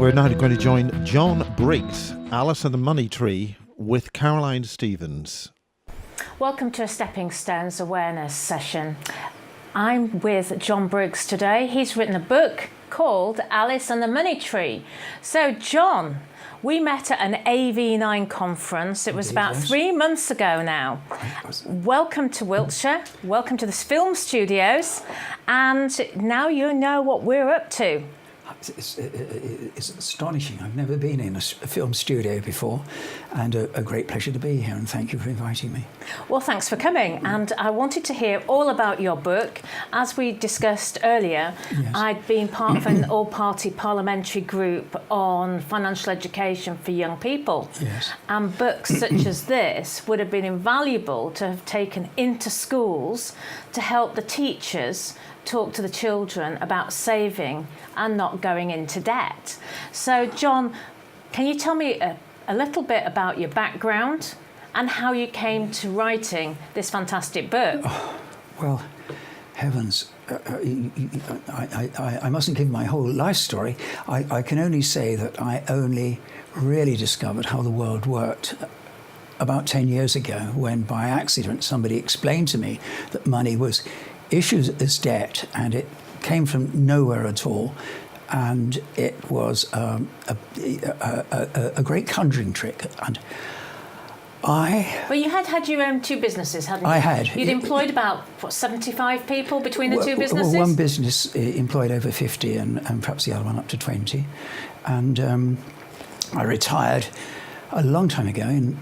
We're now going to join John Briggs, Alice and the Money Tree, with Caroline Stevens. Welcome to a Stepping Stones awareness session. I'm with John Briggs today. He's written a book called Alice and the Money Tree. So, John, we met at an AV9 conference. It was about 3 months ago now. Welcome to Wiltshire. Welcome to the film studios. And now you know what we're up to. It's astonishing. I've never been in a film studio before, and a great pleasure to be here, and thank you for inviting me. Well, thanks for coming, and I wanted to hear all about your book. As we discussed earlier, Yes. I'd been part of an all-party parliamentary group on financial education for young people. Yes. And books such as this would have been invaluable to have taken into schools to help the teachers talk to the children about saving and not going into debt. So, John, can you tell me a little bit about your background and how you came to writing this fantastic book? Oh, well, heavens, I mustn't give my whole life story. I can only say that I only really discovered how the world worked about 10 years ago, when by accident somebody explained to me that money was issued as debt, and it came from nowhere at all, and it was a great conjuring trick. And But you had your own two businesses, hadn't you? I had. You'd employed about 75 people between the two businesses. Well, one business employed over 50, and perhaps the other one up to 20. And I retired a long time ago in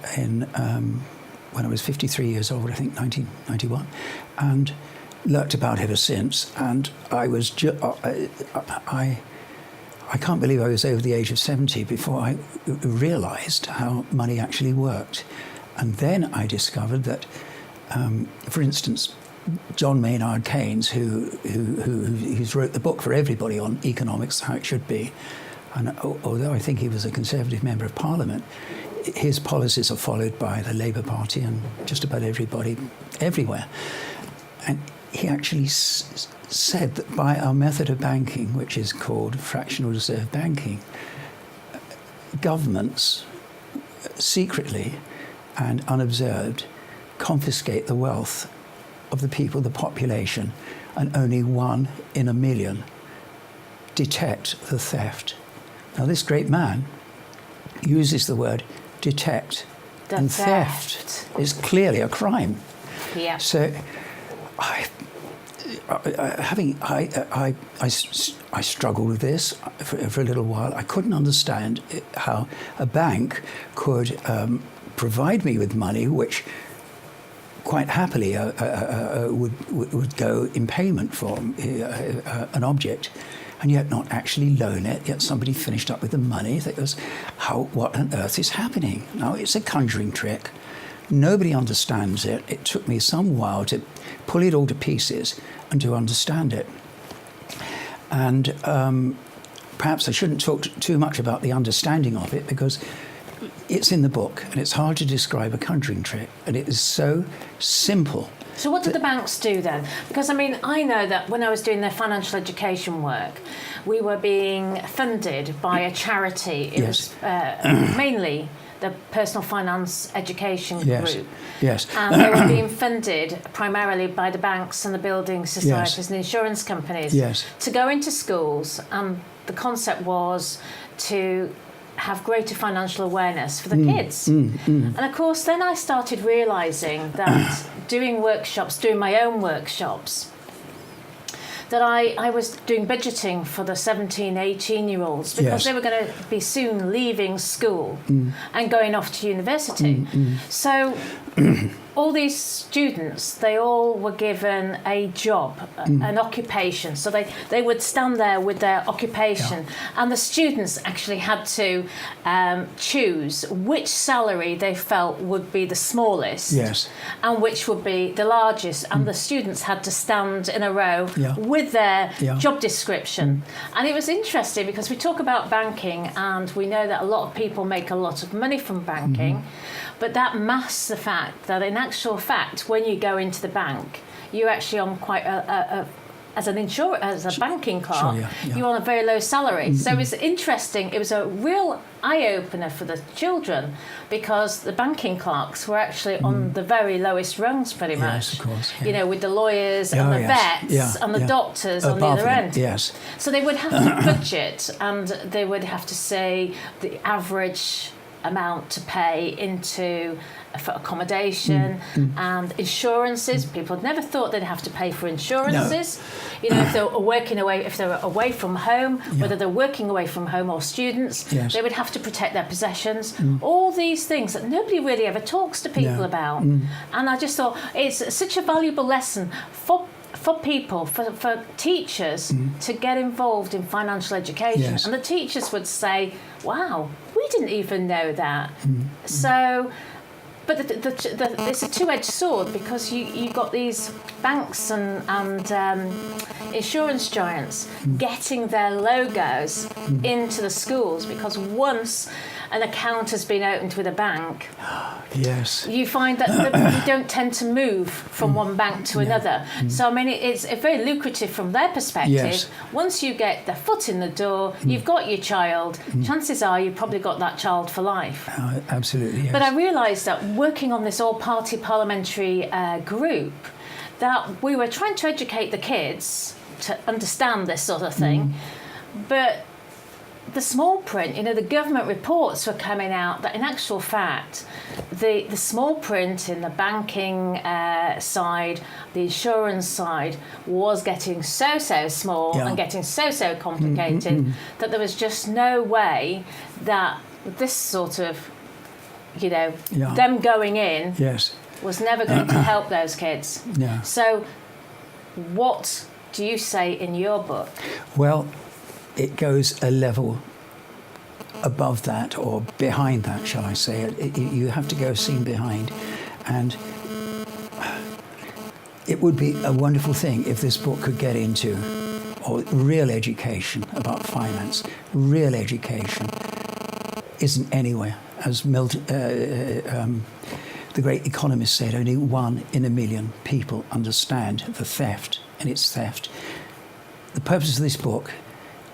when I was 53 years old, I think 1991, and lurked about ever since. And I was I can't believe I was over the age of 70 before I realised how money actually worked. And then I discovered that, for instance, John Maynard Keynes, who's wrote the book for everybody on economics, how it should be, and although I think he was a Conservative Member of Parliament, his policies are followed by the Labour Party and just about everybody everywhere. And he actually said that by our method of banking, which is called fractional reserve banking, governments secretly and unobserved confiscate the wealth of the people, the population, and only 1 in a million detect the theft. Now, this great man uses the word detect, and theft is clearly a crime. Yeah. So, I struggled with this for a little while. I couldn't understand how a bank could provide me with money, which quite happily would go in payment for an object, and yet not actually loan it. Yet somebody finished up with the money. That was what on earth is happening? Now, it's a conjuring trick. Nobody understands it. It took me some while to pull it all to pieces and to understand it. And perhaps I shouldn't talk too much about the understanding of it, because it's in the book, and it's hard to describe a conjuring trick, and it is so simple. So what did the banks do then? Because, I mean, I know that when I was doing their financial education work, we were being funded by a charity. It was mainly the Personal Finance Education Group. Yes. And they were being funded primarily by the banks and the building societies and the insurance companies to go into schools. And the concept was to have greater financial awareness for the kids. And of course, then I started realising that doing my own workshops, that I was doing budgeting for the 17, 18-year-olds because they were going to be soon leaving school and going off to university. So all these students, they all were given a job, an occupation. So they would stand there with their occupation, and the students actually had to choose which salary they felt would be the smallest and which would be the largest. And the students had to stand in a row with their job description. And it was interesting because we talk about banking, and we know that a lot of people make a lot of money from banking. But that masks the fact that in actual fact, when you go into the bank, you're actually on quite a as a banking clerk, Sure, yeah. you're on a very low salary. So it was interesting. It was a real eye-opener for the children, because the banking clerks were actually on the very lowest rungs, pretty much. Yes, of course. Yeah. You know, with the lawyers and the vets and the doctors on the Above other them, end. yes. So they would have to budget, and they would have to say the average amount to pay into for accommodation and insurances. People had never thought they'd have to pay for insurances. No. You know, if they were away from home, whether they're working away from home or students, they would have to protect their possessions. All these things that nobody really ever talks to people about. And I just thought it's such a valuable lesson for people, for teachers to get involved in financial education. Yes. And the teachers would say, wow, we didn't even know that. So, but it's a two-edged sword, because you got these banks and insurance giants getting their logos into the schools, because once an account has been opened with a bank, yes, you find that you don't tend to move from one bank to another. So, I mean, it's very lucrative from their perspective. Yes. Once you get the foot in the door, you've got your child, chances are you've probably got that child for life. Absolutely, yes. But I realised that working on this all-party parliamentary group, that we were trying to educate the kids to understand this sort of thing, but the small print, you know, the government reports were coming out that in actual fact, the small print in the banking side, the insurance side, was getting so small and getting so complicated that there was just no way that this sort of, you know, them going in was never going to help those kids. Yeah. So what do you say in your book? Well, it goes a level above that, or behind that, shall I say. You have to go a scene behind. And it would be a wonderful thing if this book could get into real education about finance. Real education isn't anywhere. As the great economist said, only 1 in a million people understand the theft, and it's theft. The purpose of this book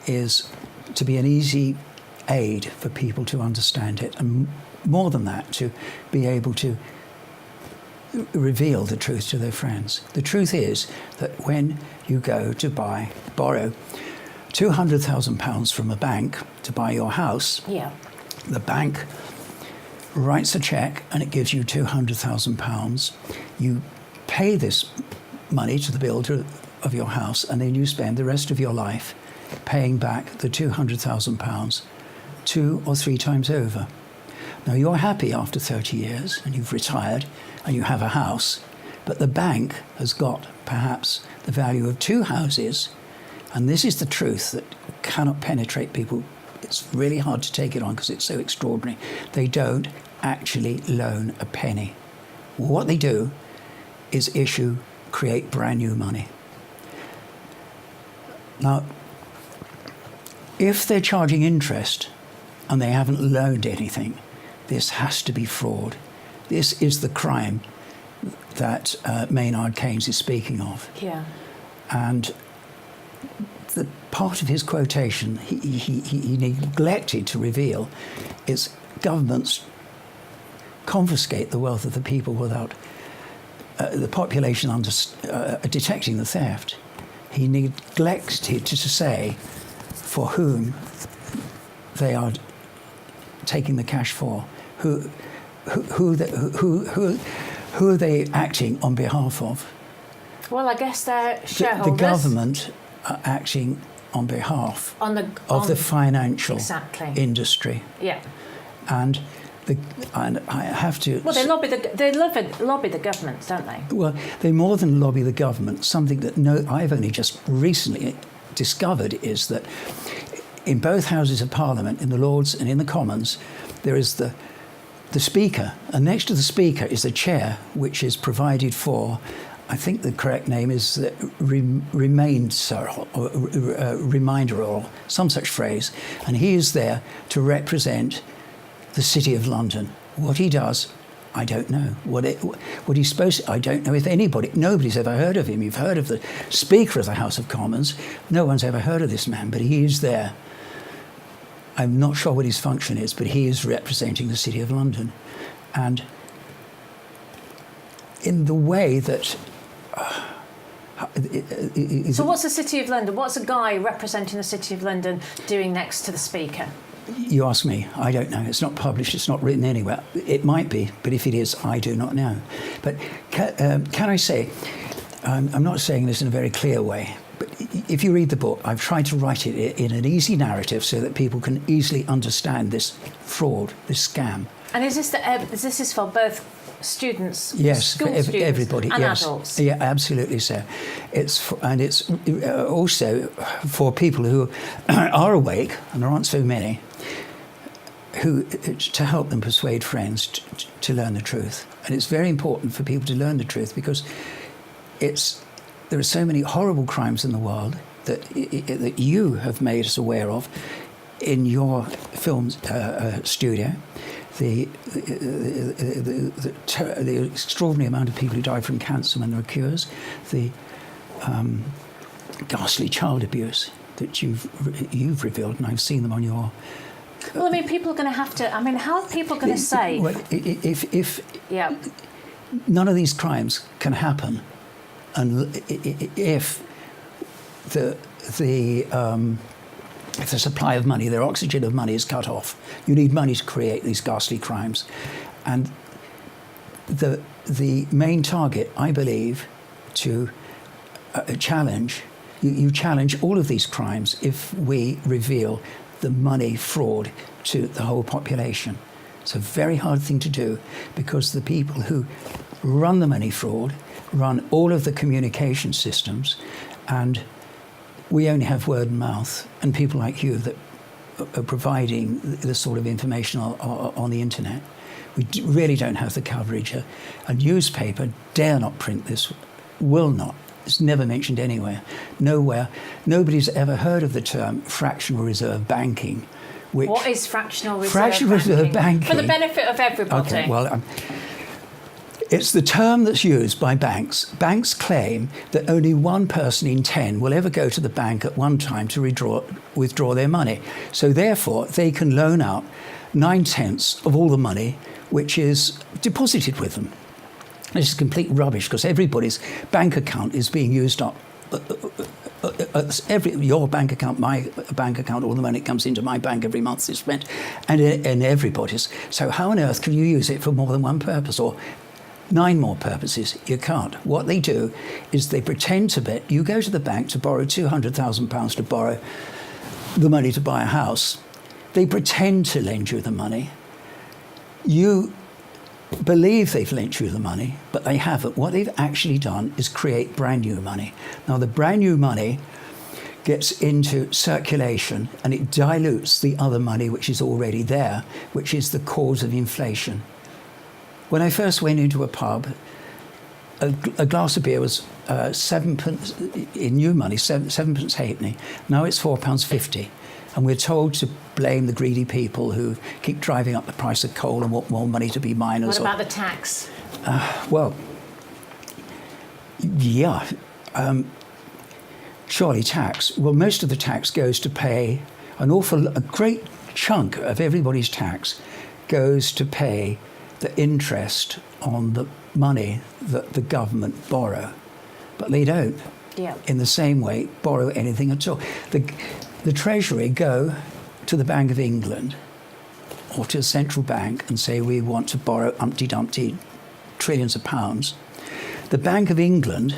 is to be an easy aid for people to understand it, and more than that, to be able to reveal the truth to their friends. The truth is that when you go to borrow £200,000 from a bank to buy your house, the bank writes a cheque and it gives you £200,000. You pay this money to the builder of your house, and then you spend the rest of your life paying back the £200,000 2 or 3 times over. Now, you're happy after 30 years and you've retired and you have a house, but the bank has got perhaps the value of 2 houses, and this is the truth that cannot penetrate people. It's really hard to take it on because it's so extraordinary. They don't actually loan a penny. What they do is create brand new money. Now, if they're charging interest and they haven't loaned anything, this has to be fraud. This is the crime that Maynard Keynes is speaking of. Yeah. And the part of his quotation he neglected to reveal is governments confiscate the wealth of the people without the population detecting the theft. He neglected to say for whom they are taking the cash for. Who are they acting on behalf of? Well, I guess they're shareholders. The government are acting on behalf of the financial industry. Yeah. And I have to. Well, they lobby the government, don't they? Well, they more than lobby the government. Something that I've only just recently discovered is that in both houses of Parliament, in the Lords and in the Commons, there is the Speaker, and next to the Speaker is a chair, which is provided for. I think the correct name is reminder or some such phrase, and he is there to represent the City of London. What he does I don't know. What he's supposed to, I don't know if nobody's ever heard of him. You've heard of the Speaker of the House of Commons. No one's ever heard of this man, but he is there. I'm not sure what his function is, but he is representing the City of London. And in the way that... so what's the City of London? What's a guy representing the City of London doing next to the Speaker? You ask me, I don't know. It's not published, it's not written anywhere. It might be, but if it is, I do not know. But can I say, I'm not saying this in a very clear way, but if you read the book, I've tried to write it in an easy narrative so that people can easily understand this fraud, this scam. And is this is for both students, yes, school for students, everybody, and yes. adults? Yeah, absolutely so. It's also for people who are awake, and there aren't so many, to help them persuade friends to learn the truth. And it's very important for people to learn the truth because there are so many horrible crimes in the world that you have made us aware of in your film studio. The extraordinary amount of people who die from cancer when there are cures, the ghastly child abuse that you've revealed, and I've seen them on your... Well, I mean, people are going to have to... I mean, how are people going to say... Well, if none of these crimes can happen, and if the supply of money, their oxygen of money is cut off, you need money to create these ghastly crimes. And the main target, I believe, to challenge, you challenge all of these crimes if we reveal the money fraud to the whole population. It's a very hard thing to do because the people who run the money fraud run all of the communication systems, and we only have word of mouth and people like you that are providing this sort of information on the internet. We really don't have the coverage. A newspaper dare not print this, will not. It's never mentioned anywhere. Nowhere. Nobody's ever heard of the term fractional reserve banking. What is fractional reserve banking? Fractional reserve banking. For the benefit of everybody. Okay, well... it's the term that's used by banks. Banks claim that only one person in 10 will ever go to the bank at one time to withdraw their money. So therefore, they can loan out 9/10 of all the money which is deposited with them. This is complete rubbish because everybody's bank account is being used up. Your bank account, my bank account, all the money that comes into my bank every month is spent, and everybody's. So how on earth can you use it for more than one purpose or 9 more purposes? You can't. What they do is they pretend to bet. You go to the bank to borrow £200,000 to borrow the money to buy a house. They pretend to lend you the money. You believe they've lent you the money, but they haven't. What they've actually done is create brand new money. Now, the brand new money gets into circulation and it dilutes the other money which is already there, which is the cause of inflation. When I first went into a pub, a glass of beer was 7p in new money, 7p halfpenny. Now it's £4.50. And we're told to blame the greedy people who keep driving up the price of coal and want more money to be miners. What about the tax? Well, yeah. Surely tax. Well, most of the tax goes to pay a great chunk of everybody's tax goes to pay the interest on the money that the government borrow. But they don't, in the same way, borrow anything at all. The Treasury go to the Bank of England or to a central bank and say, we want to borrow umpty-dumpty trillions of pounds. The Bank of England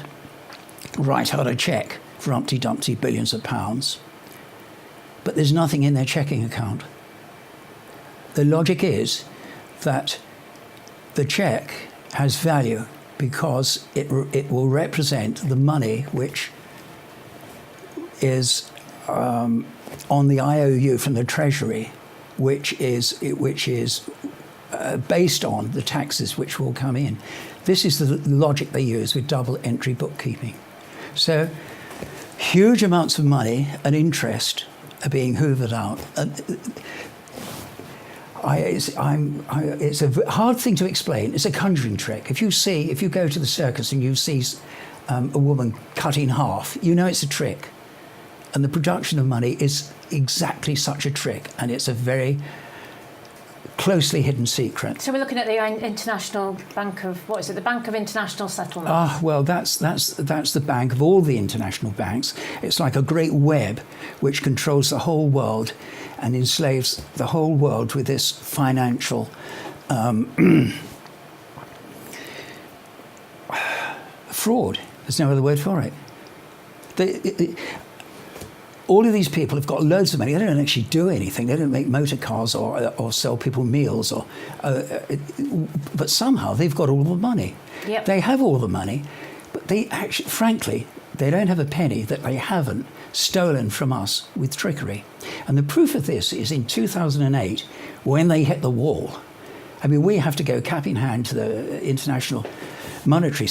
write out a cheque for umpty-dumpty billions of pounds, but there's nothing in their checking account. The logic is that the cheque has value because it will represent the money which is on the IOU from the Treasury, which is based on the taxes which will come in. This is the logic they use with double entry bookkeeping. So huge amounts of money and interest are being hoovered out. And It's a hard thing to explain. It's a conjuring trick. If you go to the circus and you see a woman cut in half, you know it's a trick. And the production of money is exactly such a trick, and it's a very closely hidden secret. So we're looking at the International Bank of, what is it, the Bank of International Settlements? Well, that's the bank of all the international banks. It's like a great web which controls the whole world and enslaves the whole world with this financial fraud. There's no other word for it. All of these people have got loads of money. They don't actually do anything. They don't make motor cars or sell people meals, but somehow they've got all the money. Yep. They have all the money, but they actually, frankly, they don't have a penny that they haven't stolen from us with trickery. And the proof of this is in 2008, when they hit the wall. I mean, we have to go cap in hand to the International Monetary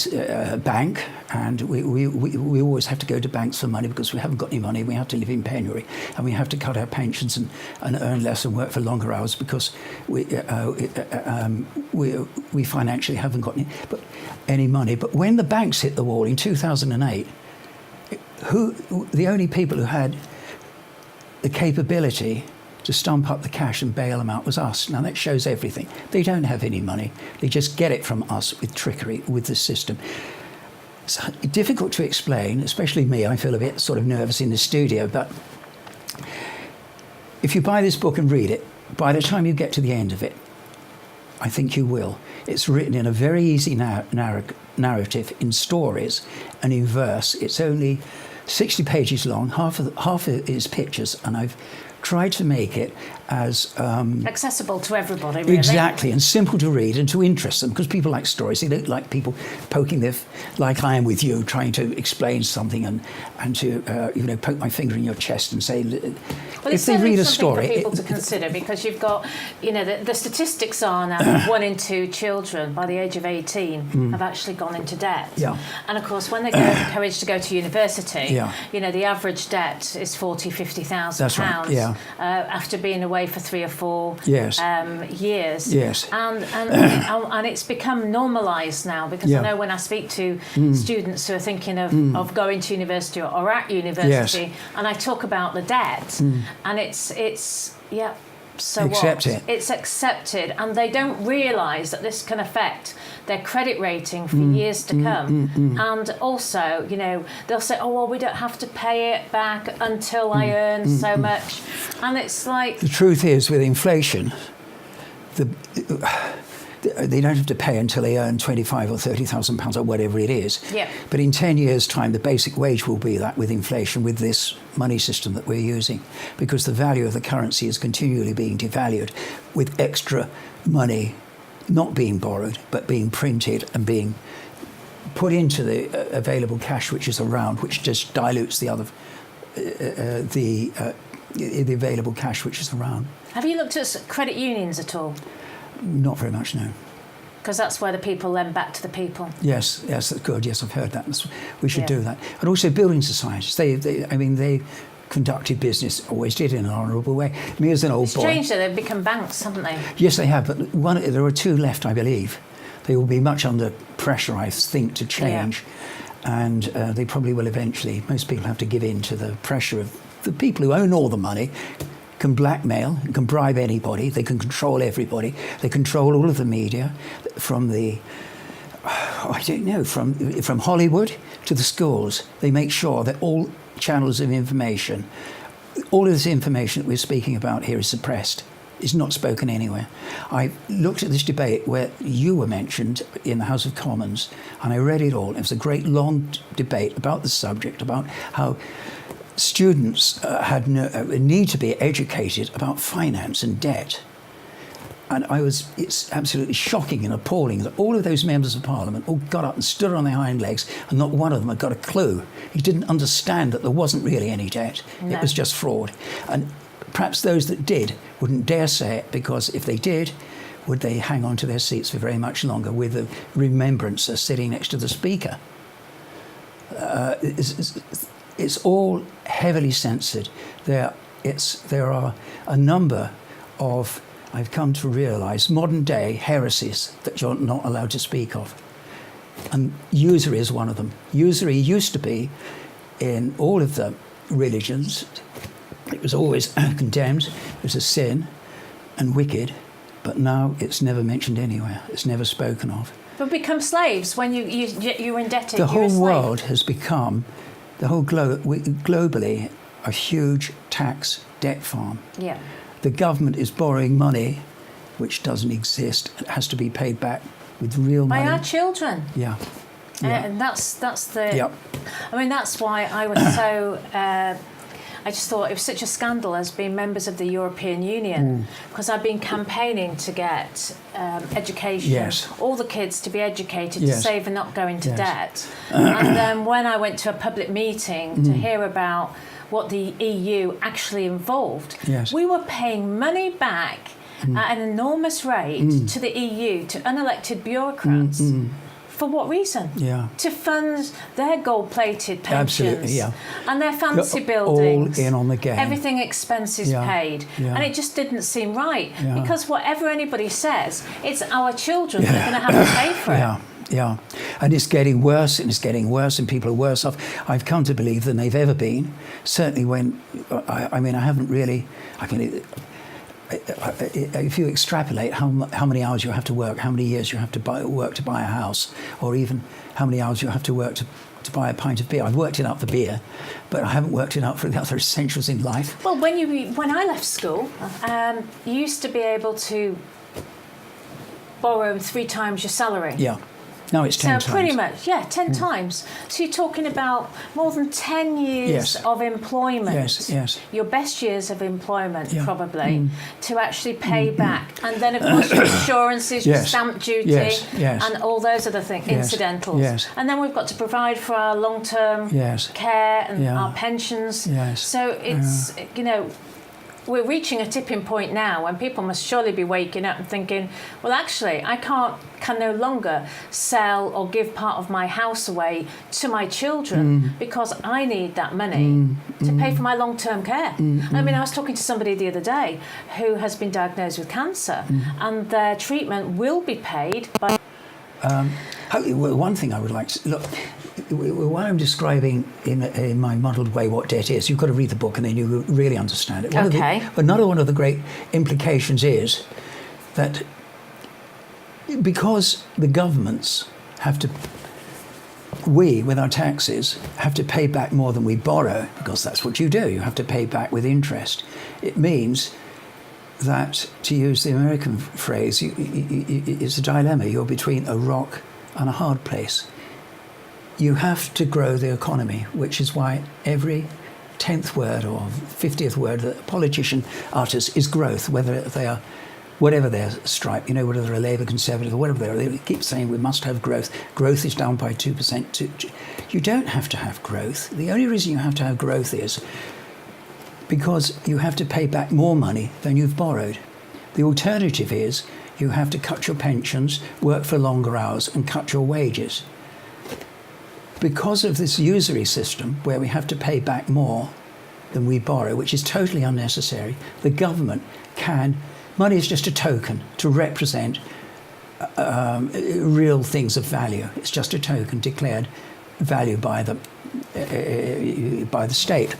Bank, and we always have to go to banks for money because we haven't got any money. We have to live in penury, and we have to cut our pensions and earn less and work for longer hours because we financially haven't got any money. But when the banks hit the wall in 2008, the only people who had the capability to stump up the cash and bail them out was us. Now that shows everything. They don't have any money. They just get it from us with trickery, with the system. It's difficult to explain, especially me. I feel a bit sort of nervous in the studio, but if you buy this book and read it, by the time you get to the end of it, I think you will. It's written in a very easy narrative, in stories and in verse. It's only 60 pages long, half of it is pictures, and I've tried to make it as accessible to everybody, really. Exactly, and simple to read and to interest them, because people like stories. They don't like people poking their, like I am with you, trying to explain something and to poke my finger in your chest and say. Well, if they read a story, for people to consider, because you've got, the statistics are now that 1 in 2 children by the age of 18 have actually gone into debt. Yeah. And of course, when they get encouraged to go to university, yeah. The average debt is £40,000-50,000. That's right. Yeah. After being away for 3 or 4 yes. Years. Yes. And it's become normalised now, because yeah. I know when I speak to students who are thinking of going to university or at university, yes. and I talk about the debt, and it's so accept what? It. It's accepted, and they don't realise that this can affect their credit rating for years to come. And also, they'll say, oh, well, we don't have to pay it back until I earn so much. And it's like... The truth is, with inflation, they don't have to pay until they earn £25,000 or £30,000 or whatever it is. Yeah. But in 10 years' time, the basic wage will be that with inflation, with this money system that we're using, because the value of the currency is continually being devalued, with extra money not being borrowed, but being printed and being put into the available cash which is around, which just dilutes the other, the available cash which is around. Have you looked at credit unions at all? Not very much, no. Because that's where the people lend back to the people. Yes, that's good. Yes, I've heard that. We should do that. And also building societies. They conducted business, always did, in an honourable way. Me as an old boy. Strange that they've become banks, haven't they? Yes, they have. But there are 2 left, I believe. They will be much under pressure, I think, to change. Yeah. And they probably will eventually. Most people have to give in to the pressure of the people who own all the money. Can blackmail, can bribe anybody, they can control everybody, they control all of the media, from from Hollywood to the schools. They make sure that all channels of information, all of this information that we're speaking about here is suppressed, is not spoken anywhere. I looked at this debate where you were mentioned in the House of Commons, and I read it all. It was a great long debate about the subject, about how students need to be educated about finance and debt. And it's absolutely shocking and appalling that all of those members of Parliament all got up and stood on their hind legs, and not one of them had got a clue. He didn't understand that there wasn't really any debt. No. It was just fraud. And perhaps those that did wouldn't dare say it, because if they did, would they hang on to their seats for very much longer with the remembrancer sitting next to the Speaker? It's all heavily censored. There are a number of I've come to realise modern day heresies that you're not allowed to speak of. And usury is one of them. Usury used to be in all of the religions. It was always condemned. It was a sin and wicked, but now it's never mentioned anywhere. It's never spoken of. But become slaves when you're indebted. The whole world has become, globally, a huge tax debt farm. Yeah. The government is borrowing money which doesn't exist. It has to be paid back with real money. By our children. Yeah. Yeah. And that's the... Yep. I mean, that's why I was so... I just thought it was such a scandal as being members of the European Union, because I've been campaigning to get education, yes. all the kids to be educated, yes. to save and not go into yes. debt. And then when I went to a public meeting to hear about what the EU actually involved, yes. we were paying money back at an enormous rate to the EU, to unelected bureaucrats. For what reason? Yeah. To fund their gold-plated pensions. Absolutely, yeah. And their fancy buildings. All in on the game. Everything expenses paid. Yeah. And it just didn't seem right. Yeah. Because whatever anybody says, it's our children that are going to have to pay for it. Yeah, and it's getting worse, and it's getting worse, and people are worse off. I've come to believe than they've ever been. Certainly when, I haven't really, if you extrapolate how many hours you have to work, how many years you have to work to buy a house, or even how many hours you have to work to buy a pint of beer. I've worked it out for beer, but I haven't worked it out for the other essentials in life. Well, when I left school, you used to be able to borrow 3 times your salary. Yeah. No, it's 10 times. So pretty much, 10 times. So you're talking about more than 10 years yes. of employment. Yes, yes. Your best years of employment, probably, to actually pay back. And then, of course, your insurances, your stamp duty, and all those other things, incidentals. Yes. And then we've got to provide for our long-term care and our pensions. Yes. So it's, we're reaching a tipping point now when people must surely be waking up and thinking, well, actually, I can no longer sell or give part of my house away to my children because I need that money to pay for my long-term care. I mean, I was talking to somebody the other day who has been diagnosed with cancer, and their treatment will be paid by... one thing I would like to... Look, while I'm describing in my muddled way what debt is, you've got to read the book and then you really understand it. Another one of the great implications is that because the governments have to, we, with our taxes, have to pay back more than we borrow, because that's what you do. You have to pay back with interest. It means that, to use the American phrase, it's a dilemma. You're between a rock and a hard place. You have to grow the economy, which is why every 10th word or 50th word that a politician utters is growth, whether they are, whatever their stripe, whether they're a Labour, Conservative, or whatever they are. They keep saying we must have growth. Growth is down by 2%. You don't have to have growth. The only reason you have to have growth is because you have to pay back more money than you've borrowed. The alternative is you have to cut your pensions, work for longer hours, and cut your wages. Because of this usury system where we have to pay back more than we borrow, which is totally unnecessary, the government can... Money is just a token to represent real things of value. It's just a token declared value by the state.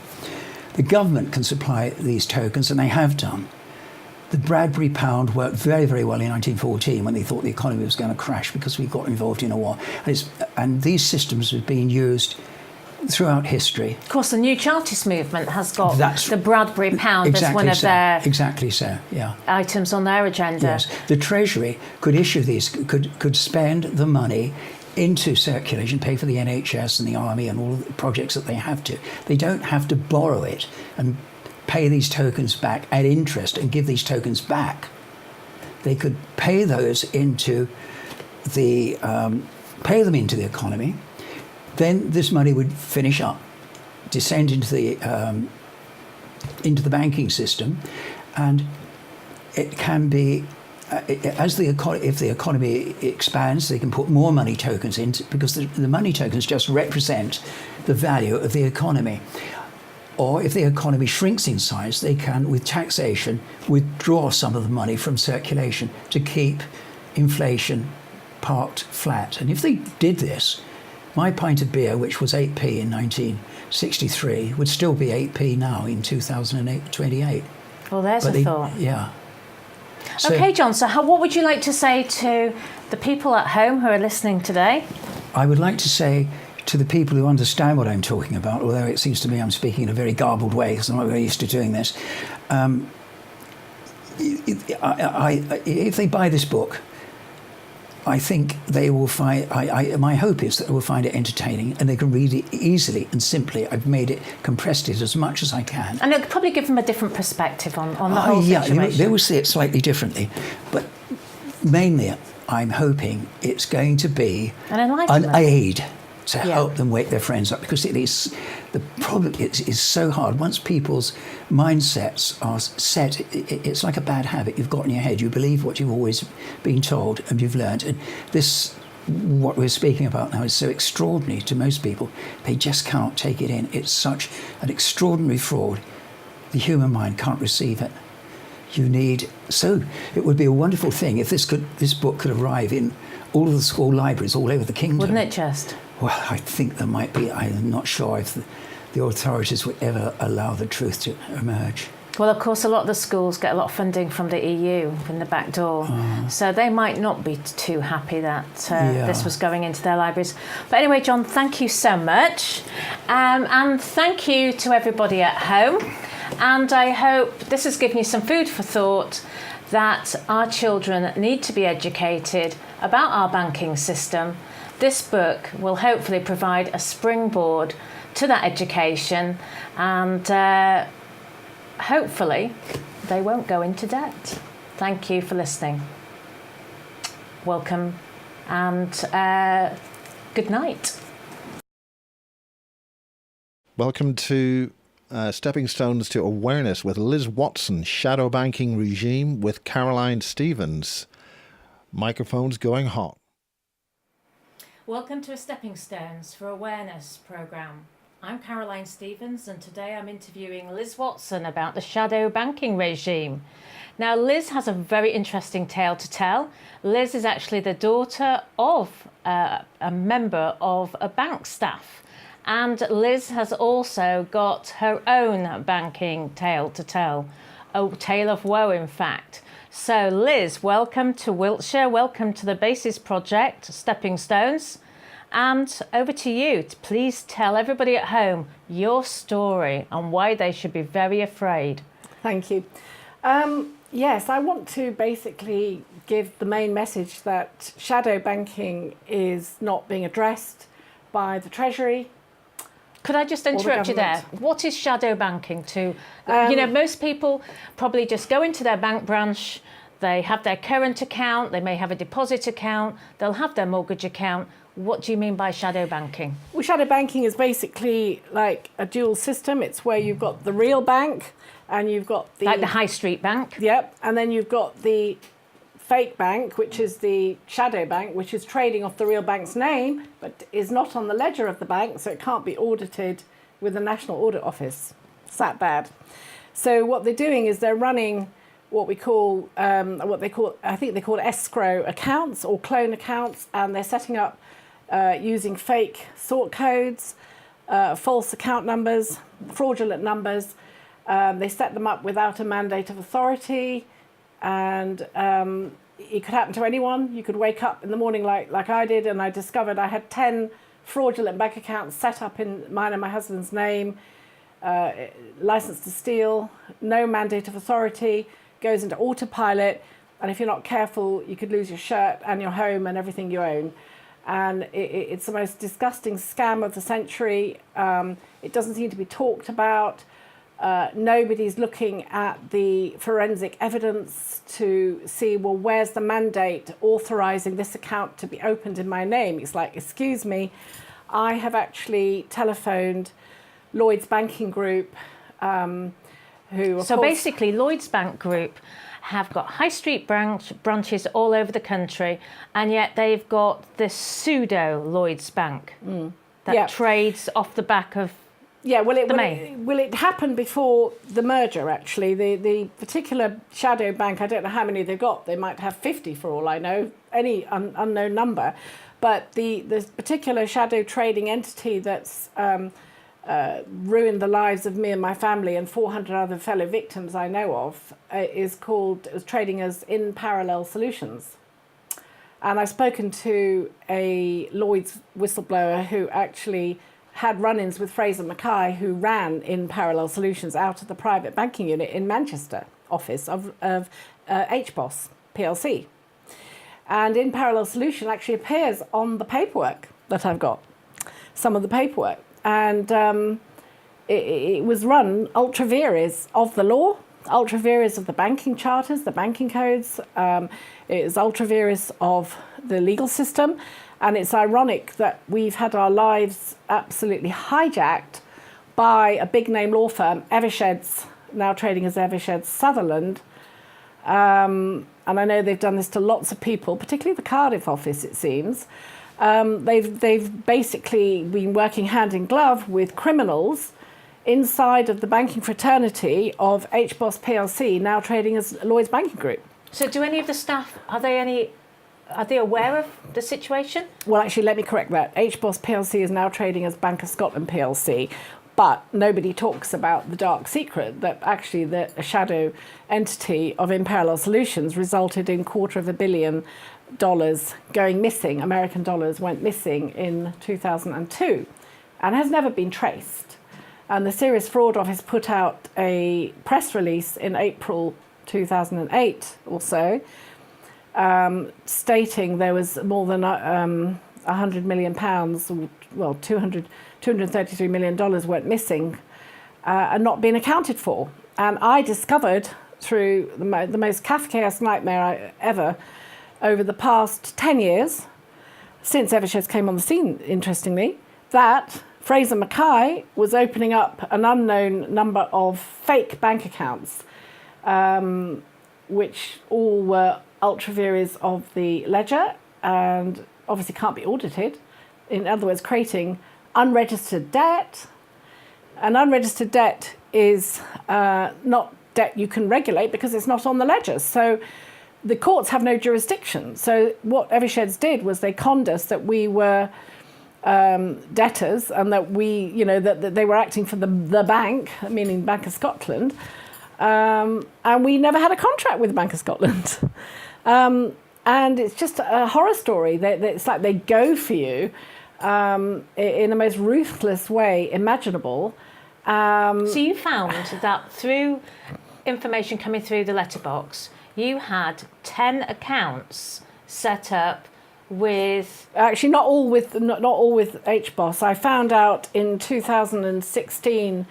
The government can supply these tokens, and they have done. The Bradbury pound worked very, very well in 1914 when they thought the economy was going to crash because we got involved in a war. And these systems have been used throughout history. Of course, the New Chartist movement has got the Bradbury pound as one of their items on their agenda. Yes, the Treasury could issue these, could spend the money into circulation, pay for the NHS and the army and all the projects that they have to. They don't have to borrow it and pay these tokens back at interest and give these tokens back. They could pay those into the pay them into the economy. Then this money would finish up, descend into the banking system, and it can be if the economy expands, they can put more money tokens in because the money tokens just represent the value of the economy. Or if the economy shrinks in size, they can, with taxation, withdraw some of the money from circulation to keep inflation parked flat. And if they did this, my pint of beer, which was 8p in 1963, would still be 8p now in 2028. Well, there's a thought. Yeah. So, okay, John, so what would you like to say to the people at home who are listening today? I would like to say to the people who understand what I'm talking about, although it seems to me I'm speaking in a very garbled way because I'm not very used to doing this, if they buy this book, I think they will find, my hope is that they will find it entertaining and they can read it easily and simply. I've made it, compressed it as much as I can. And it'll probably give them a different perspective on the whole situation. Yeah, they will see it slightly differently. But mainly, I'm hoping it's going to be an aid to help them wake their friends up, because it is the problem. It is so hard once people's mindsets are set. It's like a bad habit you've got in your head. You believe what you've always been told and you've learned. And this, what we're speaking about now, is so extraordinary to most people. They just can't take it in. It's such an extraordinary fraud. The human mind can't receive it. So it would be a wonderful thing if this book could arrive in all of the school libraries all over the kingdom. Wouldn't it just? Well, I think there might be. I'm not sure if the authorities would ever allow the truth to emerge. Well, of course, a lot of the schools get a lot of funding from the EU in the back door, so they might not be too happy that this was going into their libraries. But anyway, John, thank you so much, and thank you to everybody at home. And I hope this has given you some food for thought, that our children need to be educated about our banking system. This book will hopefully provide a springboard to that education, and hopefully they won't go into debt. Thank you for listening. Welcome and good night. Welcome to Stepping Stones to Awareness with Liz Watson, Shadow Banking Regime with Caroline Stevens. Microphones going hot. Welcome to a Stepping Stones for Awareness programme. I'm Caroline Stevens, and today I'm interviewing Liz Watson about the shadow banking regime. Now, Liz has a very interesting tale to tell. Liz is actually the daughter of a member of a bank staff, and Liz has also got her own banking tale to tell, a tale of woe, in fact. So, Liz, welcome to Wiltshire. Welcome to the Basis Project, Stepping Stones. And over to you. Please tell everybody at home your story and why they should be very afraid. Thank you. Yes, I want to basically give the main message that shadow banking is not being addressed by the Treasury. Could I just interrupt you there? What is shadow banking to, most people probably just go into their bank branch, they have their current account, they may have a deposit account, they'll have their mortgage account. What do you mean by shadow banking? Well, shadow banking is basically like a dual system. It's where you've got the real bank and you've got the... Like the high street bank? Yep. And then you've got the fake bank, which is the shadow bank, which is trading off the real bank's name, but is not on the ledger of the bank, so it can't be audited with the National Audit Office. It's that bad. So what they're doing is they're running what they call escrow accounts or clone accounts, and they're setting up using fake sort codes, false account numbers, fraudulent numbers. They set them up without a mandate of authority, and it could happen to anyone. You could wake up in the morning like I did, and I discovered I had 10 fraudulent bank accounts set up in mine and my husband's name, licensed to steal, no mandate of authority, goes into autopilot, and if you're not careful, you could lose your shirt and your home and everything you own. And it's the most disgusting scam of the century. It doesn't seem to be talked about. Nobody's looking at the forensic evidence to see, well, where's the mandate authorising this account to be opened in my name? It's like, excuse me, I have actually telephoned Lloyds Banking Group, who... So basically, Lloyds Bank Group have got high street branches all over the country, and yet they've got this pseudo Lloyds Bank that trades off the back of Yeah, it happened before the merger, actually. The particular shadow bank, I don't know how many they've got. They might have 50 for all I know, any unknown number. But the particular shadow trading entity that's ruined the lives of me and my family and 400 other fellow victims I know of is trading as In Parallel Solutions. And I've spoken to a Lloyd's whistleblower who actually had run-ins with Fraser Mackay, who ran In Parallel Solutions out of the private banking unit in Manchester office of HBOS PLC. And In Parallel Solution actually appears on the paperwork that I've got, some of the paperwork. And it was run ultra vires of the law, ultra vires of the banking charters, the banking codes. It is ultra vires of the legal system. And it's ironic that we've had our lives absolutely hijacked by a big name law firm, Eversheds, now trading as Eversheds Sutherland. And I know they've done this to lots of people, particularly the Cardiff office, it seems. They've basically been working hand in glove with criminals inside of the banking fraternity of HBOS PLC, now trading as Lloyd's Banking Group. So do any of the staff, are they aware of the situation? Well, actually, let me correct that. HBOS PLC is now trading as Bank of Scotland PLC, but nobody talks about the dark secret that actually a shadow entity of In Parallel Solutions resulted in $250 million going missing. American dollars went missing in 2002 and has never been traced. And the Serious Fraud Office put out a press release in April 2008 or so, stating there was more than £100 million, well, $233 million went missing and not being accounted for. And I discovered through the most Kafkaesque nightmare ever over the past 10 years, since Eversheds came on the scene, interestingly, that Fraser Mackay was opening up an unknown number of fake bank accounts, which all were ultra vires of the ledger and obviously can't be audited. In other words, creating unregistered debt. And unregistered debt is not debt you can regulate because it's not on the ledgers. So the courts have no jurisdiction. So what Eversheds did was they conned us that we were debtors and that that they were acting for the bank, meaning Bank of Scotland. And we never had a contract with the Bank of Scotland. And it's just a horror story. It's like they go for you in the most ruthless way imaginable. So you found that through information coming through the letterbox, you had 10 accounts set up with... Actually, not all with HBOS. I found out in 2016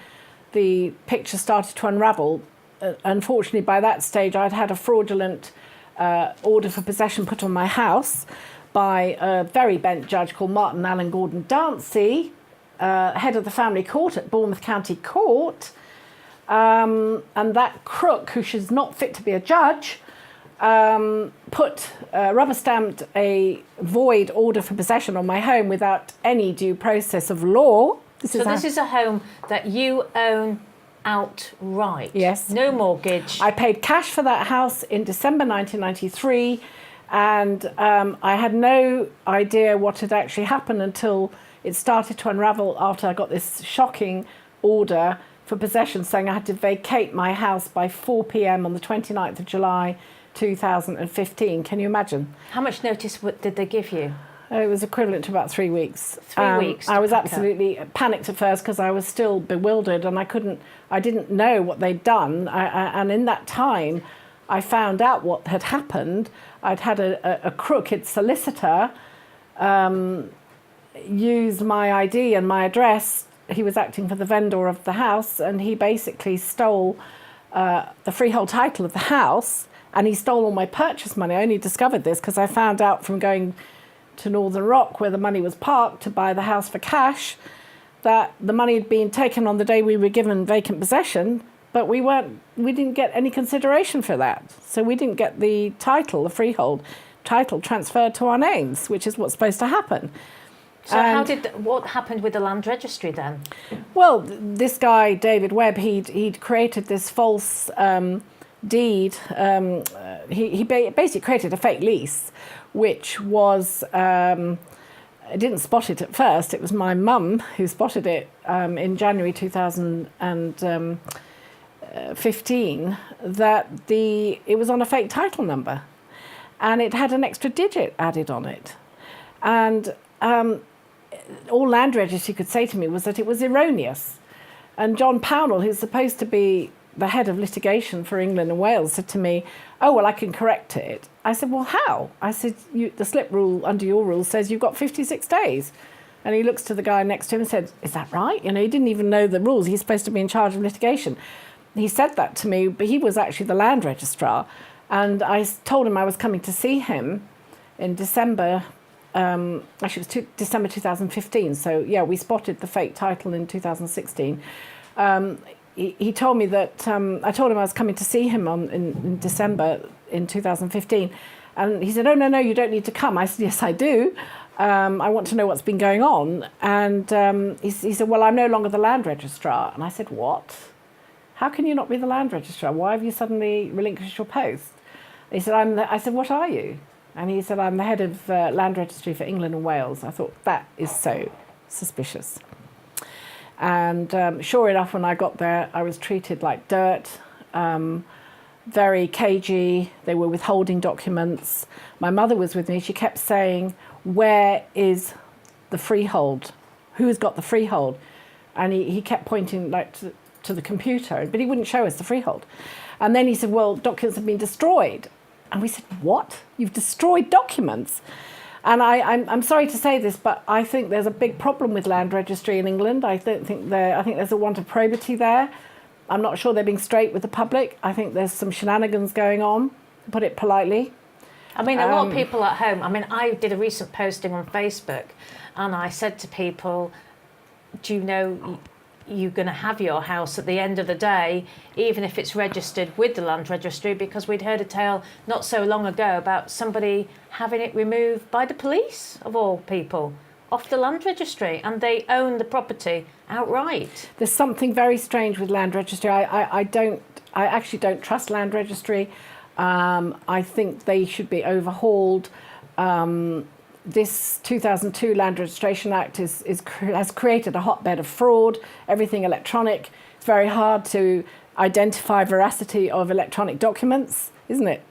the picture started to unravel. Unfortunately, by that stage, I'd had a fraudulent order for possession put on my house by a very bent judge called Martin Allen Gordon Dancy, head of the family court at Bournemouth County Court. And that crook, who she's not fit to be a judge, rubber-stamped a void order for possession on my home without any due process of law. This is a home that you own outright? Yes. No mortgage? I paid cash for that house in December 1993, and I had no idea what had actually happened until it started to unravel after I got this shocking order for possession saying I had to vacate my house by 4 p.m. on the 29th of July 2015. Can you imagine? How much notice did they give you? It was equivalent to about 3 weeks. 3 weeks. I was absolutely panicked at first because I was still bewildered and I didn't know what they'd done. And in that time, I found out what had happened. I'd had a crooked solicitor use my ID and my address. He was acting for the vendor of the house, and he basically stole the freehold title of the house, and he stole all my purchase money. I only discovered this because I found out from going to Northern Rock, where the money was parked to buy the house for cash, that the money had been taken on the day we were given vacant possession, but we didn't get any consideration for that. So we didn't get the title, the freehold title, transferred to our names, which is what's supposed to happen. So what happened with the land registry then? Well, this guy, David Webb, he'd created this false deed. He basically created a fake lease, which was, I didn't spot it at first. It was my mum who spotted it in January 2015, that it was on a fake title number, and it had an extra digit added on it. And all Land Registry could say to me was that it was erroneous. And John Pownall, who's supposed to be the head of litigation for England and Wales, said to me, "Oh, well, I can correct it." I said, "Well, how?" I said, "The slip rule under your rule says you've got 56 days. And he looks to the guy next to him and said, "Is that right?" You know, he didn't even know the rules. He's supposed to be in charge of litigation. He said that to me, but he was actually the land registrar. And I told him I was coming to see him in December. Actually, it was December 2015. So, yeah, we spotted the fake title in 2016. He told me that, I told him I was coming to see him in December in 2015. And he said, "Oh, no, you don't need to come." I said, "Yes, I do. I want to know what's been going on." And he said, "Well, I'm no longer the land registrar." And I said, "What? How can you not be the land registrar? Why have you suddenly relinquished your post?" He said, I said, "What are you?" And he said, "I'm the head of land registry for England and Wales." I thought, that is so suspicious. And sure enough, when I got there, I was treated like dirt, very cagey. They were withholding documents. My mother was with me. She kept saying, "Where is the freehold? Who's got the freehold?" And he kept pointing to the computer, but he wouldn't show us the freehold. And then he said, "Well, documents have been destroyed." And we said, "What? You've destroyed documents?" And I'm sorry to say this, but I think there's a big problem with land registry in England. I think there's a want of probity there. I'm not sure they're being straight with the public. I think there's some shenanigans going on, to put it politely. I mean, a lot of people at home, I did a recent posting on Facebook, and I said to people, "Do you know you're going to have your house at the end of the day, even if it's registered with the land registry?" Because we'd heard a tale not so long ago about somebody having it removed by the police, of all people, off the land registry, and they own the property outright. There's something very strange with land registry. I actually don't trust land registry. I think they should be overhauled. This 2002 Land Registration Act has created a hotbed of fraud, everything electronic. It's very hard to identify veracity of electronic documents, isn't it?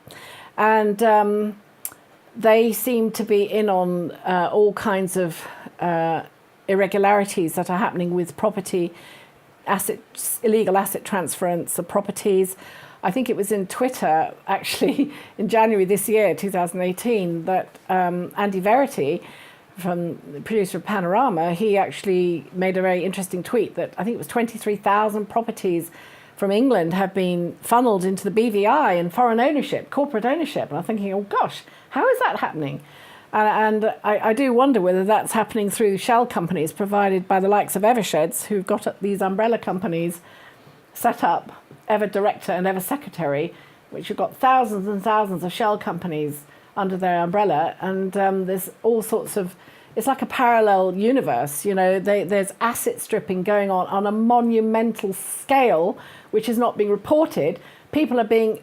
And they seem to be in on all kinds of irregularities that are happening with property, illegal asset transference of properties. I think it was in Twitter, actually, in January this year, 2018, that Andy Verity, from the producer of Panorama, he actually made a very interesting tweet that I think it was 23,000 properties from England have been funneled into the BVI and foreign ownership, corporate ownership. And I'm thinking, oh gosh, how is that happening? And I do wonder whether that's happening through shell companies provided by the likes of Eversheds, who've got these umbrella companies set up, Ever Director and Ever Secretary, which have got thousands and thousands of shell companies under their umbrella. And there's all sorts of, it's like a parallel universe, you know, there's asset stripping going on a monumental scale, which is not being reported. People are being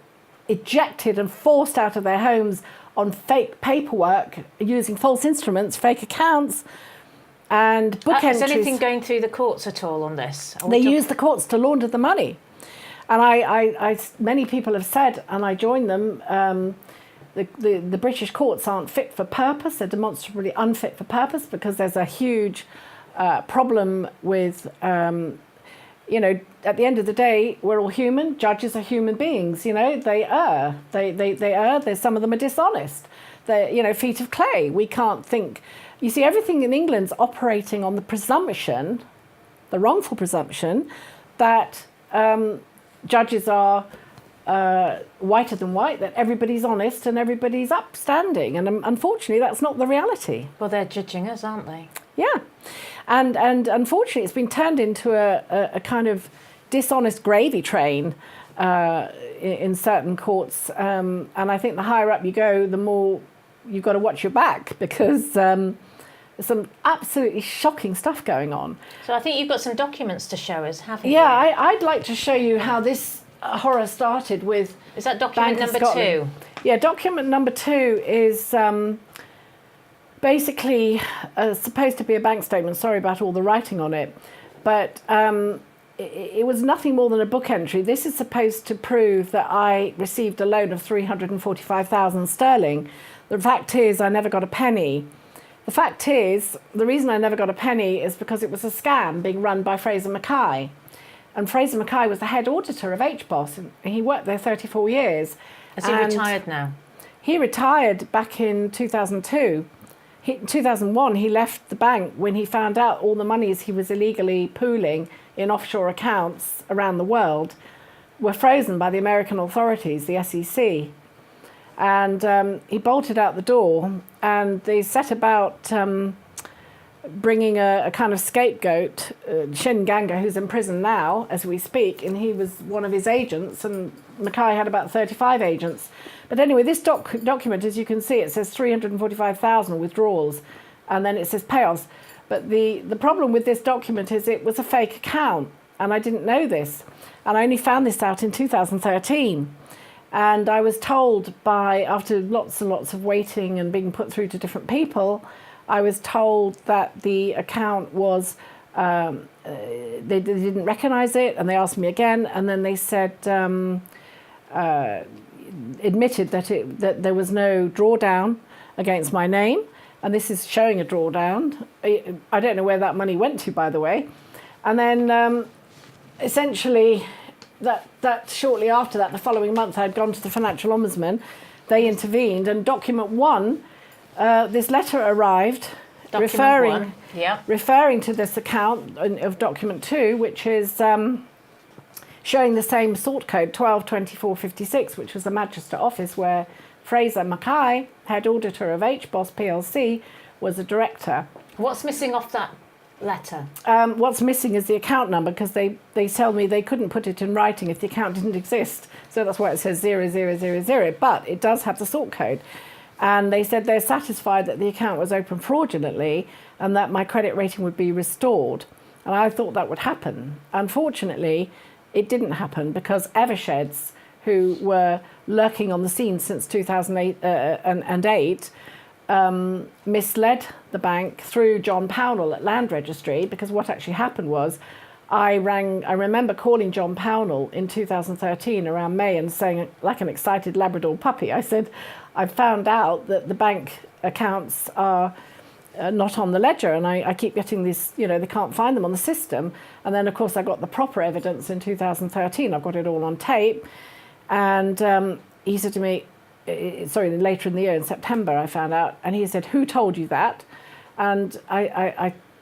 ejected and forced out of their homes on fake paperwork, using false instruments, fake accounts, and book entries. Is anything going through the courts at all on this? They use the courts to launder the money. And I many people have said, and I join them, the British courts aren't fit for purpose. They're demonstrably unfit for purpose because there's a huge problem with, you know, at the end of the day, we're all human. Judges are human beings. You know, they err. They err. Some of them are dishonest. They're, you know, feet of clay. We can't think. You see, everything in England's operating on the presumption, the wrongful presumption, that judges are whiter than white, that everybody's honest and everybody's upstanding. And unfortunately, that's not the reality. Well, they're judging us, aren't they? Yeah. And unfortunately, it's been turned into a kind of dishonest gravy train in certain courts. And I think the higher up you go, the more you've got to watch your back, because There's some absolutely shocking stuff going on. So I think you've got some documents to show us, haven't you? Yeah, I'd like to show you how this horror started with... Is that document number 2? Yeah, document number 2 is basically supposed to be a bank statement. Sorry about all the writing on it. But it was nothing more than a book entry. This is supposed to prove that I received a loan of 345,000 sterling. The fact is, I never got a penny. The fact is, the reason I never got a penny is because it was a scam being run by Fraser Mackay. And Fraser Mackay was the head auditor of HBOS, and he worked there 34 years. Has he retired now? He retired back in 2002. In 2001, he left the bank when he found out all the monies he was illegally pooling in offshore accounts around the world were frozen by the American authorities, the SEC. And he bolted out the door, and they set about bringing a kind of scapegoat, Shin Ganga, who's in prison now as we speak, and he was one of his agents, and Mackay had about 35 agents. But anyway, this document, as you can see, it says 345,000 withdrawals, and then it says payoffs. But the problem with this document is it was a fake account, and I didn't know this. And I only found this out in 2013. And I was told after lots and lots of waiting and being put through to different people, I was told that the account was, they didn't recognise it, and they asked me again, and then they said, admitted that there was no drawdown against my name, and this is showing a drawdown. I don't know where that money went to, by the way. And then essentially, that shortly after that, the following month, I'd gone to the Financial Ombudsman. They intervened, and document 1, this letter arrived referring to this account of document 2, which is showing the same sort code, 122456, which was the Manchester office where Fraser Mackay, head auditor of HBOS PLC, was a director. What's missing off that letter? What's missing is the account number, because they tell me they couldn't put it in writing if the account didn't exist. So that's why it says 0000, but it does have the sort code. And they said they're satisfied that the account was opened fraudulently and that my credit rating would be restored. And I thought that would happen. Unfortunately, it didn't happen, because Eversheds, who were lurking on the scene since 2008, misled the bank through John Pownell at Land Registry, because what actually happened was I remember calling John Pownell in 2013 around May and saying, like an excited Labrador puppy, I said, I found out that the bank accounts are not on the ledger, and I keep getting this, they can't find them on the system. And then, of course, I got the proper evidence in 2013. I've got it all on tape. And he said to me, later in the year, in September, I found out, and he said, "Who told you that?" And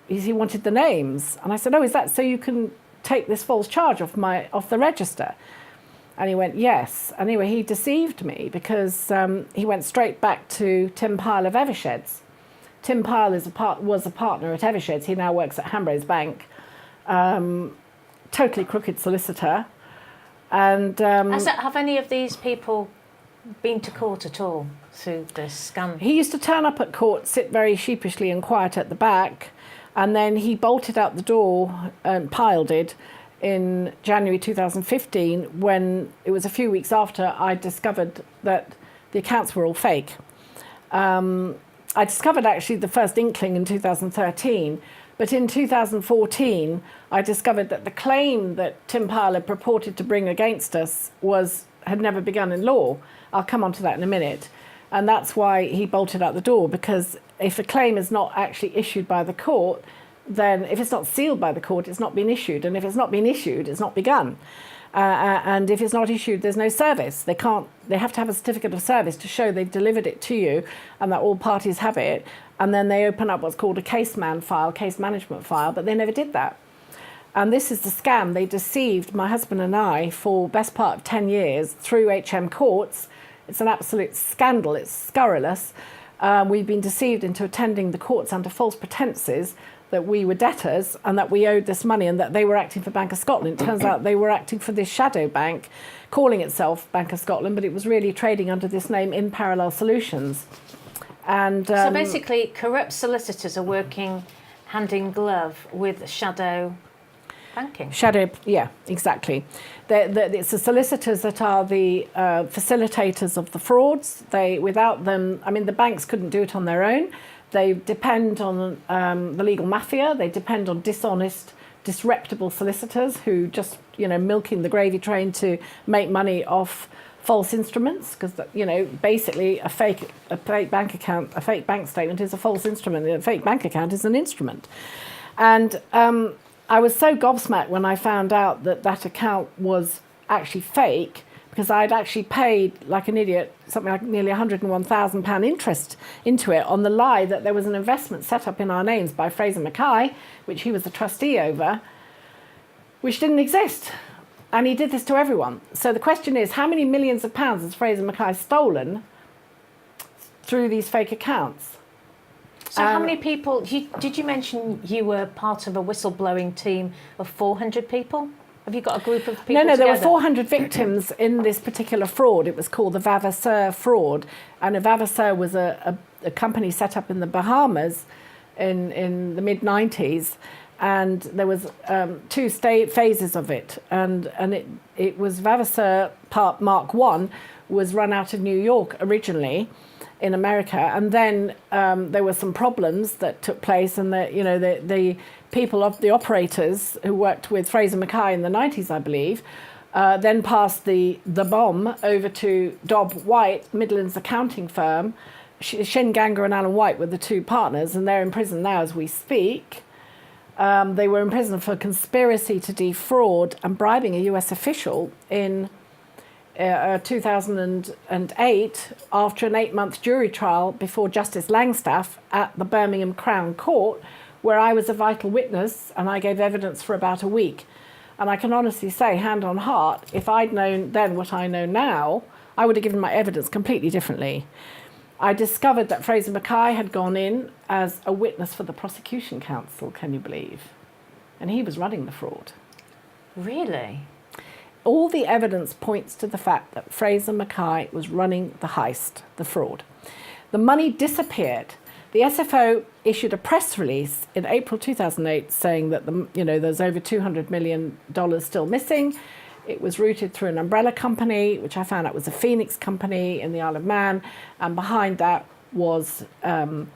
he wanted the names. And I said, "Oh, is that so you can take this false charge off the register?" And he went, "Yes." Anyway, he deceived me, because he went straight back to Tim Pyle of Eversheds. Tim Pyle was a partner at Eversheds. He now works at Hambrose Bank. Totally crooked solicitor. And have any of these people been to court at all through this scam? He used to turn up at court, sit very sheepishly and quiet at the back, and then he bolted out the door, Pyle did, in January 2015, when it was a few weeks after I discovered that the accounts were all fake. I discovered actually the first inkling in 2013, but in 2014 I discovered that the claim that Tim Pyle had purported to bring against us had never begun in law. I'll come on to that in a minute. And that's why he bolted out the door, because if a claim is not actually issued by the court, then if it's not sealed by the court, it's not been issued. And if it's not been issued, it's not begun. And if it's not issued, there's no service. They have to have a certificate of service to show they've delivered it to you and that all parties have it. And then they open up what's called a case management file, but they never did that. And this is the scam. They deceived my husband and I for best part of 10 years through HM courts. It's an absolute scandal. It's scurrilous. We've been deceived into attending the courts under false pretences that we were debtors and that we owed this money and that they were acting for Bank of Scotland. It turns out they were acting for this shadow bank, calling itself Bank of Scotland, but it was really trading under this name, In Parallel Solutions. And so basically, corrupt solicitors are working hand in glove with shadow banking. Yeah, exactly. It's the solicitors that are the facilitators of the frauds. Without them, I mean, the banks couldn't do it on their own. They depend on the legal mafia. They depend on dishonest, disreputable solicitors who just, milking the gravy train to make money off false instruments, because basically a fake bank account, a fake bank statement is a false instrument. A fake bank account is an instrument. And I was so gobsmacked when I found out that account was actually fake, because I'd actually paid, like an idiot, something like nearly £101,000 interest into it on the lie that there was an investment set up in our names by Fraser Mackay, which he was the trustee over, which didn't exist. And he did this to everyone. So the question is, how many millions of pounds has Fraser Mackay stolen through these fake accounts? So how many people, did you mention you were part of a whistleblowing team of 400 people? Have you got a group of people No, together? there were 400 victims in this particular fraud. It was called the Vavasseur fraud. And a Vavasseur was a company set up in the Bahamas in the mid-90s. And there was two phases of it. And it was Vavasseur Part Mark 1 was run out of New York originally in America. And then there were some problems that took place, and the people of the operators who worked with Fraser Mackay in the 90s, I believe, then passed the bomb over to Dobb White, Midland's accounting firm. Shin Ganger and Alan White were the two partners, and they're in prison now as we speak. They were in prison for conspiracy to defraud and bribing a US official in 2008 after an 8-month jury trial before Justice Langstaff at the Birmingham Crown Court, where I was a vital witness and I gave evidence for about a week. And I can honestly say, hand on heart, if I'd known then what I know now, I would have given my evidence completely differently. I discovered that Fraser Mackay had gone in as a witness for the prosecution counsel, can you believe? And he was running the fraud. Really? All the evidence points to the fact that Fraser Mackay was running the heist, the fraud. The money disappeared. The SFO issued a press release in April 2008 saying that there's over $200 million still missing. It was routed through an umbrella company, which I found out was a Phoenix company in the Isle of Man, and behind that was the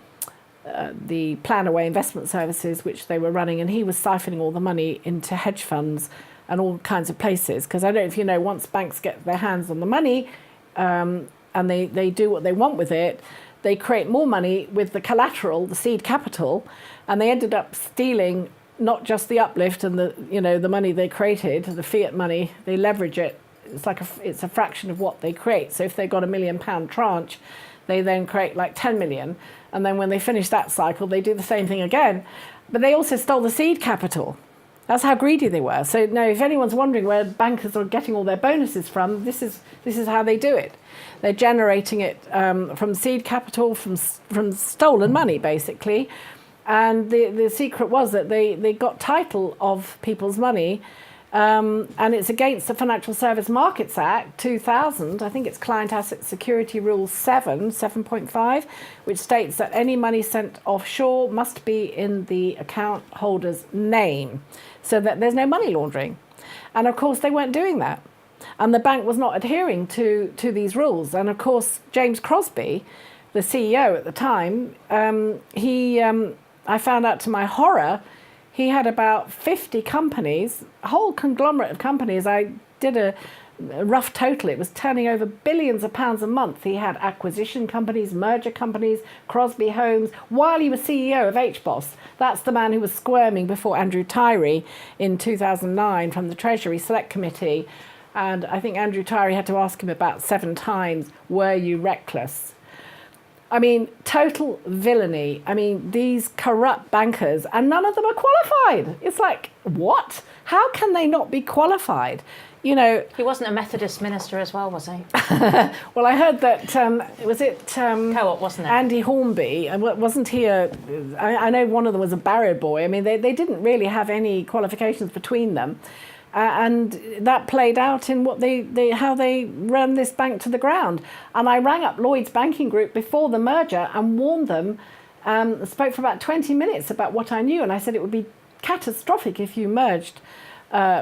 Planaway Investment Services, which they were running, and he was siphoning all the money into hedge funds and all kinds of places. Because I don't know if you know, once banks get their hands on the money and they do what they want with it, they create more money with the collateral, the seed capital, and they ended up stealing not just the uplift and the money they created, the fiat money. They leverage it. It's a fraction of what they create. So if they got £1 million tranche, they then create like 10 million, and then when they finish that cycle, they do the same thing again. But they also stole the seed capital. That's how greedy they were. So now, if anyone's wondering where bankers are getting all their bonuses from, this is how they do it. They're generating it from seed capital, from stolen money, basically. And the secret was that they got title of people's money, and it's against the Financial Service Markets Act 2000. I think it's Client Asset Security Rule 7.5, which states that any money sent offshore must be in the account holder's name, so that there's no money laundering. And of course, they weren't doing that. And the bank was not adhering to these rules. And of course, James Crosby, the CEO at the time, I found out to my horror, he had about 50 companies, a whole conglomerate of companies. I did a rough total. It was turning over billions of pounds a month. He had acquisition companies, merger companies, Crosby Homes, while he was CEO of HBOS. That's the man who was squirming before Andrew Tyree in 2009 from the Treasury Select Committee. And I think Andrew Tyree had to ask him about 7 times, were you reckless? I mean, total villainy. I mean, these corrupt bankers, and none of them are qualified. It's like, what? How can they not be qualified? He wasn't a Methodist minister as well, was he? Well, I heard that, Co-op, wasn't it? Andy Hornby, wasn't he I know one of them was a Barrow boy. I mean, they didn't really have any qualifications between them. And that played out in what how they ran this bank to the ground. And I rang up Lloyds Banking Group before the merger and warned them, spoke for about 20 minutes about what I knew. And I said it would be catastrophic if you merged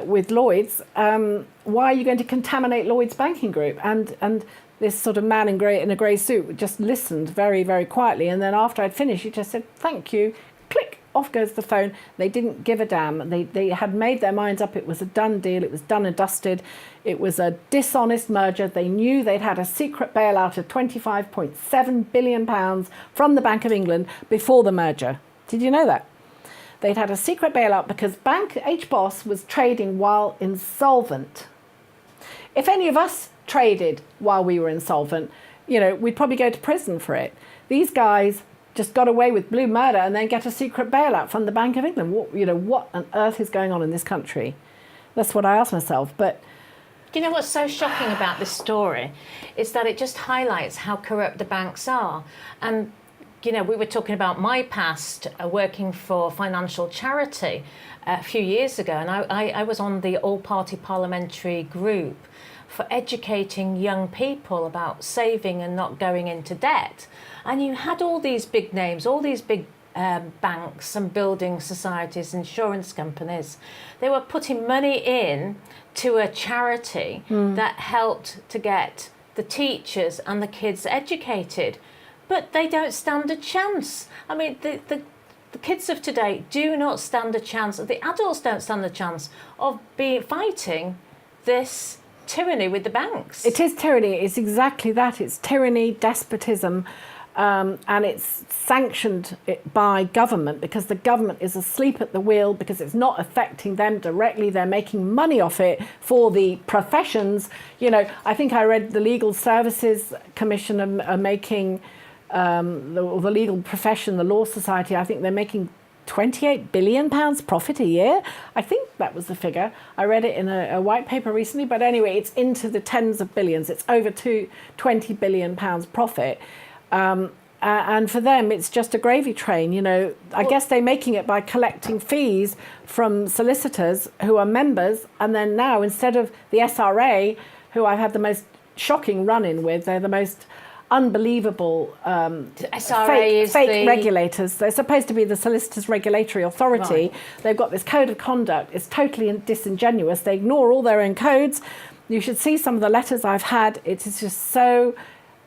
with Lloyds. Why are you going to contaminate Lloyds Banking Group? And this sort of man in a grey suit just listened very, very quietly. And then after I'd finished, he just said, thank you. Click, off goes the phone. They didn't give a damn. They had made their minds up. It was a done deal. It was done and dusted. It was a dishonest merger. They knew they'd had a secret bailout of £25.7 billion from the Bank of England before the merger. Did you know that? They'd had a secret bailout because Bank HBOS was trading while insolvent. If any of us traded while we were insolvent, we'd probably go to prison for it. These guys just got away with blue murder and then get a secret bailout from the Bank of England. What on earth is going on in this country? That's what I ask myself. But do you know what's so shocking about this story is that it just highlights how corrupt the banks are. And we were talking about my past working for financial charity a few years ago, and I was on the all-party parliamentary group for educating young people about saving and not going into debt. And you had all these big names, all these big banks and building societies, insurance companies. They were putting money in to a charity that helped to get the teachers and the kids educated. But they don't stand a chance. I mean, the kids of today do not stand a chance. The adults don't stand a chance of fighting this tyranny with the banks. It is tyranny. It's exactly that. It's tyranny, despotism, and it's sanctioned by government because the government is asleep at the wheel because it's not affecting them directly. They're making money off it for the professions. I think I read the Legal Services Commission are making the legal profession, the Law Society, I think they're making £28 billion profit a year. I think that was the figure. I read it in a white paper recently, but anyway, it's into the tens of billions. It's over £20 billion profit. And for them, it's just a gravy train. I guess they're making it by collecting fees from solicitors who are members. And then now, instead of the SRA, who I've had the most shocking run-in with, they're the most unbelievable fake regulators. They're supposed to be the Solicitors Regulatory Authority. Right. They've got this code of conduct. It's totally disingenuous. They ignore all their own codes. You should see some of the letters I've had. It is just so...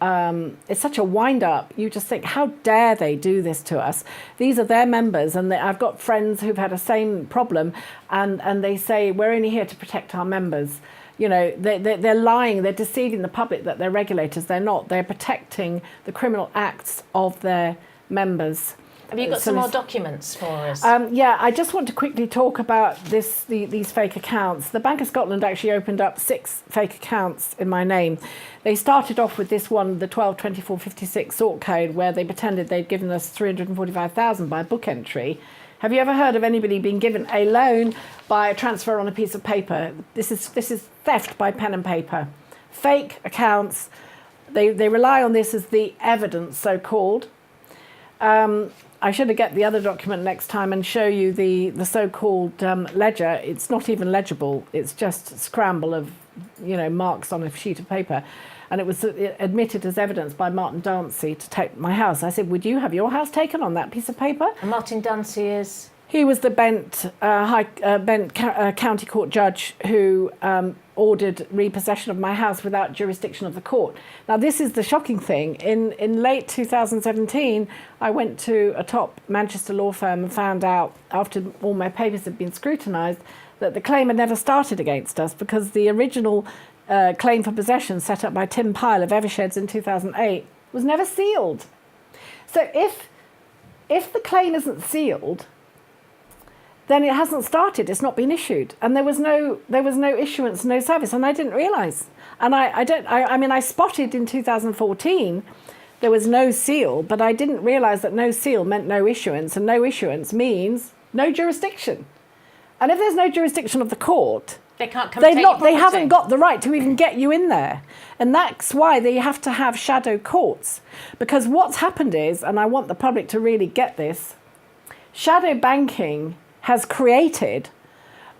it's such a wind-up. You just think, how dare they do this to us? These are their members, and I've got friends who've had the same problem, and they say, we're only here to protect our members. They're lying, they're deceiving the public that they're regulators. They're not. They're protecting the criminal acts of their members. Have you got some more documents for us? Yeah, I just want to quickly talk about these fake accounts. The Bank of Scotland actually opened up 6 fake accounts in my name. They started off with this one, the 122456 sort code, where they pretended they'd given us £345,000 by book entry. Have you ever heard of anybody being given a loan by a transfer on a piece of paper? This is theft by pen and paper. Fake accounts. They rely on this as the evidence, so-called. I should get the other document next time and show you the so-called ledger. It's not even legible. It's just a scramble of marks on a sheet of paper. And it was admitted as evidence by Martin Dancy to take my house. I said, would you have your house taken on that piece of paper? And Martin Dancy is? He was the Bent County Court judge who ordered repossession of my house without jurisdiction of the court. Now, this is the shocking thing. In late 2017, I went to a top Manchester law firm and found out, after all my papers had been scrutinised, that the claim had never started against us because the original claim for possession set up by Tim Pyle of Eversheds in 2008 was never sealed. So if the claim isn't sealed, then it hasn't started. It's not been issued, and there was no issuance, no service, and I didn't realise. And I spotted in 2014 there was no seal, but I didn't realise that no seal meant no issuance, and no issuance means no jurisdiction. And if there's no jurisdiction of the court, they can't come take your property. They haven't got the right to even get you in there. And that's why they have to have shadow courts. Because what's happened is, and I want the public to really get this, shadow banking has created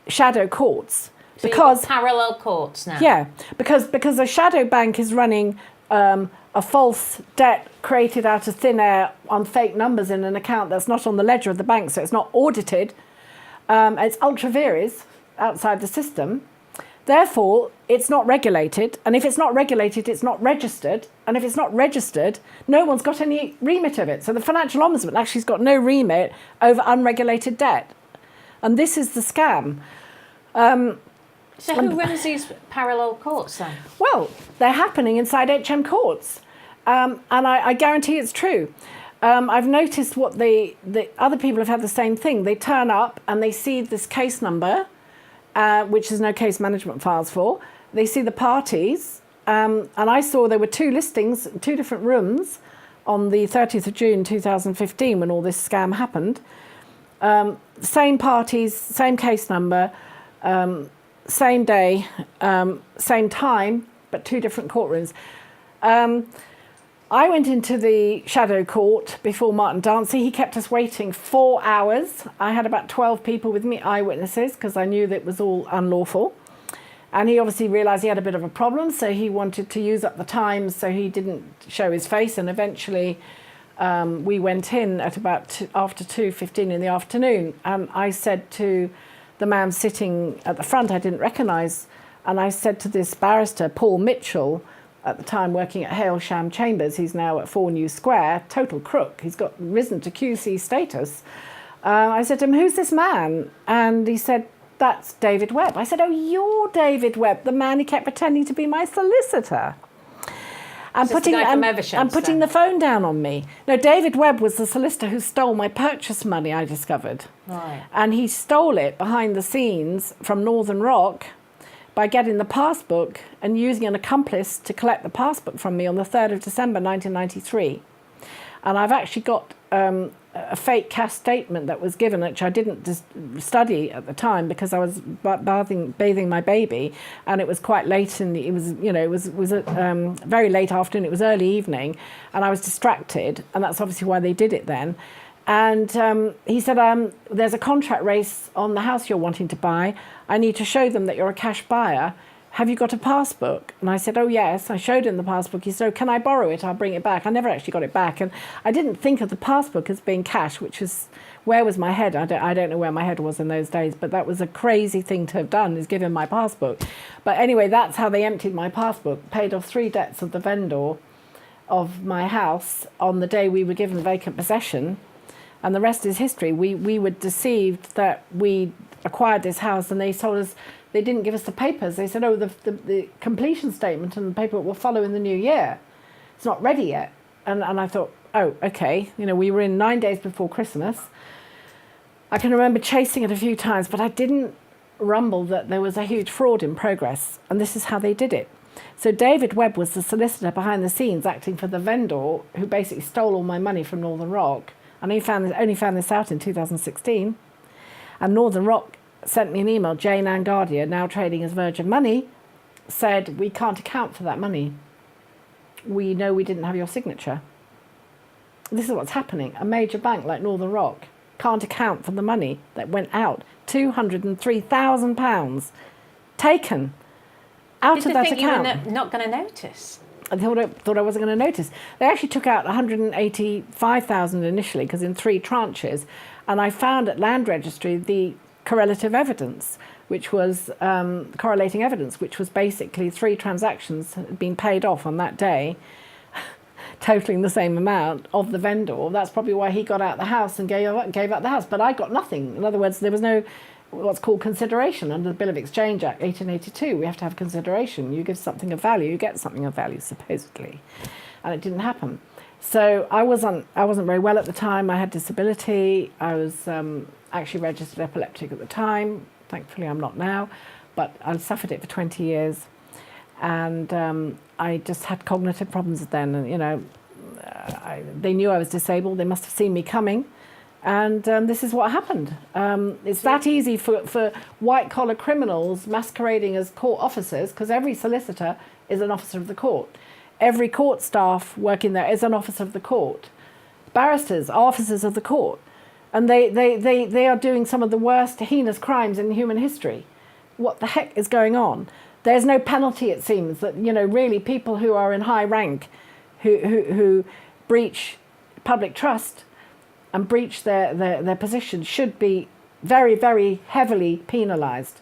shadow courts So because parallel courts now. Yeah, because a shadow bank is running a false debt created out of thin air on fake numbers in an account that's not on the ledger of the bank, so it's not audited. It's ultra vires outside the system. Therefore, it's not regulated, and if it's not regulated, it's not registered, and if it's not registered, no one's got any remit of it. So the Financial Ombudsman actually has got no remit over unregulated debt. And this is the scam. So who runs these parallel courts then? Well, they're happening inside HM courts. And I guarantee it's true. I've noticed what the other people have had the same thing. They turn up and they see this case number, which there's no case management files for. They see the parties. And I saw there were 2 listings, 2 different rooms on the 30th of June 2015 when all this scam happened. Same parties, same case number, same day, same time, but 2 different courtrooms. I went into the shadow court before Martin Dancy. He kept us waiting 4 hours. I had about 12 people with me, eyewitnesses, because I knew that it was all unlawful. And he obviously realised he had a bit of a problem, so he wanted to use up the time, so he didn't show his face. And eventually we went in at about after 2:15 in the afternoon. And I said to the man sitting at the front I didn't recognise, and I said to this barrister, Paul Mitchell, at the time working at Hailsham Chambers, he's now at 4 New Square, total crook. He's got risen to QC status. I said to him, who's this man? And he said, that's David Webb. I said, oh, you're David Webb, the man who kept pretending to be my solicitor. And putting the phone down on me. No, David Webb was the solicitor who stole my purchase money, I discovered. Right. And he stole it behind the scenes from Northern Rock by getting the passbook and using an accomplice to collect the passbook from me on the 3rd of December 1993. And I've actually got a fake cash statement that was given, which I didn't study at the time because I was bathing my baby, and it was quite late in the, it was very late afternoon. It was early evening, and I was distracted, and that's obviously why they did it then. And he said, there's a contract race on the house you're wanting to buy. I need to show them that you're a cash buyer. Have you got a passbook? And I said, oh, yes. I showed him the passbook. He said, oh, can I borrow it? I'll bring it back. I never actually got it back. And I didn't think of the passbook as being cash, which is, where was my head? I don't know where my head was in those days, but that was a crazy thing to have done, is give him my passbook. But anyway, that's how they emptied my passbook, paid off 3 debts of the vendor of my house on the day we were given vacant possession. And the rest is history. We were deceived that we acquired this house, and they told us, they didn't give us the papers. They said, oh, the completion statement and the paperwork will follow in the new year. It's not ready yet. And I thought, oh, okay. We were in 9 days before Christmas. I can remember chasing it a few times, but I didn't rumble that there was a huge fraud in progress. And this is how they did it. So David Webb was the solicitor behind the scenes acting for the vendor who basically stole all my money from Northern Rock. And he only found this out in 2016. And Northern Rock sent me an email. Jane Angardia, now trading as Virgin Money, said, we can't account for that money. We know we didn't have your signature. This is what's happening. A major bank like Northern Rock can't account for the money that went out. £203,000 taken out of that account. Did they think you were not going to notice? I thought I wasn't going to notice. They actually took out 185,000 initially, because in 3 tranches. And I found at Land Registry the correlative evidence, which was correlating evidence, which was basically 3 transactions had been paid off on that day, totaling the same amount of the vendor. That's probably why he got out the house and gave up the house. But I got nothing. In other words, there was no what's called consideration under the Bill of Exchange Act 1882. We have to have consideration. You give something of value, you get something of value, supposedly. And it didn't happen. So I wasn't very well at the time. I had disability. I was actually registered epileptic at the time. Thankfully, I'm not now. But I suffered it for 20 years. And I just had cognitive problems then. And, they knew I was disabled. They must have seen me coming. And this is what happened. It's that easy for white-collar criminals masquerading as court officers, because every solicitor is an officer of the court. Every court staff working there is an officer of the court. Barristers are officers of the court. And they are doing some of the worst, heinous crimes in human history. what the heck is going on. There's no penalty, it seems, that, really people who are in high rank, who breach public trust and breach their position should be very, very heavily penalised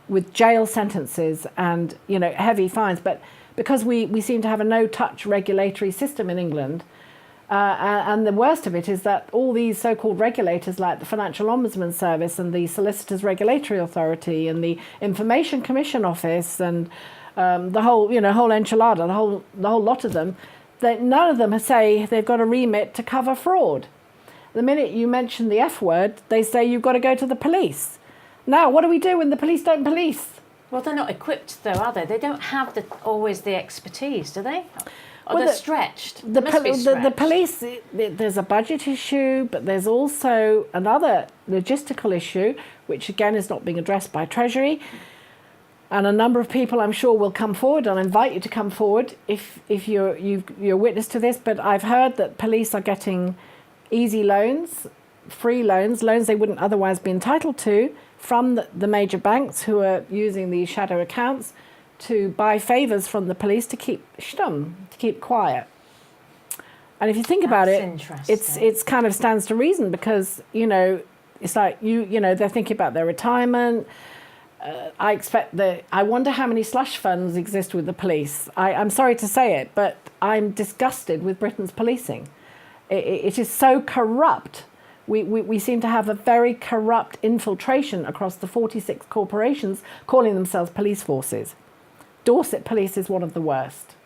with jail sentences and, heavy fines. But because we seem to have a no-touch regulatory system in England, and the worst of it is that all these so-called regulators like the Financial Ombudsman Service and the Solicitors Regulatory Authority and the Information Commission Office and the whole enchilada, the whole lot of them, that none of them say they've got a remit to cover fraud. The minute you mention the F word, they say you've got to go to the police. Now, what do we do when the police don't police? Well, they're not equipped, though, are they? They don't have always the expertise, do they? Or Well, they're stretched. They must be The stretched. police, there's a budget issue, but there's also another logistical issue, which again is not being addressed by Treasury. And a number of people, I'm sure, will come forward, and I invite you to come forward if you're witness to this. But I've heard that police are getting easy loans, free loans they wouldn't otherwise be entitled to, from the major banks who are using these shadow accounts to buy favours from the police to keep quiet. And if you think about it, it's kind of stands to reason, because it's like they're thinking about their retirement. I wonder how many slush funds exist with the police. I'm sorry to say it, but I'm disgusted with Britain's policing. It is so corrupt. We seem to have a very corrupt infiltration across the 46 corporations calling themselves police forces. Dorset Police is one of the worst.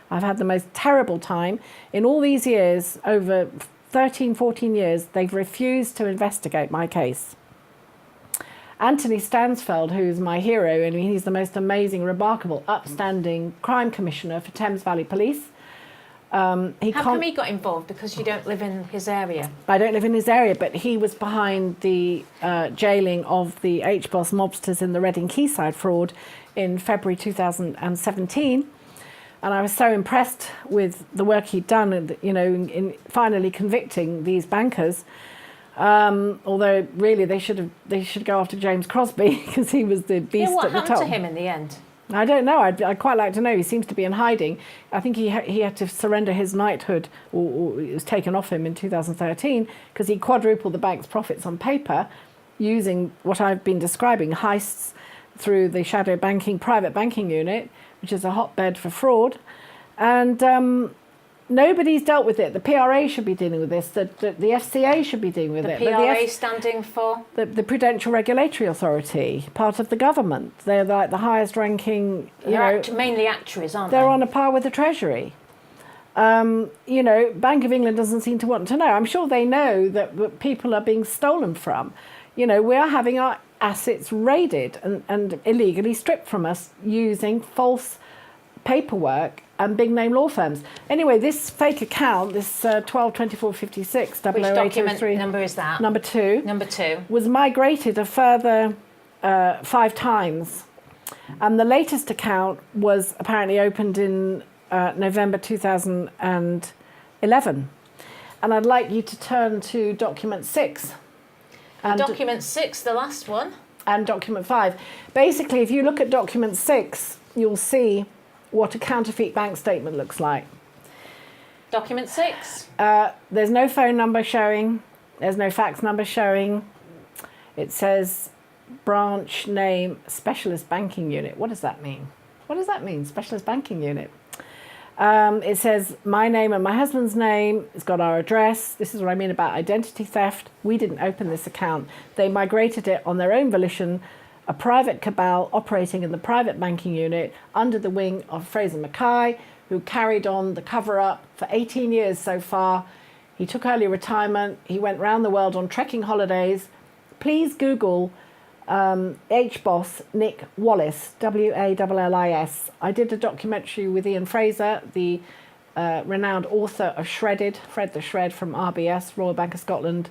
I've had the most terrible time. In all these years, over 13, 14 years, they've refused to investigate my case. Anthony Stansfeld, who's my hero, and he's the most amazing, remarkable, upstanding crime commissioner for Thames Valley Police. How come he got involved? Because you don't live in his area. I don't live in his area, but he was behind the jailing of the HBOS mobsters in the Reading Quayside fraud in February 2017. And I was so impressed with the work he'd done, in finally convicting these bankers. Although really they should go after James Crosby, because he was the beast at the top. What happened to him in the end? I don't know. I'd quite like to know. He seems to be in hiding. I think he had to surrender his knighthood, or it was taken off him in 2013, because he quadrupled the bank's profits on paper using what I've been describing, heists through the shadow banking, private banking unit, which is a hotbed for fraud. And nobody's dealt with it. The PRA should be dealing with this. The FCA should be dealing with it. The PRA standing for? The Prudential Regulatory Authority, part of the government. They're like the highest ranking, mainly actuaries, aren't they? They're on a par with the Treasury. Bank of England doesn't seem to want to know. I'm sure they know that people are being stolen from. We are having our assets raided and illegally stripped from us using false paperwork and big name law firms. Anyway, this fake account, this 122456 Which document number is that? Number 2. Number 2. Was migrated a further 5 times. And the latest account was apparently opened in November 2011. And I'd like you to turn to document 6. And document 6, the last one. And document 5. Basically, if you look at document 6, you'll see what a counterfeit bank statement looks like. Document 6. There's no phone number showing. There's no fax number showing. It says branch name, specialist banking unit. What does that mean? What does that mean, specialist banking unit? It says my name and my husband's name. It's got our address. This is what I mean about identity theft. We didn't open this account. They migrated it on their own volition, a private cabal operating in the private banking unit under the wing of Fraser Mackay, who carried on the cover-up for 18 years so far. He took early retirement. He went round the world on trekking holidays. Please Google HBOS Nick Wallis, Wallis. I did a documentary with Ian Fraser, the renowned author of Shredded, Fred the Shred from RBS, Royal Bank of Scotland,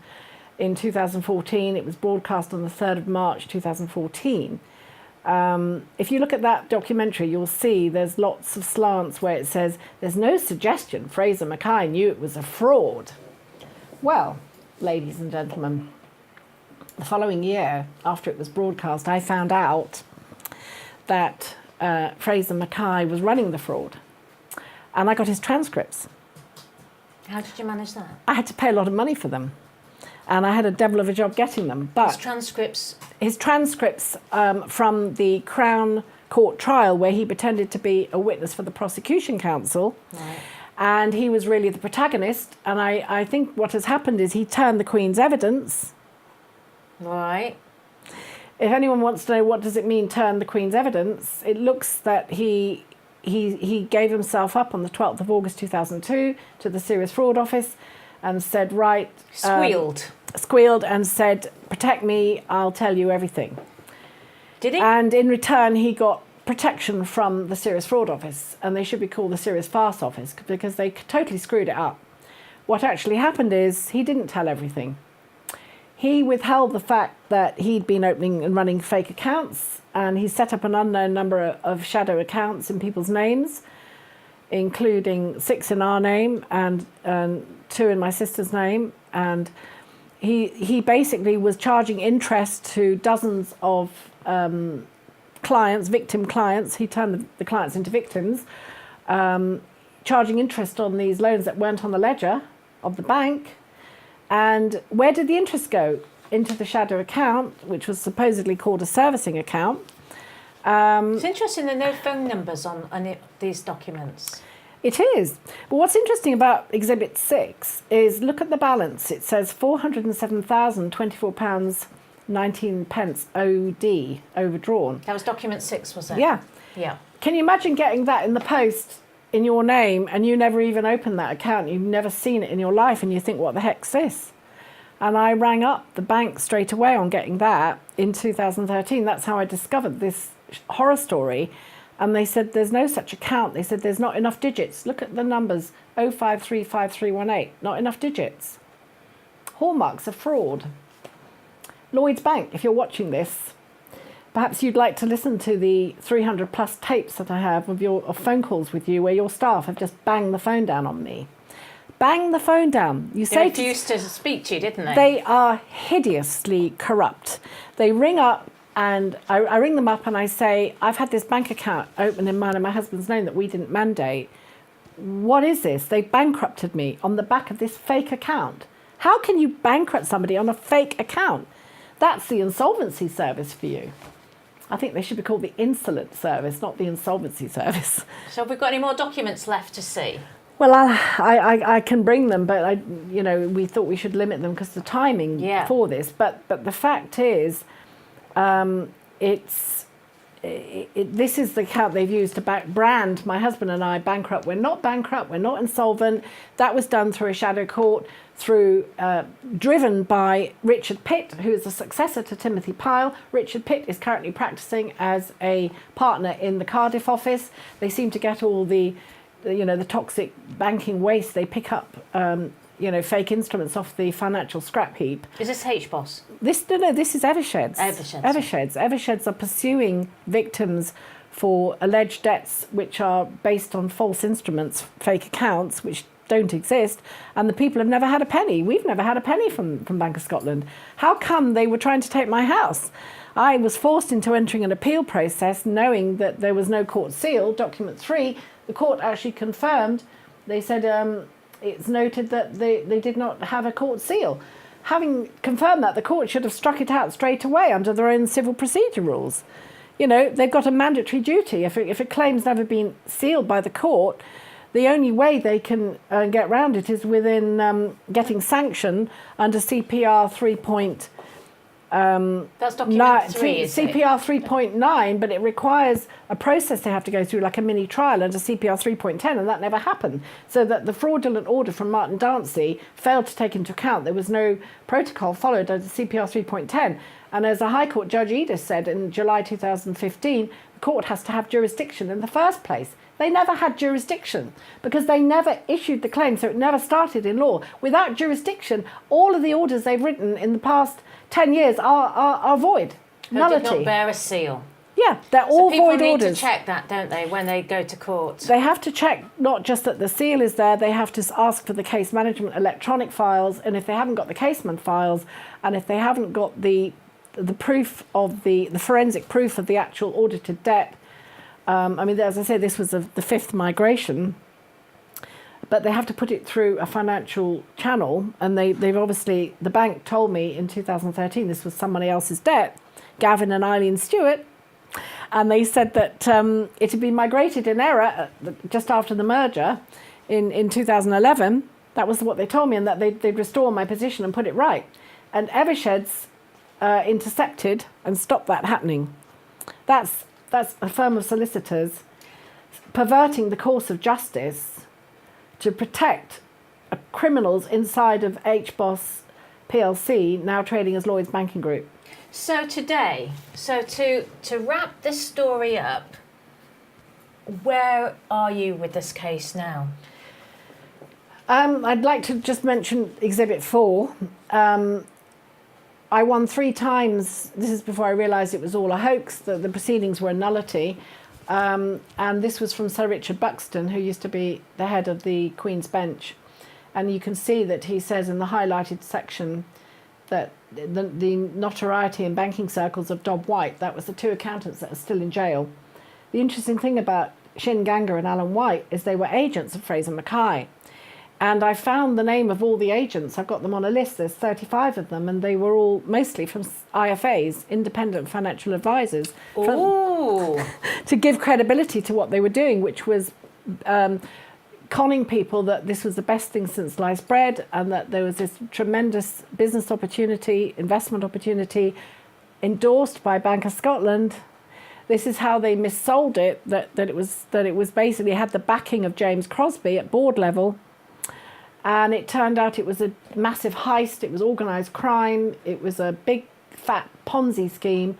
in 2014. It was broadcast on the 3rd of March 2014. If you look at that documentary, you'll see there's lots of slants where it says there's no suggestion Fraser Mackay knew it was a fraud. Well, ladies and gentlemen, the following year, after it was broadcast, I found out that Fraser Mackay was running the fraud. And I got his transcripts. How did you manage that? I had to pay a lot of money for them. And I had a devil of a job getting them. But his transcripts from the Crown Court trial, where he pretended to be a witness for the prosecution counsel. Right. And he was really the protagonist. And I think what has happened is he turned the Queen's evidence. Right. If anyone wants to know what does it mean, turn the Queen's evidence, it looks that he gave himself up on the 12th of August 2002 to the Serious Fraud Office and said, right... Squealed and said, protect me, I'll tell you everything. Did he? And in return, he got protection from the Serious Fraud Office, and they should be called the Serious Farce Office, because they totally screwed it up. What actually happened is he didn't tell everything. He withheld the fact that he'd been opening and running fake accounts, and he set up an unknown number of shadow accounts in people's names, including 6 in our name and 2 in my sister's name. And he basically was charging interest to dozens of clients, victim clients. He turned the clients into victims, charging interest on these loans that weren't on the ledger of the bank. And where did the interest go? Into the shadow account, which was supposedly called a servicing account. It's interesting there are no phone numbers on these documents. It is. But what's interesting about Exhibit 6 is look at the balance. It says £407,024.19 OD, overdrawn. That was document 6, was it? Yeah. Yeah. Can you imagine getting that in the post in your name and you never even opened that account? You've never seen it in your life and you think, what the heck's this? And I rang up the bank straight away on getting that in 2013. That's how I discovered this horror story. And they said, there's no such account. They said, there's not enough digits. Look at the numbers, 0535318, not enough digits. Hallmarks of fraud. Lloyds Bank, if you're watching this, perhaps you'd like to listen to the 300 plus tapes that I have of phone calls with you where your staff have just banged the phone down on me. Bang the phone down. They refused to speak to you, didn't they? They are hideously corrupt. They ring up and I ring them up and I say, I've had this bank account open in mine and my husband's name that we didn't mandate. What is this? They bankrupted me on the back of this fake account. How can you bankrupt somebody on a fake account? That's the insolvency service for you. I think they should be called the insolent service, not the insolvency service. So have we got any more documents left to see? Well, I can bring them, but we thought we should limit them because the timing for this. But the fact is, this is the account they've used to brand my husband and I bankrupt. We're not bankrupt. We're not insolvent. That was done through a shadow court, driven by Richard Pitt, who is the successor to Timothy Pyle. Richard Pitt is currently practicing as a partner in the Cardiff office. They seem to get all the toxic banking waste. They pick up, fake instruments off the financial scrap heap. Is this HBOS? This is Eversheds. Eversheds are pursuing victims for alleged debts which are based on false instruments, fake accounts, which don't exist, and the people have never had a penny. We've never had a penny from Bank of Scotland. How come they were trying to take my house? I was forced into entering an appeal process knowing that there was no court seal, document 3. The court actually confirmed. They said it's noted that they did not have a court seal. Having confirmed that, the court should have struck it out straight away under their own civil procedure rules. They've got a mandatory duty. If a claim's never been sealed by the court, the only way they can get around it is within getting sanction under CPR 3. That's document 3, CPR 3.9, but it requires a process they have to go through, like a mini trial under CPR 3.10, and that never happened. So that the fraudulent order from Martin Dancy failed to take into account there was no protocol followed under CPR 3.10. And as a High Court Judge Edith said in July 2015, the court has to have jurisdiction in the first place. They never had jurisdiction because they never issued the claim, so it never started in law. Without jurisdiction, all of the orders they've written in the past 10 years are void. Nullity. Did not bear a seal. Yeah, they're all void orders. People need to check that, don't they, when they go to court? They have to check not just that the seal is there, they have to ask for the case management electronic files, and if they haven't got the case man files, and if they haven't got the the proof of the forensic proof of the actual audited debt. I mean, as I say, this was the 5th migration, but they have to put it through a financial channel, and they've obviously, the bank told me in 2013 this was somebody else's debt, Gavin and Eileen Stewart, and they said that it had been migrated in error just after the merger in 2011. That was what they told me, and that they'd restore my position and put it right. And Eversheds intercepted and stopped that happening. That's a firm of solicitors perverting the course of justice to protect criminals inside of HBOS PLC, now trading as Lloyds Banking Group. So today, to wrap this story up, where are you with this case now? I'd like to just mention Exhibit 4. I won 3 times. This is before I realised it was all a hoax, that the proceedings were a nullity. And this was from Sir Richard Buxton, who used to be the head of the Queen's Bench. And you can see that he says in the highlighted section that the notoriety in banking circles of Dobb White, that was the 2 accountants that are still in jail. The interesting thing about Shin Ganga and Alan White is they were agents of Fraser Mackay. And I found the name of all the agents. I've got them on a list. There's 35 of them, and they were all mostly from IFAs, independent financial advisors, to give credibility to what they were doing, which was conning people that this was the best thing since sliced bread, and that there was this tremendous business opportunity, investment opportunity, endorsed by Bank of Scotland. This is how they missold it, that it was basically had the backing of James Crosby at board level. And it turned out it was a massive heist. It was organised crime. It was a big, fat Ponzi scheme,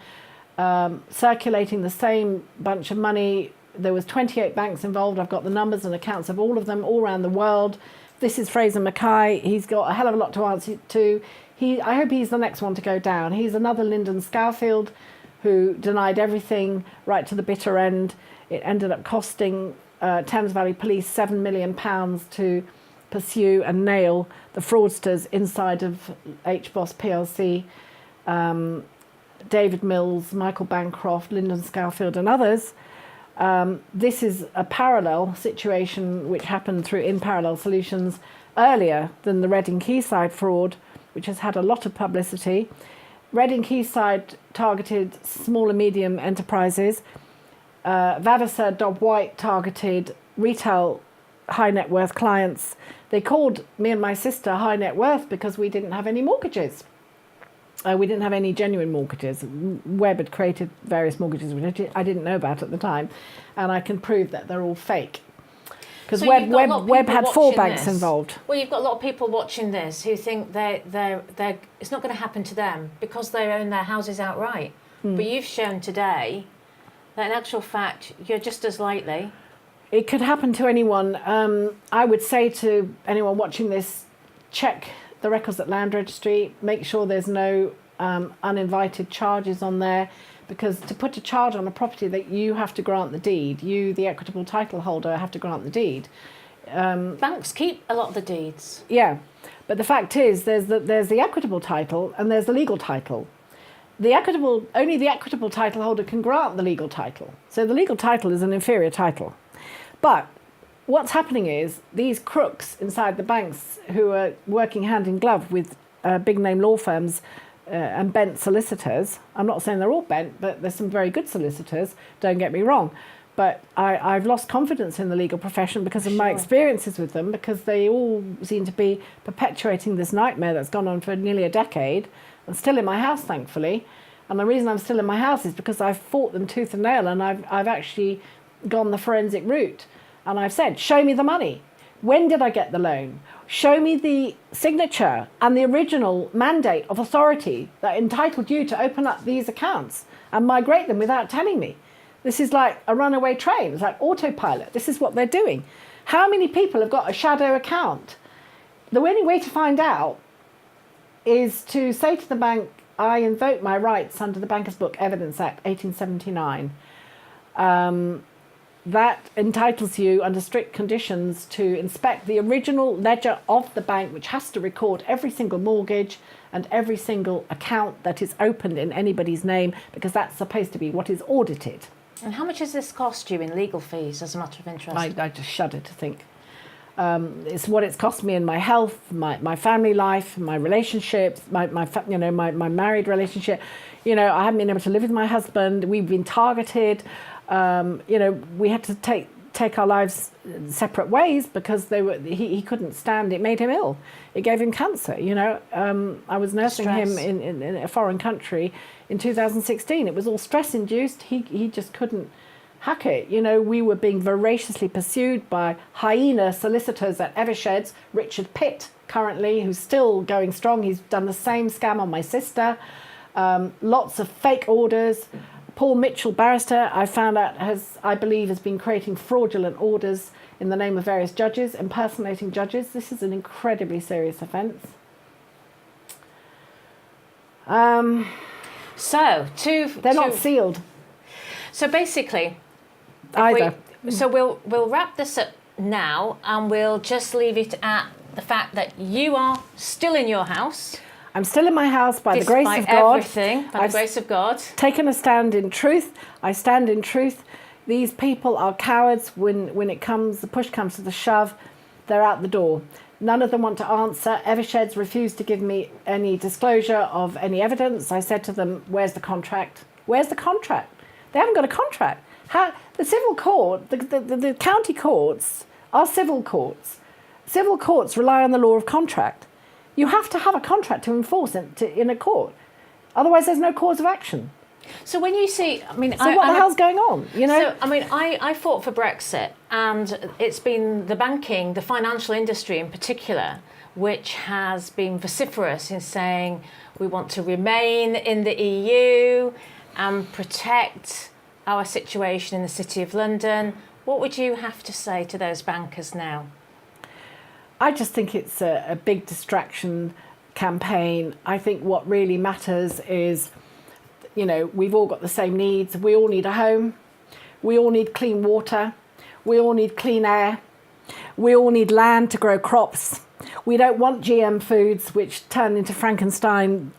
circulating the same bunch of money. There was 28 banks involved. I've got the numbers and accounts of all of them all around the world. This is Fraser Mackay. He's got a hell of a lot to answer to. I hope he's the next one to go down. He's another Lyndon Scowfield who denied everything right to the bitter end. It ended up costing Thames Valley Police £7 million to pursue and nail the fraudsters inside of HBOS PLC, David Mills, Michael Bancroft, Lyndon Scowfield and others. This is a parallel situation which happened through In Parallel Solutions earlier than the Reading Quayside fraud, which has had a lot of publicity. Reading Quayside targeted small and medium enterprises. Vavasor Dobb White targeted retail high net worth clients. They called me and my sister high net worth because we didn't have any mortgages. We didn't have any genuine mortgages. Webb had created various mortgages, which I didn't know about at the time, and I can prove that they're all fake. Because So Webb had 4 banks this. involved. Well, you've got a lot of people watching this who think it's not going to happen to them because they own their houses outright. But you've shown today that in actual fact you're just as likely. It could happen to anyone. I would say to anyone watching this, check the records at Land Registry, make sure there's no uninvited charges on there, because to put a charge on a property that you have to grant the deed, you, the equitable title holder, have to grant the deed. Banks keep a lot of the deeds. Yeah, but the fact is there's the equitable title and there's the legal title. Only the equitable title holder can grant the legal title. So the legal title is an inferior title. But what's happening is these crooks inside the banks who are working hand in glove with big name law firms and bent solicitors. I'm not saying they're all bent, but there's some very good solicitors, don't get me wrong. But I've lost confidence in the legal profession because of my experiences with them, because they all seem to be perpetuating this nightmare that's gone on for nearly a decade and still in my house, thankfully. And the reason I'm still in my house is because I've fought them tooth and nail, and I've actually gone the forensic route. And I've said, show me the money. When did I get the loan? Show me the signature and the original mandate of authority that entitled you to open up these accounts and migrate them without telling me. This is like a runaway train. It's like autopilot. This is what they're doing. How many people have got a shadow account? The only way to find out is to say to the bank, I invoke my rights under the Bankers Book Evidence Act 1879. That entitles you under strict conditions to inspect the original ledger of the bank, which has to record every single mortgage and every single account that is opened in anybody's name, because that's supposed to be what is audited. And how much has this cost you in legal fees, as a matter of interest? I just shudder to think. It's what it's cost me in my health, my family life, my relationships, my married relationship. I haven't been able to live with my husband. We've been targeted. We had to take our lives separate ways because he couldn't stand. It made him ill. It gave him cancer. I was nursing him in a foreign country in 2016. It was all stress induced. He just couldn't hack it. We were being voraciously pursued by hyena solicitors at Eversheds. Richard Pitt, currently, who's still going strong. He's done the same scam on my sister. Lots of fake orders. Paul Mitchell, barrister, I found out I believe has been creating fraudulent orders in the name of various judges, impersonating judges. This is an incredibly serious offence. They're not sealed. So basically, either. We'll wrap this up now, and we'll just leave it at the fact that you are still in your house. I'm still in my house by the grace of God. By the grace of God. Taken a stand in truth. I stand in truth. These people are cowards. When the push comes to the shove, they're out the door. None of them want to answer. Eversheds refused to give me any disclosure of any evidence. I said to them, "Where's the contract? Where's the contract?" They haven't got a contract. The civil court, the county courts are civil courts. Civil courts rely on the law of contract. You have to have a contract to enforce it in a court. Otherwise, there's no cause of action. So when you see, what the hell's going on? I fought for Brexit, and it's been the financial industry in particular, which has been vociferous in saying we want to remain in the EU and protect our situation in the City of London. What would you have to say to those bankers now? I just think it's a big distraction campaign. I think what really matters is, we've all got the same needs. We all need a home. We all need clean water. We all need clean air. We all need land to grow crops. We don't want GM foods which turn into Frankenstein,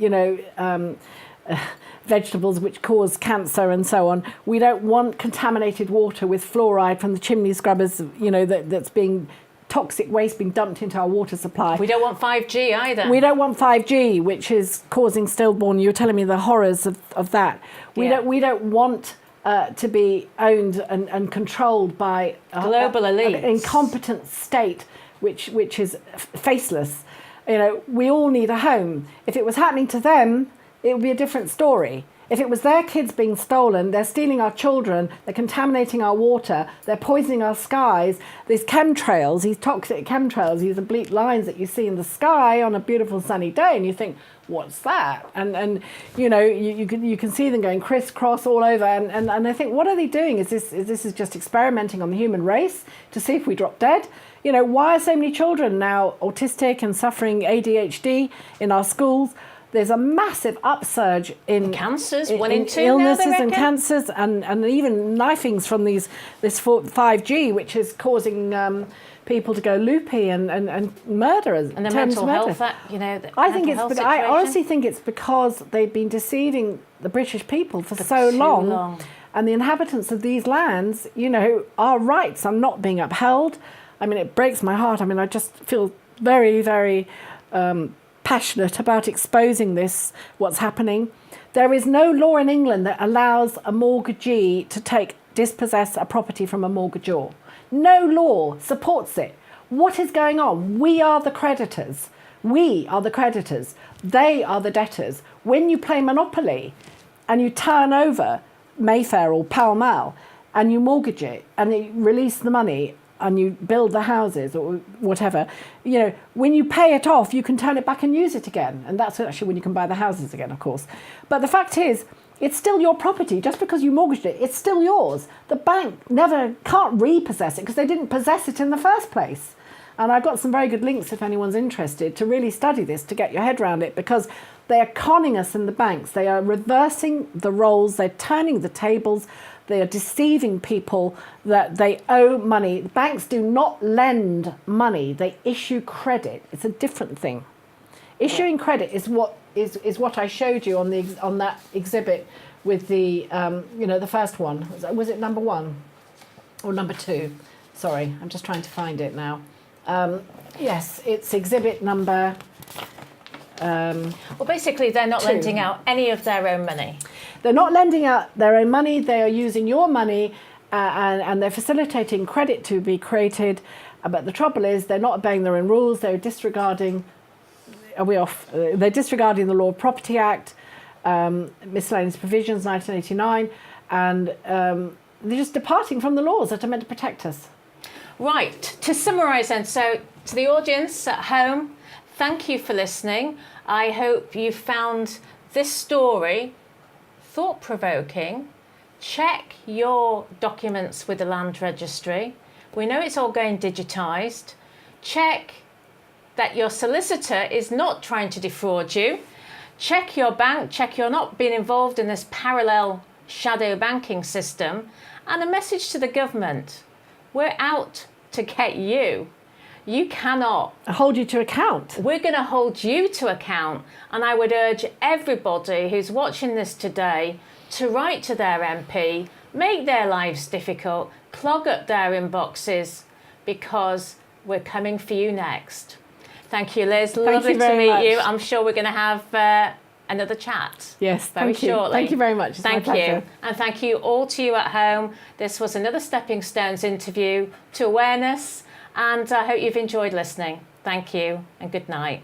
vegetables which cause cancer and so on. We don't want contaminated water with fluoride from the chimney scrubbers, that's being toxic waste being dumped into our water supply. We don't want 5G either. We don't want 5G, which is causing stillborn. You were telling me the horrors of that. We don't want to be owned and controlled by global elites, an incompetent state which is faceless. We all need a home. If it was happening to them, it would be a different story. If it was their kids being stolen, they're stealing our children, they're contaminating our water, they're poisoning our skies. These chemtrails, these toxic chemtrails, these oblique lines that you see in the sky on a beautiful sunny day, and you think, what's that? And you can see them going crisscross all over, and I think, what are they doing? Is this just experimenting on the human race to see if we drop dead? Why are so many children now autistic and suffering ADHD in our schools? There's a massive upsurge in cancers, 1 in 2 illnesses now, and cancers, and even knifings from this 5G, which is causing people to go loopy and murderers. And the mental health, I honestly think it's because they've been deceiving the British people for so long, and the inhabitants of these lands, our rights are not being upheld. It breaks my heart. I just feel very, very passionate about exposing what's happening. There is no law in England that allows a mortgagee to dispossess a property from a mortgagor. No law supports it. What is going on? We are the creditors. We are the creditors. They are the debtors. When you play Monopoly and you turn over Mayfair or Pall Mall and you mortgage it and you release the money and you build the houses or whatever, when you pay it off, you can turn it back and use it again. And that's actually when you can buy the houses again, of course. But the fact is, it's still your property. Just because you mortgaged it, it's still yours. The bank can't repossess it because they didn't possess it in the first place. And I've got some very good links if anyone's interested to really study this, to get your head around it, because they are conning us in the banks. They are reversing the roles. They're turning the tables. They are deceiving people that they owe money. Banks do not lend money. They issue credit. It's a different thing. Issuing credit is what is what I showed you on that exhibit with the the first one. Was it number 1 or number 2? Sorry, I'm just trying to find it now. Yes, it's exhibit number. Well, basically, they're not 2. lending out any of their own money. They're not lending out their own money. They are using your money, and they're facilitating credit to be created. But the trouble is, they're not obeying their own rules. They're disregarding. Are we off? They're disregarding the Law of Property Act, miscellaneous provisions, 1989, and they're just departing from the laws that are meant to protect us. Right. To summarise then, so to the audience at home, thank you for listening. I hope you found this story thought-provoking. Check your documents with the Land Registry. We know it's all going digitised. Check that your solicitor is not trying to defraud you. Check your bank, check you're not being involved in this parallel shadow banking system. And a message to the government. We're out to get you. You cannot hold you to account. We're going to hold you to account. And I would urge everybody who's watching this today to write to their MP, make their lives difficult, clog up their inboxes, because we're coming for you next. Thank you, Liz. Lovely to meet you. I'm sure we're going to have another chat. Yes, very shortly. Thank you very much. It's thank you. And thank you all to you at home. This was another Stepping Stones interview to awareness, and I hope you've enjoyed listening. Thank you and good night.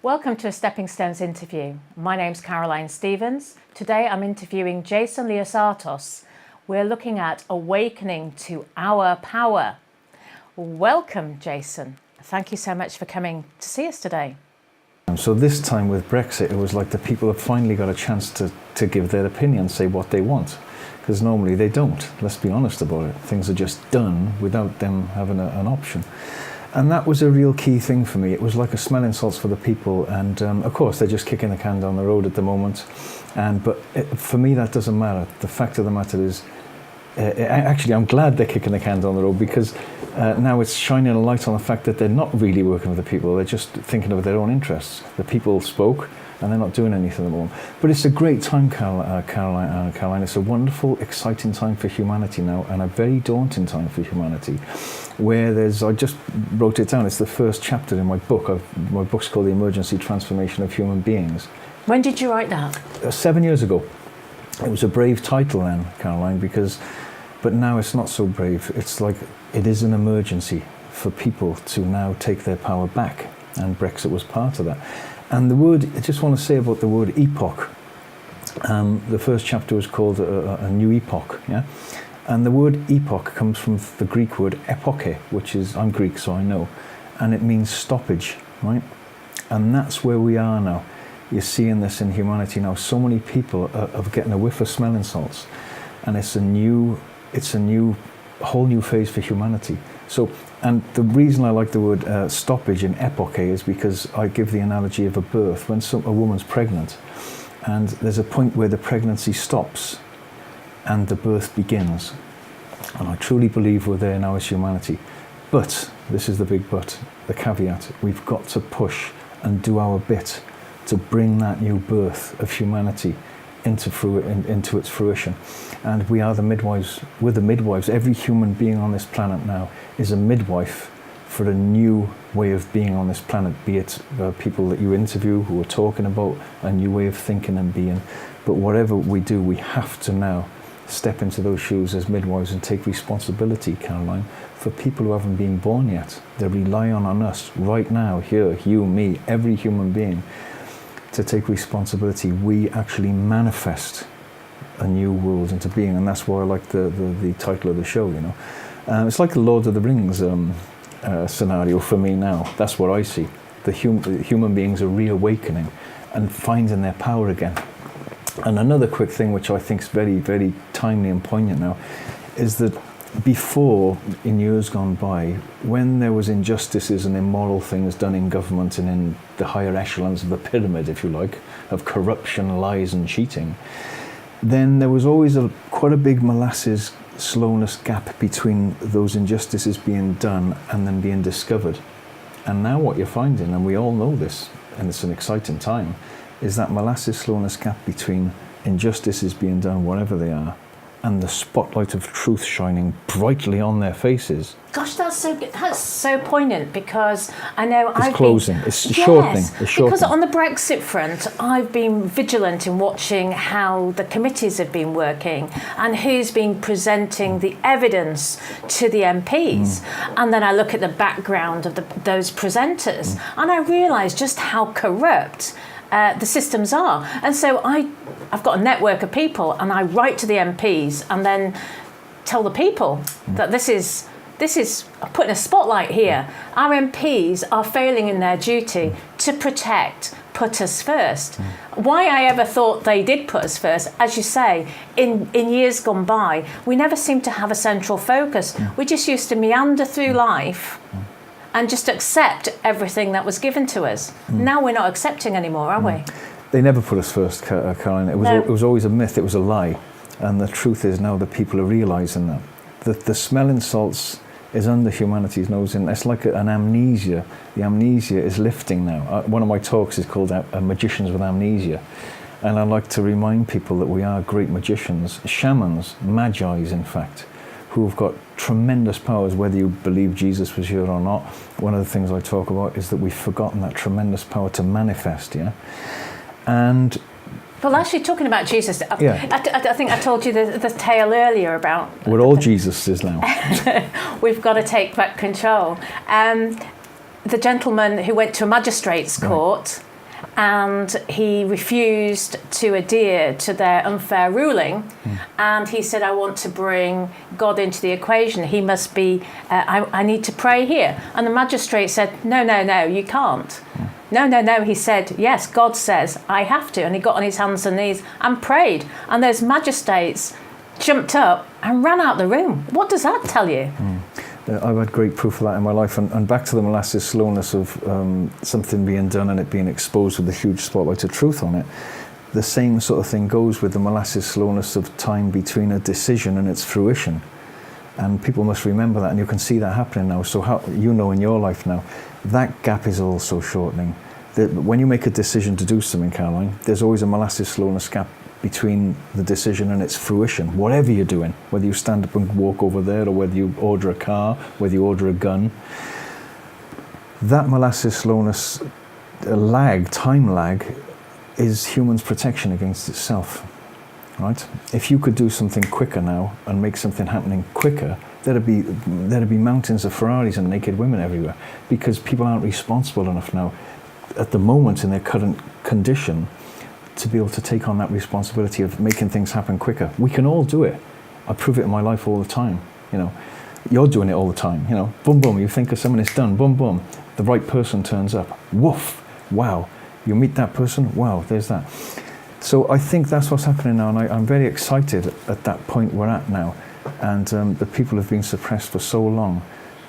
Welcome to a Stepping Stones interview. My name's Caroline Stevens. Today I'm interviewing Jason Liasatos. We're looking at awakening to our power. Welcome, Jason. Thank you so much for coming to see us today. So this time with Brexit, it was like the people have finally got a chance to give their opinion, say what they want. Because normally they don't. Let's be honest about it. Things are just done without them having an option. And that was a real key thing for me. It was like a smelling salts for the people. And of course, they're just kicking the can down the road at the moment. But for me, that doesn't matter. The fact of the matter is, actually, I'm glad they're kicking the can down the road, because now it's shining a light on the fact that they're not really working with the people. They're just thinking of their own interests. The people spoke, and they're not doing anything at the moment. But it's a great time, Caroline. It's a wonderful, exciting time for humanity now, and a very daunting time for humanity. Where I just wrote it down, it's the first chapter in my book. My book's called The Emergency Transformation of Human Beings. When did you write that? 7 years ago. It was a brave title then, Caroline, but now it's not so brave. It's like it is an emergency for people to now take their power back, and Brexit was part of that. And the word, I just want to say about the word epoch. The first chapter was called a new epoch, yeah? And the word epoch comes from the Greek word epoche, which is, I'm Greek, so I know, and it means stoppage, right? And that's where we are now. You're seeing this in humanity now. So many people are getting a whiff of smelling salts, and it's a whole new phase for humanity. So, and the reason I like the word stoppage in epoche is because I give the analogy of a birth. When a woman's pregnant, and there's a point where the pregnancy stops, and the birth begins. And I truly believe we're there now as humanity. But, this is the big but, the caveat, we've got to push and do our bit to bring that new birth of humanity into its fruition. And we are the midwives. We're the midwives. Every human being on this planet now is a midwife for a new way of being on this planet, be it people that you interview who are talking about a new way of thinking and being. But whatever we do, we have to now step into those shoes as midwives and take responsibility, Caroline, for people who haven't been born yet. They're relying on us right now, here, you, me, every human being, to take responsibility. We actually manifest a new world into being, and that's why I like the title of the show, you know. It's like the Lord of the Rings scenario for me now. That's what I see. The human beings are reawakening and finding their power again. And another quick thing which I think is very, very timely and poignant now is that before, in years gone by, when there was injustices and immoral things done in government and in the higher echelons of the pyramid, if you like, of corruption, lies and cheating, then there was always quite a big molasses slowness gap between those injustices being done and then being discovered. And now what you're finding, and we all know this, and it's an exciting time, is that molasses slowness gap between injustices being done, whatever they are, and the spotlight of truth shining brightly on their faces. Gosh, that's so poignant, because I know it's closing. It's shortening. It's shortening. Because on the Brexit front, I've been vigilant in watching how the committees have been working and who's been presenting the evidence to the MPs. And then I look at the background of those presenters, and I realise just how corrupt the systems are. And so I've got a network of people, and I write to the MPs and then tell the people that this is putting a spotlight here. Our MPs are failing in their duty to put us first. Why I ever thought they did put us first, as you say, in years gone by, we never seemed to have a central focus. We just used to meander through life and just accept everything that was given to us. Now we're not accepting anymore, are we? They never put us first, Caroline. It was always a myth. It was a lie. And the truth is now that people are realising that the smelling salts is under humanity's nose, and it's like an amnesia. The amnesia is lifting now. One of my talks is called Magicians with Amnesia. And I like to remind people that we are great magicians, shamans, magi's in fact, who have got tremendous powers, whether you believe Jesus was here or not. One of the things I talk about is that we've forgotten that tremendous power to manifest, yeah? And well, actually, talking about Jesus, I think I told you the tale earlier about... We're all Jesuses now. We've got to take back control. The gentleman who went to a magistrate's court, and he refused to adhere to their unfair ruling, and he said, I want to bring God into the equation. He must be, I need to pray here. And the magistrate said, no, you can't. No, he said, yes, God says I have to. And he got on his hands and knees and prayed. And those magistrates jumped up and ran out the room. What does that tell you? I've had great proof of that in my life. And back to the molasses slowness of something being done and it being exposed with a huge spotlight of truth on it. The same sort of thing goes with the molasses slowness of time between a decision and its fruition. And people must remember that, and you can see that happening now. So how, you know in your life now, that gap is also shortening. When you make a decision to do something, Caroline, there's always a molasses slowness gap between the decision and its fruition, whatever you're doing, whether you stand up and walk over there, or whether you order a car, whether you order a gun. That molasses slowness time lag, is human's protection against itself. Right? If you could do something quicker now and make something happening quicker, there'd be mountains of Ferraris and naked women everywhere, because people aren't responsible enough now at the moment in their current condition to be able to take on that responsibility of making things happen quicker. We can all do it. I prove it in my life all the time. You know, you're doing it all the time. You know, boom, boom. You think of someone, it's done. Boom, boom. The right person turns up. Woof. Wow. You meet that person. Wow. There's that. So I think that's what's happening now, and I'm very excited at that point we're at now. And the people have been suppressed for so long,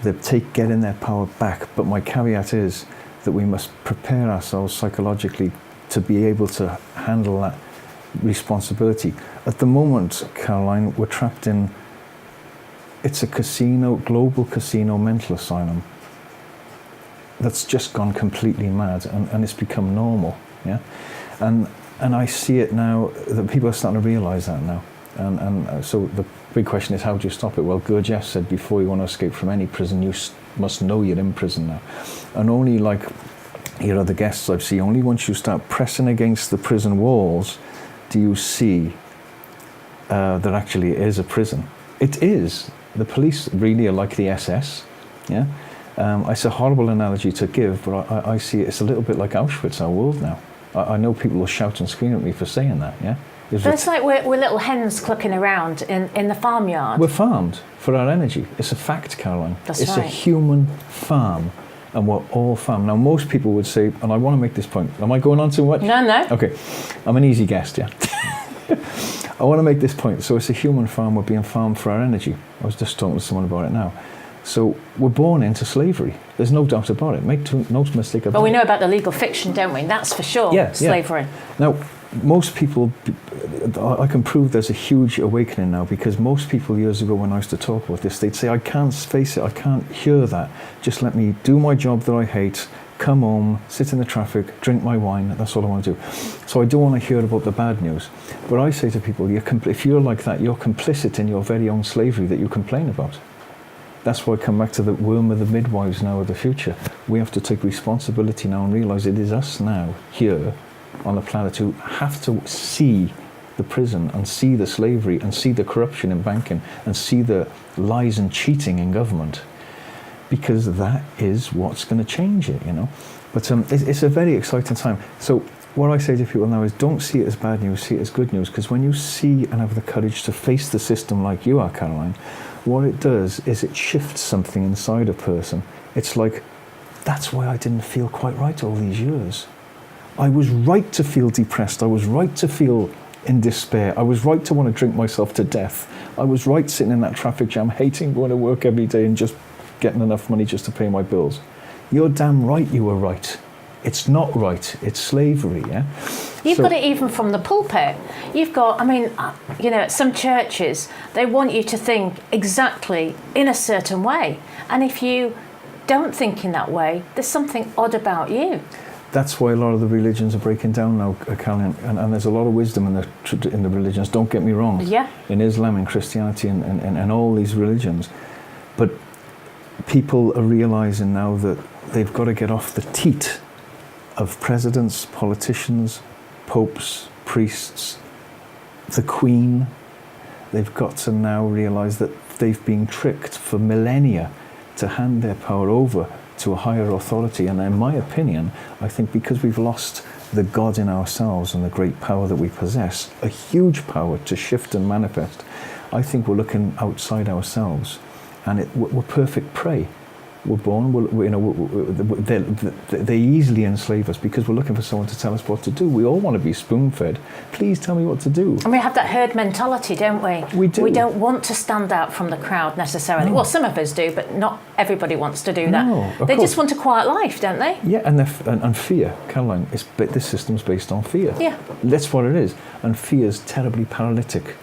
they're getting their power back. But my caveat is that we must prepare ourselves psychologically to be able to handle that responsibility. At the moment, Caroline, we're trapped in, it's a global casino mental asylum that's just gone completely mad, and it's become normal, yeah? And I see it now, that people are starting to realise that now. And so the big question is, how do you stop it? Well, Gurdjieff said, before you want to escape from any prison, you must know you're in prison now. And only, like here are the guests I've seen, only once you start pressing against the prison walls do you see that actually it is a prison. It is. The police really are like the SS, yeah? It's a horrible analogy to give, but I see it's a little bit like Auschwitz, our world now. I know people will shout and scream at me for saying that, yeah? It's like we're little hens clucking around in the farmyard. We're farmed for our energy. It's a fact, Caroline. It's a human farm, and we're all farmed. Now, most people would say, and I want to make this point. Am I going on too much? No. Okay. I'm an easy guest, yeah? I want to make this point. So it's a human farm. We're being farmed for our energy. I was just talking to someone about it now. So we're born into slavery. There's no doubt about it. Make no mistake about it. But we know about the legal fiction, don't we? That's for sure, slavery. Now, most people, I can prove there's a huge awakening now, because most people years ago when I used to talk about this, they'd say, I can't face it, I can't hear that. Just let me do my job that I hate, come home, sit in the traffic, drink my wine, that's all I want to do. So I don't want to hear about the bad news. But I say to people, if you're like that, you're complicit in your very own slavery that you complain about. That's why I come back to the worm of the midwives now of the future. We have to take responsibility now and realise it is us now, here, on the planet, who have to see the prison and see the slavery and see the corruption in banking and see the lies and cheating in government, because that is what's going to change it, you know. But it's a very exciting time. So what I say to people now is, don't see it as bad news, see it as good news, because when you see and have the courage to face the system like you are, Caroline, what it does is it shifts something inside a person. It's like, that's why I didn't feel quite right all these years. I was right to feel depressed. I was right to feel in despair. I was right to want to drink myself to death. I was right sitting in that traffic jam, hating going to work every day and just getting enough money just to pay my bills. You're damn right you were right. It's not right. It's slavery, yeah? You've got it even from the pulpit. You've got, I mean, you know, at some churches, they want you to think exactly in a certain way. And if you don't think in that way, there's something odd about you. That's why a lot of the religions are breaking down now, Caroline, and there's a lot of wisdom in the religions, don't get me wrong. Yeah. In Islam, in Christianity, and all these religions. But people are realising now that they've got to get off the teat of presidents, politicians, popes, priests, the Queen. They've got to now realise that they've been tricked for millennia to hand their power over to a higher authority. And in my opinion, I think because we've lost the God in ourselves and the great power that we possess, a huge power to shift and manifest, I think we're looking outside ourselves, and we're perfect prey. We're born, they easily enslave us because we're looking for someone to tell us what to do. We all want to be spoon-fed. Please tell me what to do. And we have that herd mentality, don't we? We do. We don't want to stand out from the crowd necessarily. No. Well, some of us do, but not everybody wants to do that. No, they just want a quiet life, don't they? Yeah, and fear, Caroline, this system's based on fear. Yeah. That's what it is. And fear is terribly paralytic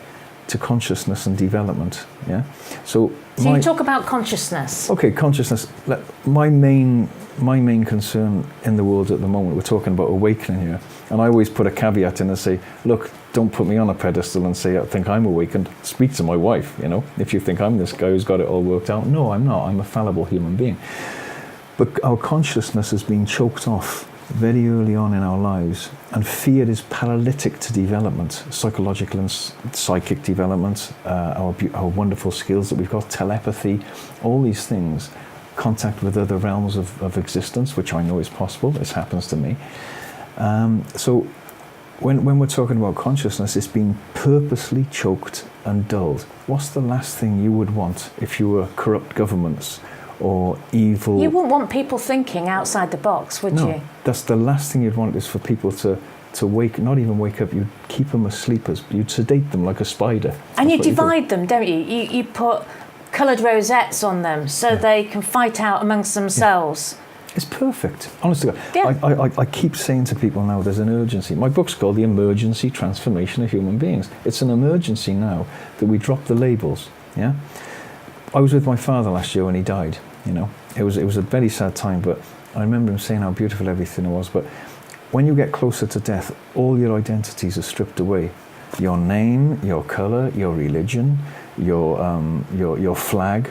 to consciousness and development. Yeah. So you talk about consciousness. Okay, consciousness. My main concern in the world at the moment, we're talking about awakening here, and I always put a caveat in and say, look, don't put me on a pedestal and say I think I'm awakened. Speak to my wife, you know, if you think I'm this guy who's got it all worked out. No, I'm not. I'm a fallible human being. But our consciousness has been choked off very early on in our lives, and fear is paralytic to development, psychological and psychic development, our wonderful skills that we've got, telepathy, all these things, contact with other realms of existence, which I know is possible. This happens to me. So when we're talking about consciousness, it's been purposely choked and dulled. What's the last thing you would want if you were corrupt governments or evil? You wouldn't want people thinking outside the box, would you? That's the last thing you'd want, is for people to not even wake up. You'd keep them asleep, you'd sedate them like a spider. And you divide them, don't you? You put coloured rosettes on them so they can fight out amongst themselves. Yeah. It's perfect, honestly. Yeah. I keep saying to people now, there's an urgency. My book's called The Emergency Transformation of Human Beings. It's an emergency now that we drop the labels. Yeah. I was with my father last year when he died. You know, it was a very sad time, but I remember him saying how beautiful everything was. But when you get closer to death, all your identities are stripped away. Your name, your colour, your religion, your flag,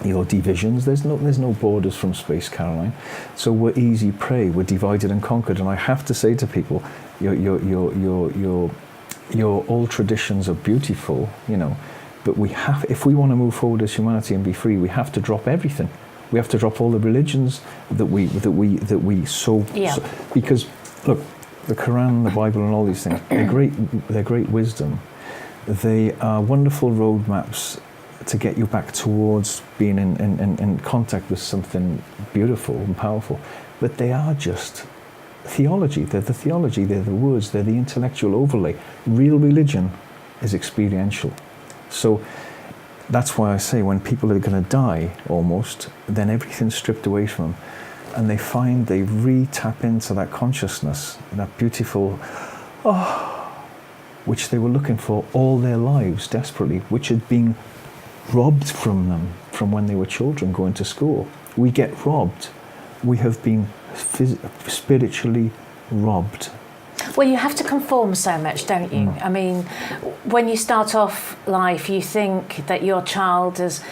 your divisions. There's no borders from space, Caroline. So we're easy prey. We're divided and conquered. And I have to say to people, your old traditions are beautiful, you know. But if we want to move forward as humanity and be free, we have to drop everything. We have to drop all the religions that we because look, the Quran, the Bible, and all these things, they're great wisdom. They are wonderful roadmaps to get you back towards being in contact with something beautiful and powerful. But they are just theology. They're the theology. They're the words. They're the intellectual overlay. Real religion is experiential. So that's why I say when people are going to die almost, then everything's stripped away from them. And they find they re-tap into that consciousness, that beautiful, which they were looking for all their lives desperately, which had been robbed from them from when they were children going to school. We get robbed. We have been spiritually robbed. Well, you have to conform so much, don't you? I mean, when you start off life, you think that your child is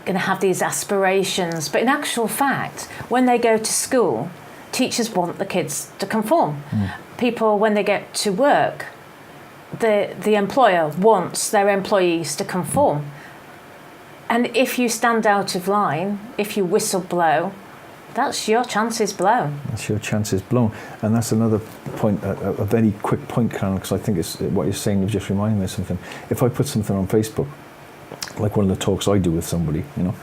going to have these aspirations, but in actual fact, when they go to school, teachers want the kids to conform. People, when they get to work, the employer wants their employees to conform. And if you stand out of line, if you whistle blow, that's your chances blown. That's your chances blown. And that's another point, a very quick point, Karen, because I think it's what you're saying, you've just reminded me of something. If I put something on Facebook, like one of the talks I do with somebody, you know,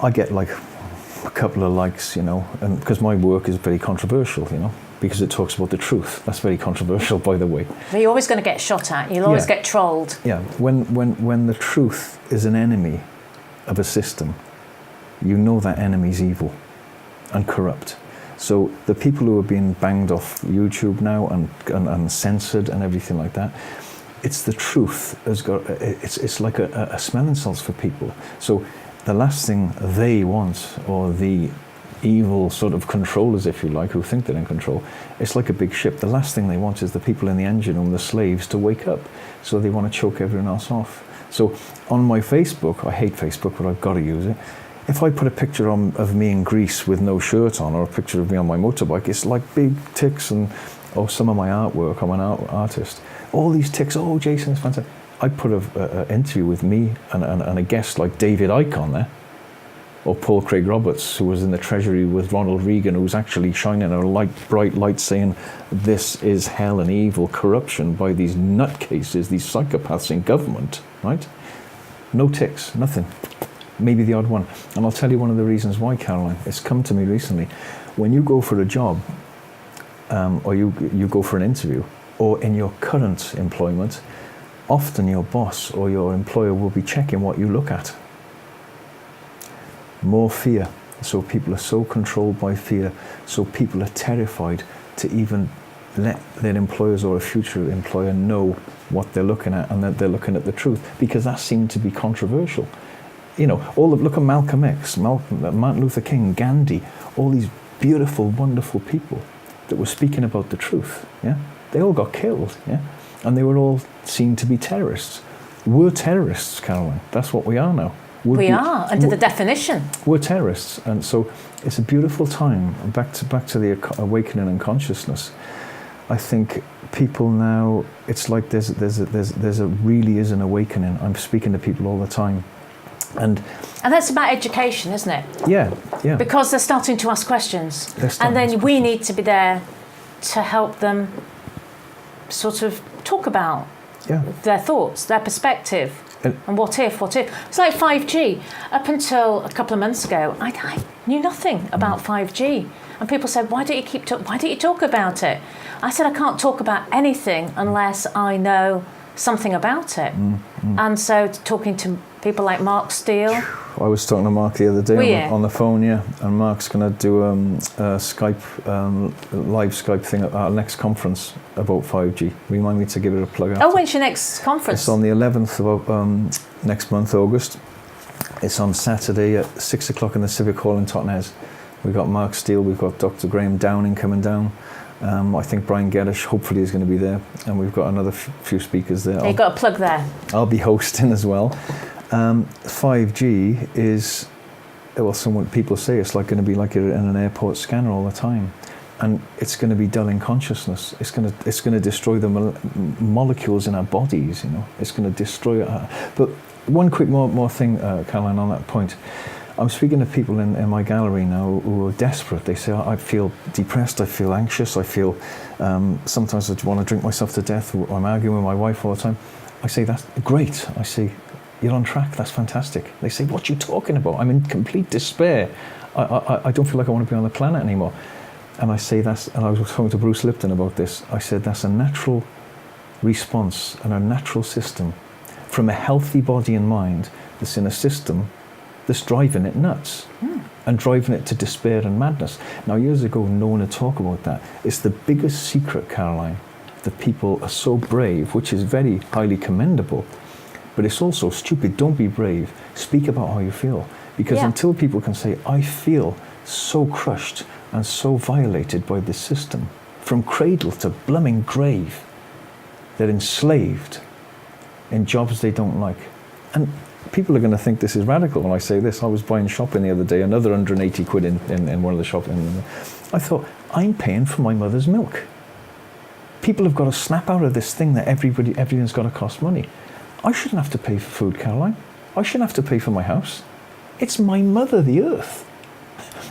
I get like a couple of likes, you know, and because my work is very controversial, you know, because it talks about the truth. That's very controversial, by the way. But you're always going to get shot at. You'll always get trolled. Yeah. When the truth is an enemy of a system, you know that enemy's evil and corrupt. So the people who are being banged off YouTube now and censored and everything like that, it's the truth has got. It's like a smelling salts for people. So the last thing they want, or the evil sort of controllers, if you like, who think they're in control, it's like a big ship. The last thing they want is the people in the engine room, the slaves, to wake up. So they want to choke everyone else off. So on my Facebook, I hate Facebook, but I've got to use it. If I put a picture of me in Greece with no shirt on, or a picture of me on my motorbike, it's like big ticks and some of my artwork. I'm an artist. All these ticks. Oh, Jason is fantastic. I put an interview with me and a guest like David Icke on there, or Paul Craig Roberts, who was in the Treasury with Ronald Reagan, who was actually shining a bright light saying, this is hell and evil, corruption by these nutcases, these psychopaths in government, right? No ticks, nothing. Maybe the odd one. And I'll tell you one of the reasons why, Caroline. It's come to me recently. When you go for a job, or you go for an interview, or in your current employment, often your boss or your employer will be checking what you look at. More fear. So people are so controlled by fear. So people are terrified to even let their employers or a future employer know what they're looking at, and that they're looking at the truth, because that seemed to be controversial. You know, look at Malcolm X, Martin Luther King, Gandhi, all these beautiful, wonderful people that were speaking about the truth. Yeah, they all got killed. Yeah, and they were all seen to be terrorists. We're terrorists, Caroline. That's what we are now. We are, under the definition. We're terrorists, and so it's a beautiful time. Back to the awakening and consciousness. I think people now, it's like there's really is an awakening. I'm speaking to people all the time, and that's about education, isn't it? Yeah. Because they're starting to ask questions, and then we need to be there to help them sort of talk about their thoughts, their perspective. And what if? It's like 5G. Up until a couple of months ago, I knew nothing about 5G. And people said, why don't you talk about it? I said, I can't talk about anything unless I know something about it. And so talking to people like Mark Steele. I was talking to Mark the other day on the phone, and Mark's going to do a Skype, live Skype thing at our next conference about 5G. Remind me to give it a plug. Oh, when's your next conference? It's on the 11th of next month, August. It's on Saturday at 6 o'clock in the Civic Hall in Totnes. We've got Mark Steele, we've got Dr. Graham Downing coming down. I think Brian Geddes hopefully is going to be there, and we've got another few speakers there. You've got a plug there. I'll be hosting as well. 5G is, well, people say it's like going to be like you're in an airport scanner all the time, and it's going to be dulling consciousness. It's going to destroy the molecules in our bodies. You know, it's going to destroy. But one quick more thing, Caroline, on that point. I'm speaking to people in my gallery now who are desperate. They say, I feel depressed, I feel anxious, I feel sometimes I want to drink myself to death, or I'm arguing with my wife all the time. I say, that's great. I say, you're on track, that's fantastic. They say, what are you talking about? I'm in complete despair. I don't feel like I want to be on the planet anymore. And I say and I was talking to Bruce Lipton about this, I said that's a natural response and a natural system from a healthy body and mind that's in a system that's driving it nuts and driving it to despair and madness. Now, years ago, no one would talk about that. It's the biggest secret, Caroline, that people are so brave, which is very highly commendable, but it's also stupid. Don't be brave. Speak about how you feel. Because until people can say, I feel so crushed and so violated by this system, from cradle to blooming grave, they're enslaved in jobs they don't like. And people are going to think this is radical when I say this. I was buying shopping the other day, another 180 quid in one of the shops. I thought, I'm paying for my mother's milk. People have got to snap out of this thing that everything's got to cost money. I shouldn't have to pay for food, Caroline. I shouldn't have to pay for my house. It's my mother, the earth.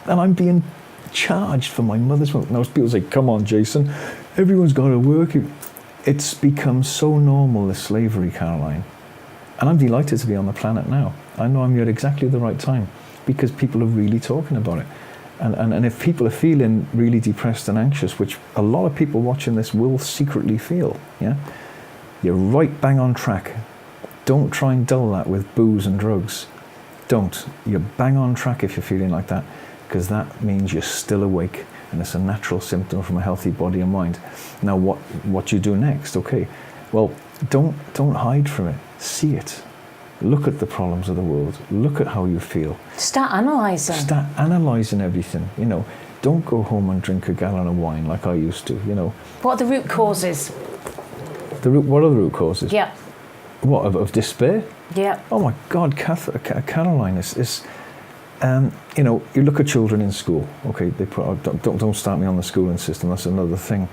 And I'm being charged for my mother's milk. Now people say, come on, Jason, everyone's got to work. It's become so normal, this slavery, Caroline. And I'm delighted to be on the planet now. I know I'm here at exactly the right time because people are really talking about it. And if people are feeling really depressed and anxious, which a lot of people watching this will secretly feel, yeah, you're right bang on track. Don't try and dull that with booze and drugs. Don't. You're bang on track if you're feeling like that, because that means you're still awake, and it's a natural symptom from a healthy body and mind. Now, what you do next? Okay, well, don't hide from it. See it. Look at the problems of the world. Look at how you feel. Start analysing. Start analysing everything. You know, don't go home and drink a gallon of wine like I used to. You know. What are the root causes? What are the root causes? Yeah. What, of despair? Yeah. Oh my God, Caroline, is you know, you look at children in school. Okay, they don't start me on the schooling system. That's another thing.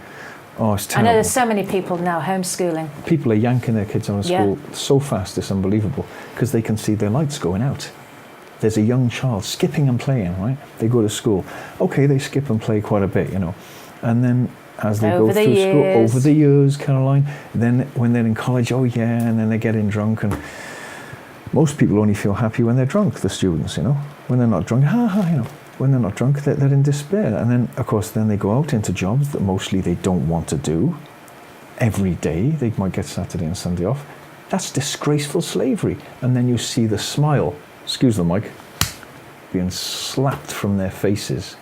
Oh, it's terrible. I know there's so many people now homeschooling. People are yanking their kids out of school so fast, it's unbelievable, because they can see their lights going out. There's a young child skipping and playing, right? They go to school. Okay, they skip and play quite a bit, you know, and then as they go through school, over the years, Caroline, then when they're in college, oh yeah, and then they're getting drunk, and most people only feel happy when they're drunk, the students, you know. When they're not drunk, you know. When they're not drunk, they're in despair. And then, of course, then they go out into jobs that mostly they don't want to do. Every day, they might get Saturday and Sunday off. That's disgraceful slavery. And then you see the smile, excuse the mic, being slapped from their faces.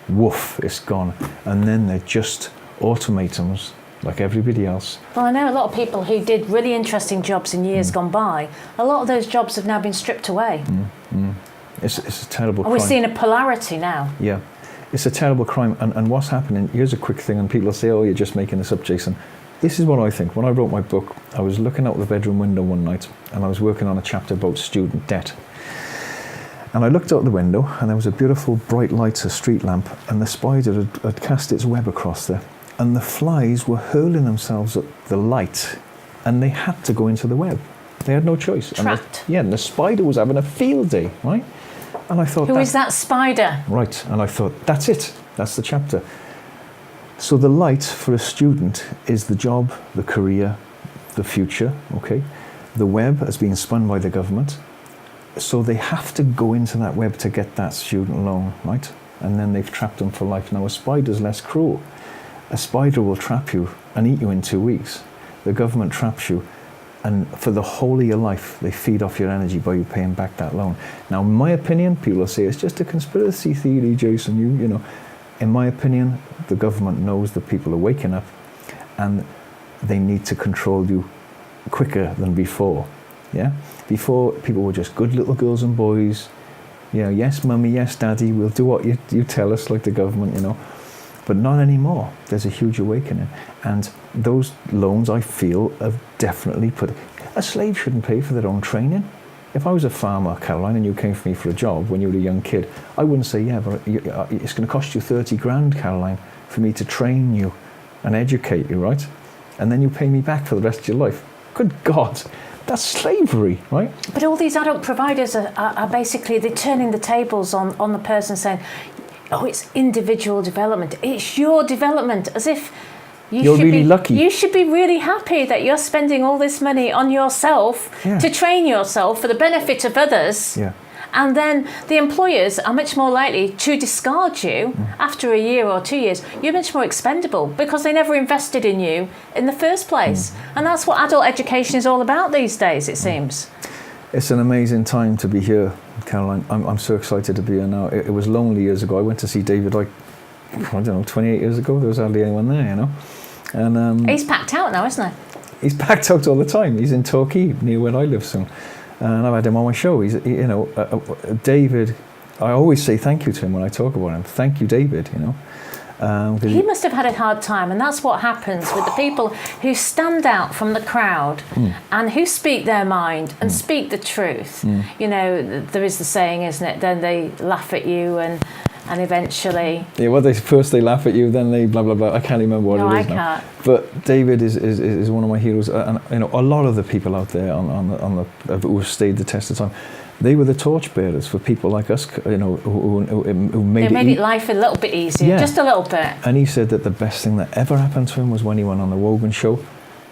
Woof, it's gone. And then they're just automatons like everybody else. Well, I know a lot of people who did really interesting jobs in years gone by. A lot of those jobs have now been stripped away. It's a terrible crime. We're seeing a polarity now. Yeah, it's a terrible crime. And what's happening, here's a quick thing, and people say, oh, you're just making this up, Jason. This is what I think. When I wrote my book, I was looking out the bedroom window one night, and I was working on a chapter about student debt. And I looked out the window, and there was a beautiful bright light, a street lamp, and the spider had cast its web across there. And the flies were hurling themselves at the light, and they had to go into the web. They had no choice. Trapped. And the spider was having a field day, right? And I thought, who is that spider? Right, and I thought, that's it. That's the chapter. So the light for a student is the job, the career, the future, okay? The web has been spun by the government. So they have to go into that web to get that student loan, right? And then they've trapped them for life. Now, a spider's less cruel. A spider will trap you and eat you in 2 weeks. The government traps you, and for the whole of your life, they feed off your energy by you paying back that loan. Now, in my opinion, people will say, it's just a conspiracy theory, Jason, you know. In my opinion, the government knows that people are waking up, and they need to control you quicker than before, yeah? Before, people were just good little girls and boys. You know, yes, mummy, yes, daddy, we'll do what you tell us, like the government, you know. But not anymore. There's a huge awakening. And those loans, I feel, have definitely put... A slave shouldn't pay for their own training. If I was a farmer, Caroline, and you came for me for a job when you were a young kid, I wouldn't say, yeah, but it's going to cost you 30 grand, Caroline, for me to train you and educate you, right? And then you pay me back for the rest of your life. Good God, that's slavery, right? But all these adult providers are basically, they're turning the tables on the person, saying, oh, it's individual development. It's your development, as if you're really lucky. You should be really happy that you're spending all this money on yourself to train yourself for the benefit of others. Yeah. And then the employers are much more likely to discard you after a year or 2 years. You're much more expendable because they never invested in you in the first place. And that's what adult education is all about these days, it seems. It's an amazing time to be here, Caroline. I'm so excited to be here now. It was lonely years ago. I went to see David, I don't know, 28 years ago. There was hardly anyone there, you know. And he's packed out now, isn't he? He's packed out all the time. He's in Torquay, near where I live soon. And I've had him on my show. David, I always say thank you to him when I talk about him. Thank you, David, you know. He must have had a hard time, and that's what happens with the people who stand out from the crowd and who speak their mind and speak the truth. You know, there is the saying, isn't it? Then they laugh at you and eventually... Yeah, well, first they laugh at you, then they blah, blah, blah. I can't remember what it is now. I can't. But David is one of my heroes. And, you know, a lot of the people out there who have stayed the test of time, they were the torchbearers for people like us, you know, who made life a little bit easier, just a little bit. And he said that the best thing that ever happened to him was when he went on the Wogan show,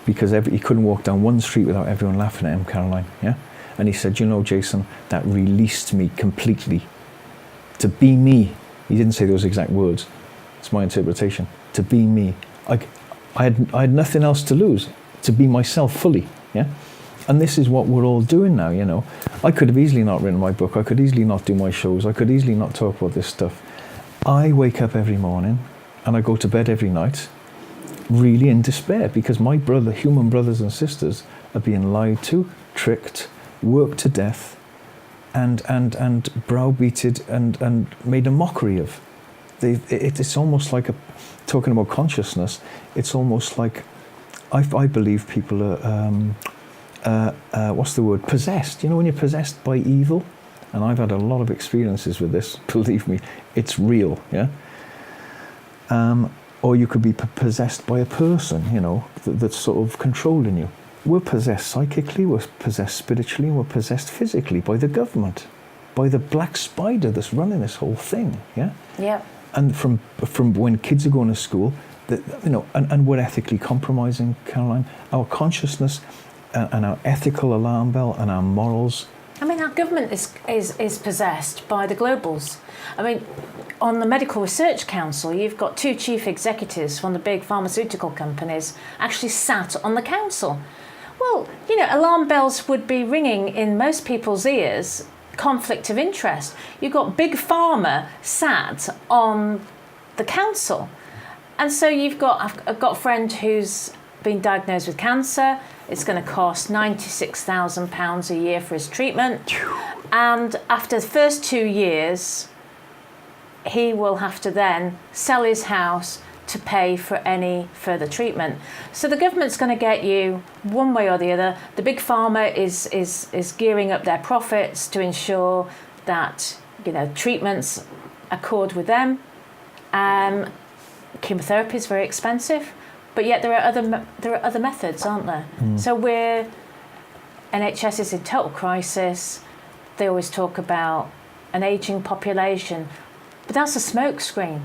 because he couldn't walk down one street without everyone laughing at him, Caroline, yeah? And he said, you know, Jason, that released me completely. To be me. He didn't say those exact words. It's my interpretation. To be me. I had nothing else to lose. To be myself fully, yeah? And this is what we're all doing now, you know. I could have easily not written my book. I could easily not do my shows. I could easily not talk about this stuff. I wake up every morning and I go to bed every night really in despair because my human brothers and sisters are being lied to, tricked, worked to death, and browbeated and made a mockery of. It's almost like talking about consciousness, it's almost like I believe people are what's the word? Possessed. You know when you're possessed by evil? And I've had a lot of experiences with this, believe me, it's real, yeah? Or you could be possessed by a person, you know, that's sort of controlling you. We're possessed psychically, we're possessed spiritually, and we're possessed physically by the government, by the black spider that's running this whole thing, yeah? Yeah. And from when kids are going to school, you know, and we're ethically compromising, Caroline, our consciousness and our ethical alarm bell and our morals. I mean, our government is possessed by the globals. I mean, on the Medical Research Council, you've got 2 chief executives from the big pharmaceutical companies actually sat on the council. Well, you know, alarm bells would be ringing in most people's ears, conflict of interest. You've got Big Pharma sat on the council. And so I've got a friend who's been diagnosed with cancer. It's going to cost £96,000 a year for his treatment. And after the first 2 years, he will have to then sell his house to pay for any further treatment. So the government's going to get you one way or the other. The big pharma is gearing up their profits to ensure that, you know, treatments accord with them. Chemotherapy is very expensive, but yet there are other methods, aren't there? So NHS is in total crisis. They always talk about an ageing population, but that's a smokescreen.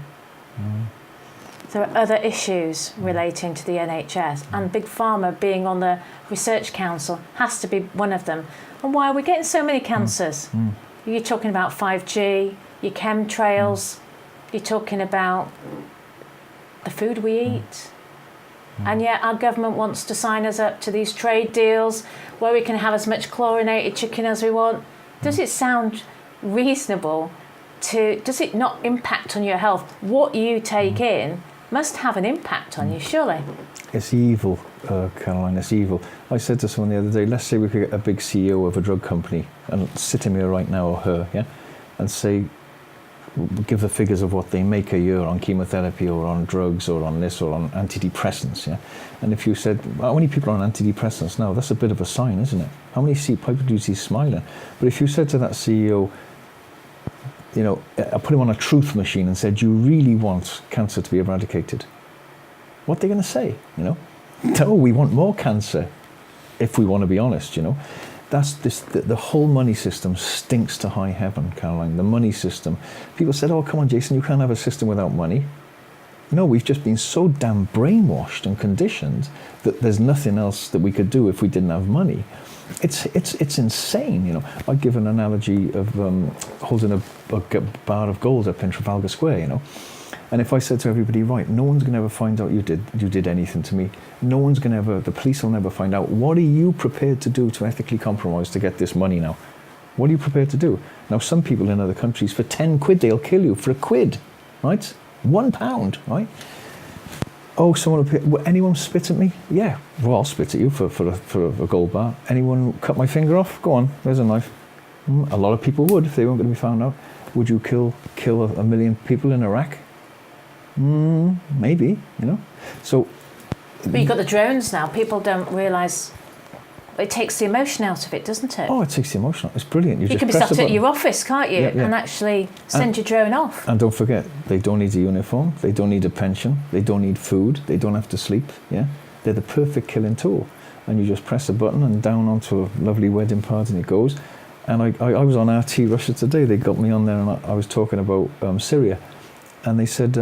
There are other issues relating to the NHS, and Big Pharma being on the Research Council has to be one of them. And why are we getting so many cancers? You're talking about 5G, your chemtrails, you're talking about the food we eat. And yet our government wants to sign us up to these trade deals where we can have as much chlorinated chicken as we want. Does it sound reasonable? Does it not impact on your health? What you take in must have an impact on you, surely. It's evil, Caroline, it's evil. I said to someone the other day, let's say we could get a big CEO of a drug company and sit him here right now, or her, yeah, and say, give the figures of what they make a year on chemotherapy or on drugs or on this or on antidepressants, yeah? And if you said, how many people are on antidepressants now? That's a bit of a sign, isn't it? How many people do you see smiling? But if you said to that CEO, you know, I put him on a truth machine and said, do you really want cancer to be eradicated? What are they going to say, you know? No, we want more cancer, if we want to be honest, you know? The whole money system stinks to high heaven, Caroline, the money system. People said, oh, come on, Jason, you can't have a system without money. No, we've just been so damn brainwashed and conditioned that there's nothing else that we could do if we didn't have money. it's insane, you know. I give an analogy of holding a bar of gold up in Trafalgar Square, you know. And if I said to everybody, right, no one's going to ever find out you did anything to me. No one's going to ever, the police will never find out. What are you prepared to do to ethically compromise to get this money now? What are you prepared to do? Now, some people in other countries, for 10 quid, they'll kill you. For a quid, right? £1, right? Oh, someone will pay, anyone spit at me? Yeah, well, I'll spit at you for a gold bar. Anyone cut my finger off? Go on, there's a knife. A lot of people would if they weren't going to be found out. Would you kill a million people in Iraq? Maybe, you know. So, but you've got the drones now. People don't realise it takes the emotion out of it, doesn't it? Oh, it takes the emotion out. It's brilliant. You can be sat at your office, can't you? Yeah. And actually send your drone off. And don't forget, they don't need a uniform. They don't need a pension. They don't need food. They don't have to sleep. Yeah, they're the perfect killing tool. And you just press a button and down onto a lovely wedding party and it goes. And I was on RT Russia today. They got me on there and I was talking about Syria. And they said,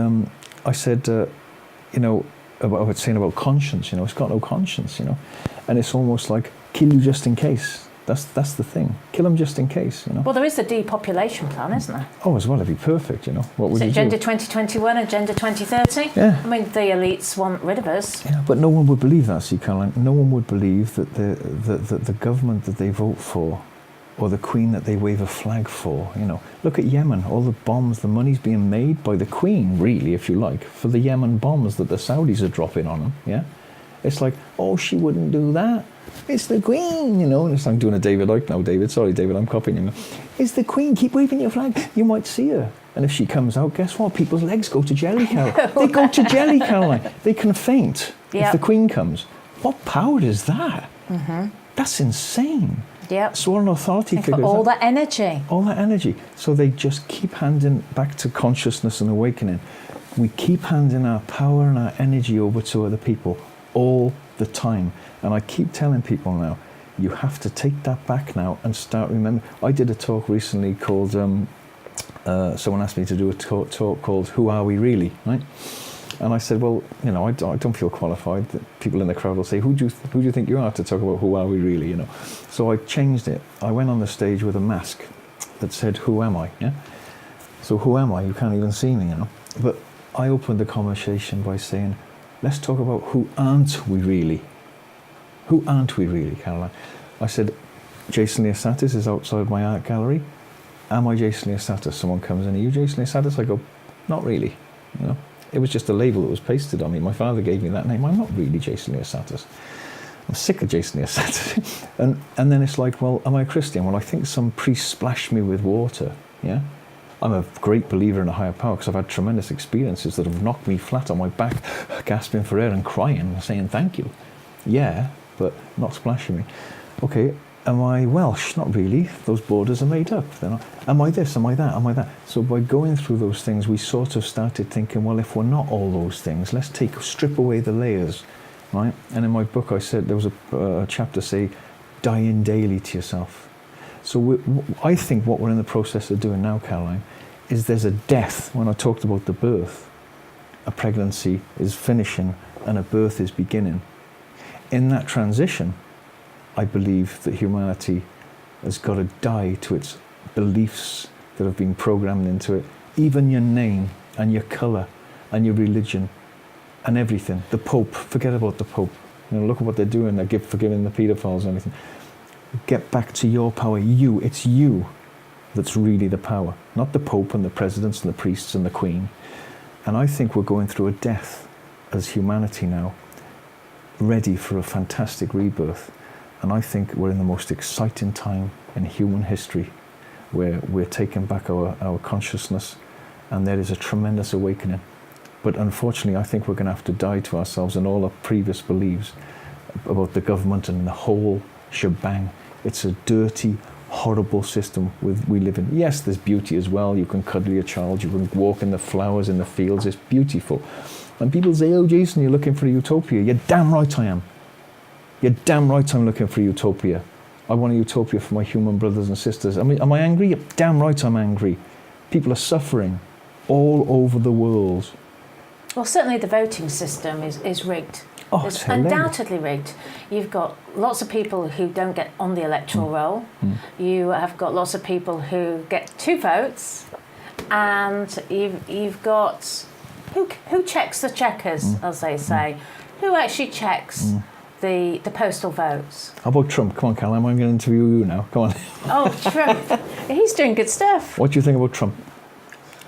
I said, you know, about saying about conscience, you know, it's got no conscience, you know. And it's almost like, kill you just in case. That's the thing. Kill them just in case, you know. Well, there is a depopulation plan, isn't there? Oh, as well, it'd be perfect, you know. What would you do? Agenda 2021, Agenda 2030? Yeah. I mean, the elites want rid of us. Yeah, but no one would believe that, see, Caroline. No one would believe that the government that they vote for or the Queen that they wave a flag for, you know. Look at Yemen, all the bombs, the money's being made by the Queen, really, if you like, for the Yemen bombs that the Saudis are dropping on them, yeah? It's like, oh, she wouldn't do that. It's the Queen, you know. And it's like doing a David Icke now, David. Sorry, David, I'm copying you. It's the Queen. Keep waving your flag. You might see her. And if she comes out, guess what? People's legs go to jelly, Caroline. They go to jelly, Caroline. They can faint if the Queen comes. What power is that? Mm-hmm. That's insane. Yep. So an authority figure. All that energy. All that energy. So they just keep handing back to consciousness and awakening. We keep handing our power and our energy over to other people all the time. And I keep telling people now, you have to take that back now and start remembering. I did a talk recently called, someone asked me to do a talk called Who Are We Really, right? And I said, well, you know, I don't feel qualified. People in the crowd will say, who do you think you are to talk about who are we really, you know? So I changed it. I went on the stage with a mask that said, who am I, yeah? So who am I? You can't even see me, you know? But I opened the conversation by saying, let's talk about who aren't we really? Who aren't we really, Caroline? I said, Jason Leosatis is outside my art gallery. Am I Jason Leosatis? Someone comes in, are you Jason Leosatis? I go, not really, you know? It was just a label that was pasted on me. My father gave me that name. I'm not really Jason Leosatis. I'm sick of Jason Leosatis. and then it's like, well, am I a Christian? Well, I think some priest splashed me with water, yeah? I'm a great believer in a higher power because I've had tremendous experiences that have knocked me flat on my back, gasping for air and crying and saying thank you. Yeah, but not splashing me. Okay, am I Welsh? Not really. Those borders are made up. They're not. Am I this? Am I that? Am I that? So by going through those things, we sort of started thinking, well, if we're not all those things, let's strip away the layers, right? And in my book, I said, there was a chapter say, dying daily to yourself. So I think what we're in the process of doing now, Caroline, is there's a death. When I talked about the birth, a pregnancy is finishing and a birth is beginning. In that transition, I believe that humanity has got to die to its beliefs that have been programmed into it. Even your name and your colour and your religion and everything. The Pope, forget about the Pope. You know, look at what they're doing. They're forgiving the paedophiles and everything. Get back to your power. You. It's you that's really the power. Not the Pope and the presidents and the priests and the Queen. And I think we're going through a death as humanity now, ready for a fantastic rebirth. And I think we're in the most exciting time in human history where we're taking back our consciousness and there is a tremendous awakening. But unfortunately, I think we're going to have to die to ourselves and all our previous beliefs about the government and the whole shebang. It's a dirty, horrible system we live in. Yes, there's beauty as well. You can cuddle your child, you can walk in the flowers in the fields. It's beautiful. And people say, oh, Jason, you're looking for a utopia. You're damn right I am. You're damn right I'm looking for a utopia. I want a utopia for my human brothers and sisters. I mean, am I angry? You're damn right I'm angry. People are suffering all over the world. Well, certainly the voting system is rigged. Oh, it's it's hilarious. undoubtedly rigged. You've got lots of people who don't get on the electoral roll. You have got lots of people who get 2 votes, and you've got who checks the checkers, as they say. Who actually checks the postal votes? How about Trump? Come on, Cal, I'm going to interview you now. Come on. Oh, Trump. He's doing good stuff. What do you think about Trump?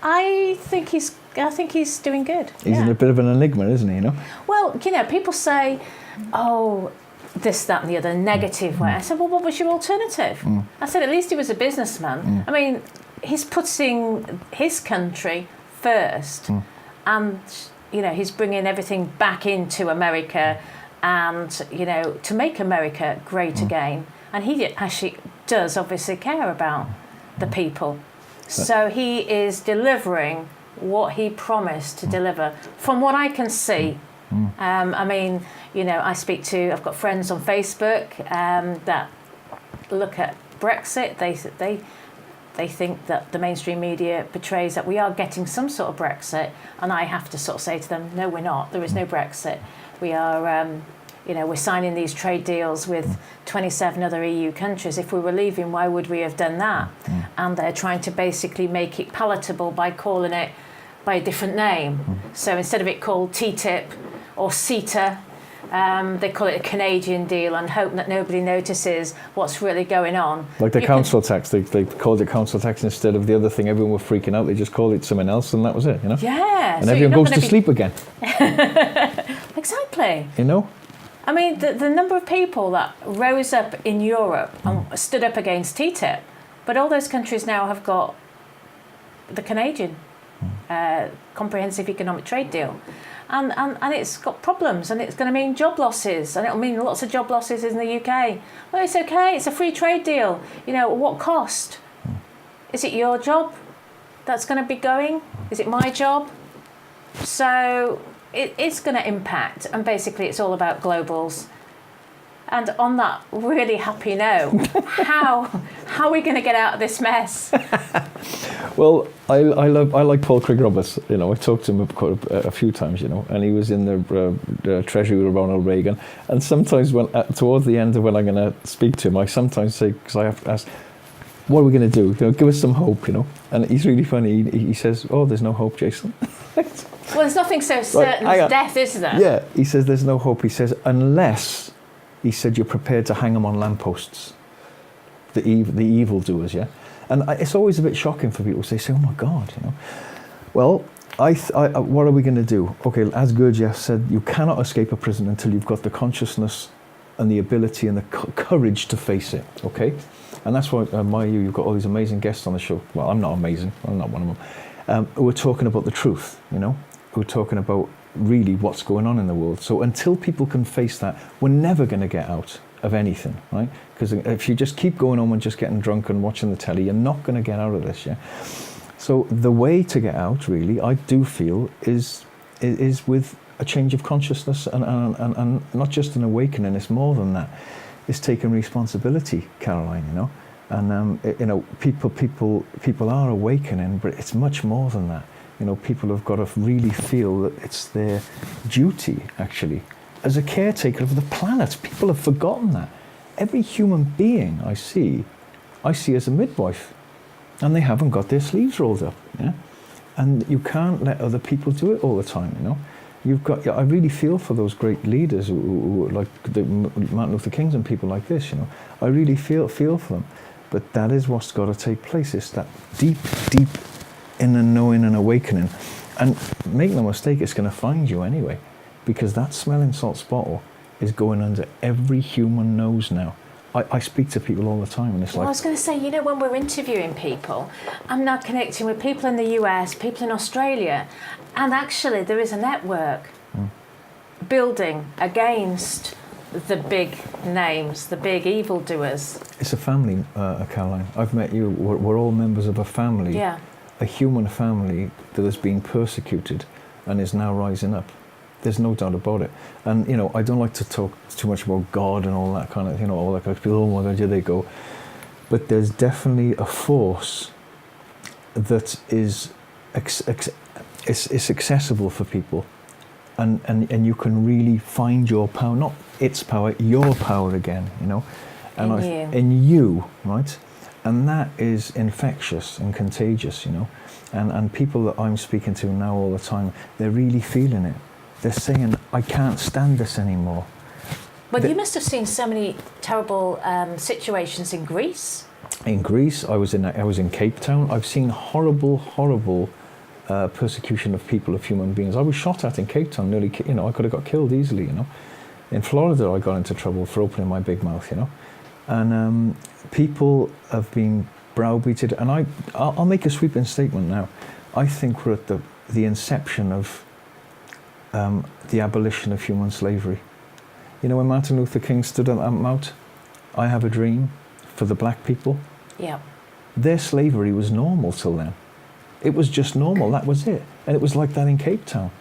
I think he's doing good. He's in a bit of an enigma, isn't he, you know? Well, people say, oh, this, that and the other, negative way. I said, well, what was your alternative? I said, at least he was a businessman. I mean, he's putting his country first, and, he's bringing everything back into America and, to make America great again. And he actually does obviously care about the people. So he is delivering what he promised to deliver, from what I can see. I mean, I've got friends on Facebook that look at Brexit. They think that the mainstream media portrays that we are getting some sort of Brexit, and I have to sort of say to them, no, we're not. There is no Brexit. We are, we're signing these trade deals with 27 other EU countries. If we were leaving, why would we have done that? And they're trying to basically make it palatable by calling it by a different name. So instead of it called TTIP or CETA, they call it a Canadian deal and hope that nobody notices what's really going on. Like the council tax, they called it council tax instead of the other thing. Everyone were freaking out. They just called it something else, and that was it, Yeah. And so everyone goes to sleep again. Exactly. I mean, the number of people that rose up in Europe and stood up against TTIP, but all those countries now have got the Canadian Comprehensive Economic Trade Deal. And it's got problems, and it's going to mean job losses, and it'll mean lots of job losses in the UK. Well, it's okay, it's a free trade deal. What cost? Is it your job that's going to be going? Is it my job? So it's going to impact, and basically it's all about globals. And on that really happy note, how are we going to get out of this mess? Well, I like Paul Craig-Roberts. I talked to him quite a few times, and he was in the Treasury with Ronald Reagan. And sometimes towards the end of when I'm going to speak to him, I sometimes say, because I have to ask, what are we going to do? Give us some hope, And he's really funny. He says, oh, there's no hope, Jason. Well, there's nothing so certain as death, is there? Yeah, he says there's no hope. He says, unless... He said, you're prepared to hang them on lampposts, the evildoers, yeah? And it's always a bit shocking for people. They say, oh, my God, Well, what are we going to do? Okay, as Gurdjieff said, you cannot escape a prison until you've got the consciousness and the ability and the courage to face it, okay? And that's why, you've got all these amazing guests on the show. Well, I'm not amazing. I'm not one of them. Who are talking about the truth, Who are talking about really what's going on in the world. So until people can face that, we're never going to get out of anything, right? Because if you just keep going on and just getting drunk and watching the telly, you're not going to get out of this, yeah? So the way to get out, really, I do feel, is with a change of consciousness and not just an awakening, it's more than that. It's taking responsibility, Caroline, And, people are awakening, but it's much more than that. People have got to really feel that it's their duty, actually, as a caretaker of the planet. People have forgotten that. Every human being I see as a midwife, and they haven't got their sleeves rolled up. Yeah? And you can't let other people do it all the time. I really feel for those great leaders who like Martin Luther Kings and people like this. I really feel for them. But that is what's got to take place. It's that deep inner knowing and awakening. And make no mistake, it's going to find you anyway, because that smelling salts bottle is going under every human nose now. I speak to people all the time, and it's like... I was going to say, when we're interviewing people, I'm now connecting with people in the US, people in Australia, and actually there is a network building against the big names, the big evildoers. It's a family, Caroline. I've met you. We're all members of a family. Yeah. A human family that has been persecuted and is now rising up. There's no doubt about it. And, I don't like to talk too much about God and all that kind of, all that kind of people, oh my God, here they go. But there's definitely a force that is accessible for people. and you can really find your power, not its power, your power again, you know. And in you, right? And that is infectious and contagious, you know. And people that I'm speaking to now all the time, they're really feeling it. They're saying, I can't stand this anymore. Well, you must have seen so many terrible situations in Greece. In Greece, I was in Cape Town. I've seen horrible persecution of people, of human beings. I was shot at in Cape Town, nearly, you know, I could have got killed easily, you know. In Florida, I got into trouble for opening my big mouth, you know. And people have been browbeated. And I'll make a sweeping statement now. I think we're at the inception of the abolition of human slavery. You know, when Martin Luther King stood at that mount, I have a dream for the black people. Yeah. Their slavery was normal till then. It was just normal, that was it. And it was like that in Cape Town.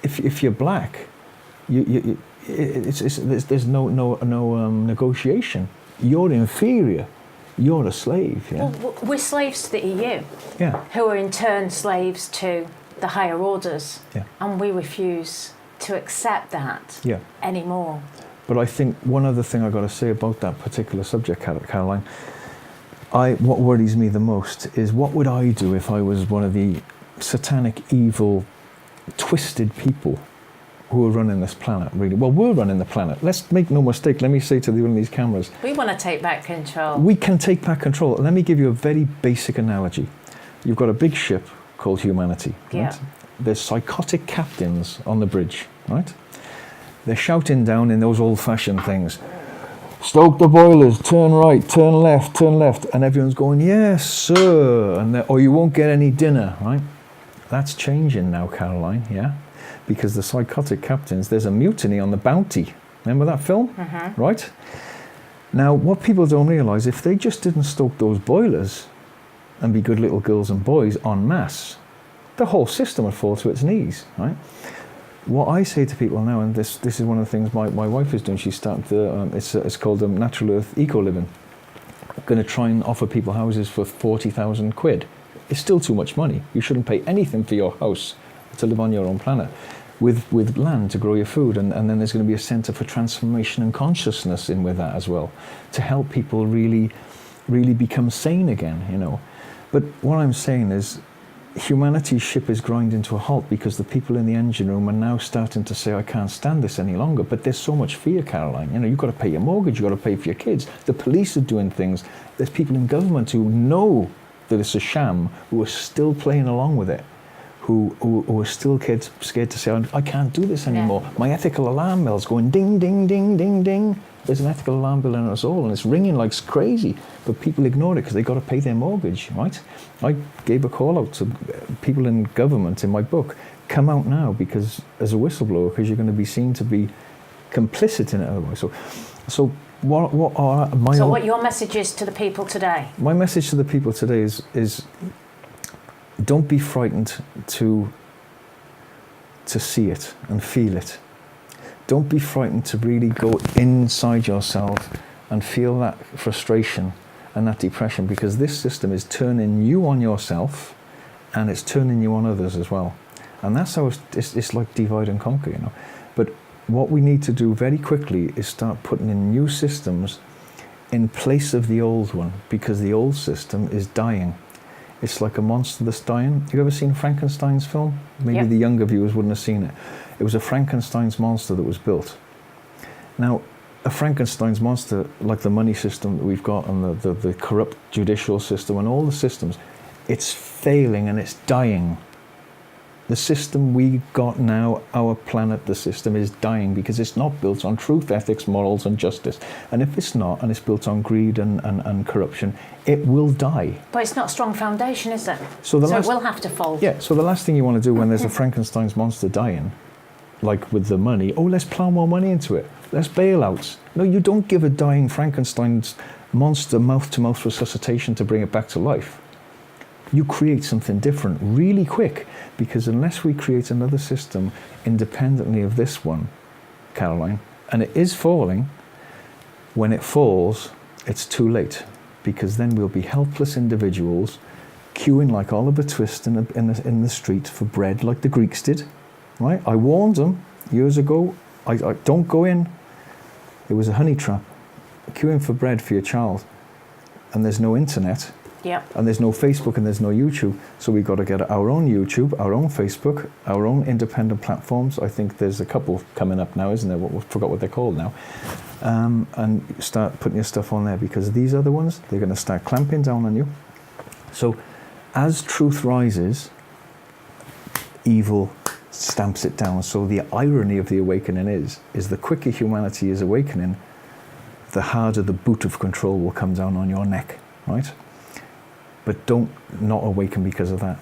If you're black, there's no negotiation. You're inferior. You're a slave. Yeah? Well, we're slaves to the EU, yeah, who are in turn slaves to the higher orders, yeah, and we refuse to accept that anymore. But I think one other thing I've got to say about that particular subject, Caroline, what worries me the most is what would I do if I was one of the satanic, evil, twisted people who are running this planet, really? Well, we're running the planet. Let's make no mistake. Let me say to one of these cameras. We want to take back control. We can take back control. Let me give you a very basic analogy. You've got a big ship called humanity, right? Yeah. There's psychotic captains on the bridge, right? They're shouting down in those old-fashioned things. Stoke the boilers, turn right, turn left, and everyone's going, yes, sir, or you won't get any dinner, right? That's changing now, Caroline, yeah? Because the psychotic captains, there's a mutiny on the Bounty. Remember that film? Mm-hmm. Right? Now, what people don't realise, if they just didn't stoke those boilers and be good little girls and boys en masse, the whole system would fall to its knees, right? What I say to people now, and this is one of the things my wife is doing, she's starting to, it's called Natural Earth Eco Living. Going to try and offer people houses for 40,000 quid. It's still too much money. You shouldn't pay anything for your house to live on your own planet, with land to grow your food, and then there's going to be a centre for transformation and consciousness in with that as well, to help people really become sane again, you know. But what I'm saying is, humanity's ship is grinding to a halt because the people in the engine room are now starting to say, I can't stand this any longer. But there's so much fear, Caroline. You know, you've got to pay your mortgage, you've got to pay for your kids. The police are doing things. There's people in government who know that it's a sham, who are still playing along with it, who are still scared to say, I can't do this anymore. Yeah. My ethical alarm bell's going ding, ding, ding, ding, ding. There's an ethical alarm bell in us all, and it's ringing like crazy, but people ignore it because they've got to pay their mortgage, right? I gave a call out to people in government in my book, come out now because as a whistleblower, because you're going to be seen to be complicit in it otherwise. So what are your message is to the people today? My message to the people today is don't be frightened to see it and feel it. Don't be frightened to really go inside yourself and feel that frustration and that depression, because this system is turning you on yourself and it's turning you on others as well. And that's how it's like divide and conquer, you know. But what we need to do very quickly is start putting in new systems in place of the old one, because the old system is dying. It's like a monster that's dying. You ever seen Frankenstein's film? Maybe the younger viewers wouldn't have seen it. It was a Frankenstein's monster that was built. Now, a Frankenstein's monster, like the money system that we've got and the corrupt judicial system and all the systems, it's failing and it's dying. The system we got now, our planet, the system is dying because it's not built on truth, ethics, morals and justice. And if it's not, and it's built on greed and corruption, it will die. But it's not a strong foundation, is it? So it will have to fall. Yeah, so the last thing you want to do when there's a Frankenstein's monster dying, like with the money, let's plow more money into it. Let's bailouts. No, you don't give a dying Frankenstein's monster mouth-to-mouth resuscitation to bring it back to life. You create something different really quick, because unless we create another system independently of this one, Caroline, and it is falling, when it falls, it's too late, because then we'll be helpless individuals queuing like Oliver Twist in the street for bread, like the Greeks did. right? I warned them years ago, I don't go in. It was a honey trap, queuing for bread for your child, and there's no internet, and there's no Facebook, and there's no YouTube, so we've got to get our own YouTube, our own Facebook, our own independent platforms. I think there's a couple coming up now, isn't there? I forgot what they're called now. And start putting your stuff on there, because these other ones, they're going to start clamping down on you. So as truth rises, evil stamps it down. So the irony of the awakening is the quicker humanity is awakening, the harder the boot of control will come down on your neck, right? But don't not awaken because of that.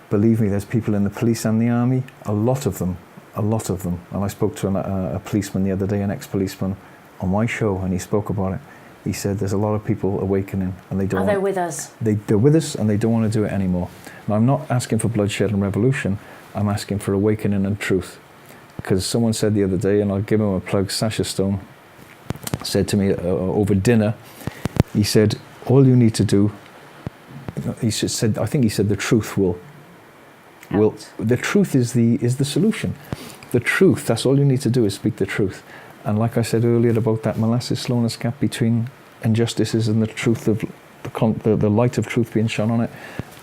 Believe me, there's people in the police and the army, a lot of them. And I spoke to a policeman the other day, an ex-policeman, on my show, and he spoke about it. He said there's a lot of people awakening, and they don't. Are they with us? They're with us, and they don't want to do it anymore. Now, I'm not asking for bloodshed and revolution. I'm asking for awakening and truth. Because someone said the other day, and I'll give him a plug, Sasha Stone, said to me over dinner, he said, all you need to do, I think he said the truth will, the truth is the solution. The truth, that's all you need to do, is speak the truth. And like I said earlier about that molasses slowness gap between injustices and the truth of the light of truth being shone on it.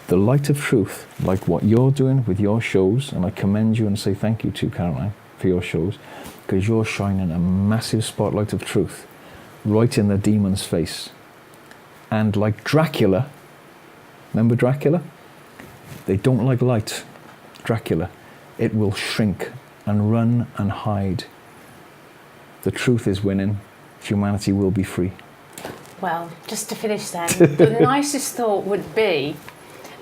The light of truth, like what you're doing with your shows, and I commend you and say thank you to Caroline for your shows, because you're shining a massive spotlight of truth right in the demon's face. And like Dracula, remember Dracula? They don't like light. Dracula, it will shrink and run and hide. The truth is winning. Humanity will be free. Well, just to finish then, the nicest thought would be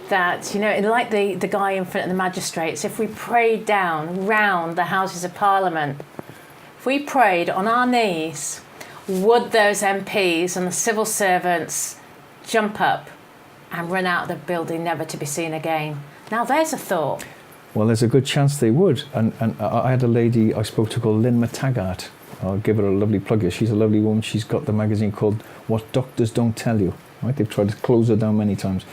that, like the guy in front of the magistrates, if we prayed down round the Houses of Parliament, if we prayed on our knees, would those MPs and the civil servants jump up and run out of the building never to be seen again? Now there's a thought. Well, there's a good chance they would. And I had a lady I spoke to called Lynn McTaggart. I'll give her a lovely plug here. She's a lovely woman. She's got the magazine called What Doctors Don't Tell You. Right? They've tried to close her down many times.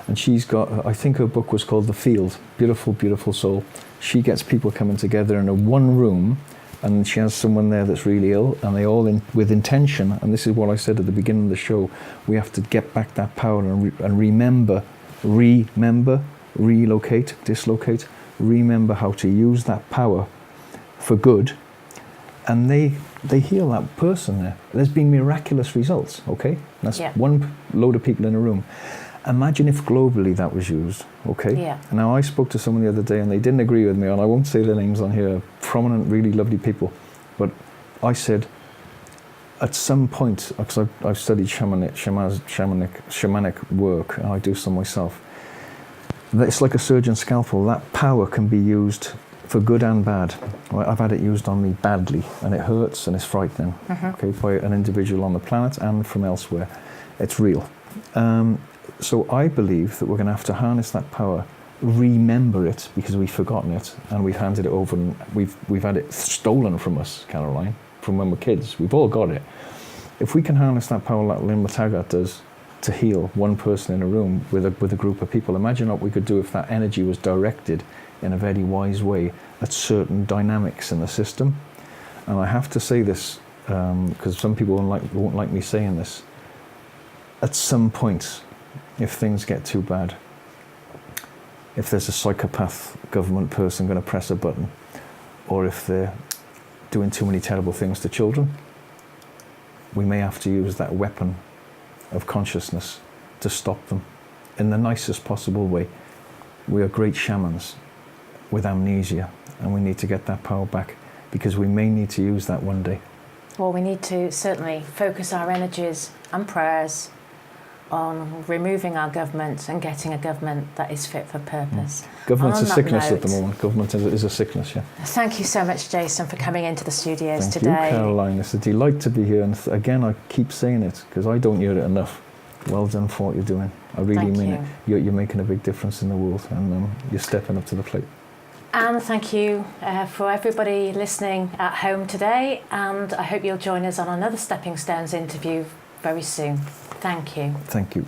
And she's got, I think her book was called The Field. Beautiful, beautiful soul. She gets people coming together in a one room, and she has someone there that's really ill, and they all, with intention, and this is what I said at the beginning of the show, we have to get back that power and remember, relocate, dislocate, remember how to use that power for good, and they heal that person there. There's been miraculous results, okay? That's one load of people in a room. Imagine if globally that was used, okay? Yeah. Now, I spoke to someone the other day and they didn't agree with me, and I won't say their names on here, prominent, really lovely people, but I said, at some point, because I've studied shamanic work, and I do some myself, that it's like a surgeon's scalpel. That power can be used for good and bad. Right? I've had it used on me badly, and it hurts and it's frightening, okay, by an individual on the planet and from elsewhere. It's real. So I believe that we're going to have to harness that power, remember it, because we've forgotten it, and we've handed it over, and we've had it stolen from us, Caroline, from when we're kids. We've all got it. If we can harness that power like Lynn McTaggart does to heal one person in a room with a group of people, imagine what we could do if that energy was directed in a very wise way at certain dynamics in the system. And I have to say this, because some people won't like me saying this. At some point, if things get too bad, if there's a psychopath government person going to press a button, or if they're doing too many terrible things to children, we may have to use that weapon of consciousness to stop them in the nicest possible way. We are great shamans with amnesia, and we need to get that power back, because we may need to use that one day. Well, we need to certainly focus our energies and prayers on removing our government and getting a government that is fit for purpose. Government's a sickness at the moment. Government is a sickness, yeah. Thank you so much, Jason, for coming into the studios today. Thank you, Caroline. It's a delight to be here. And again, I keep saying it because I don't hear it enough. Well done for what you're doing. I really mean it. You're making a big difference in the world, and you're stepping up to the plate. And thank you for everybody listening at home today. And I hope you'll join us on another Stepping Stones interview very soon. Thank you. Thank you.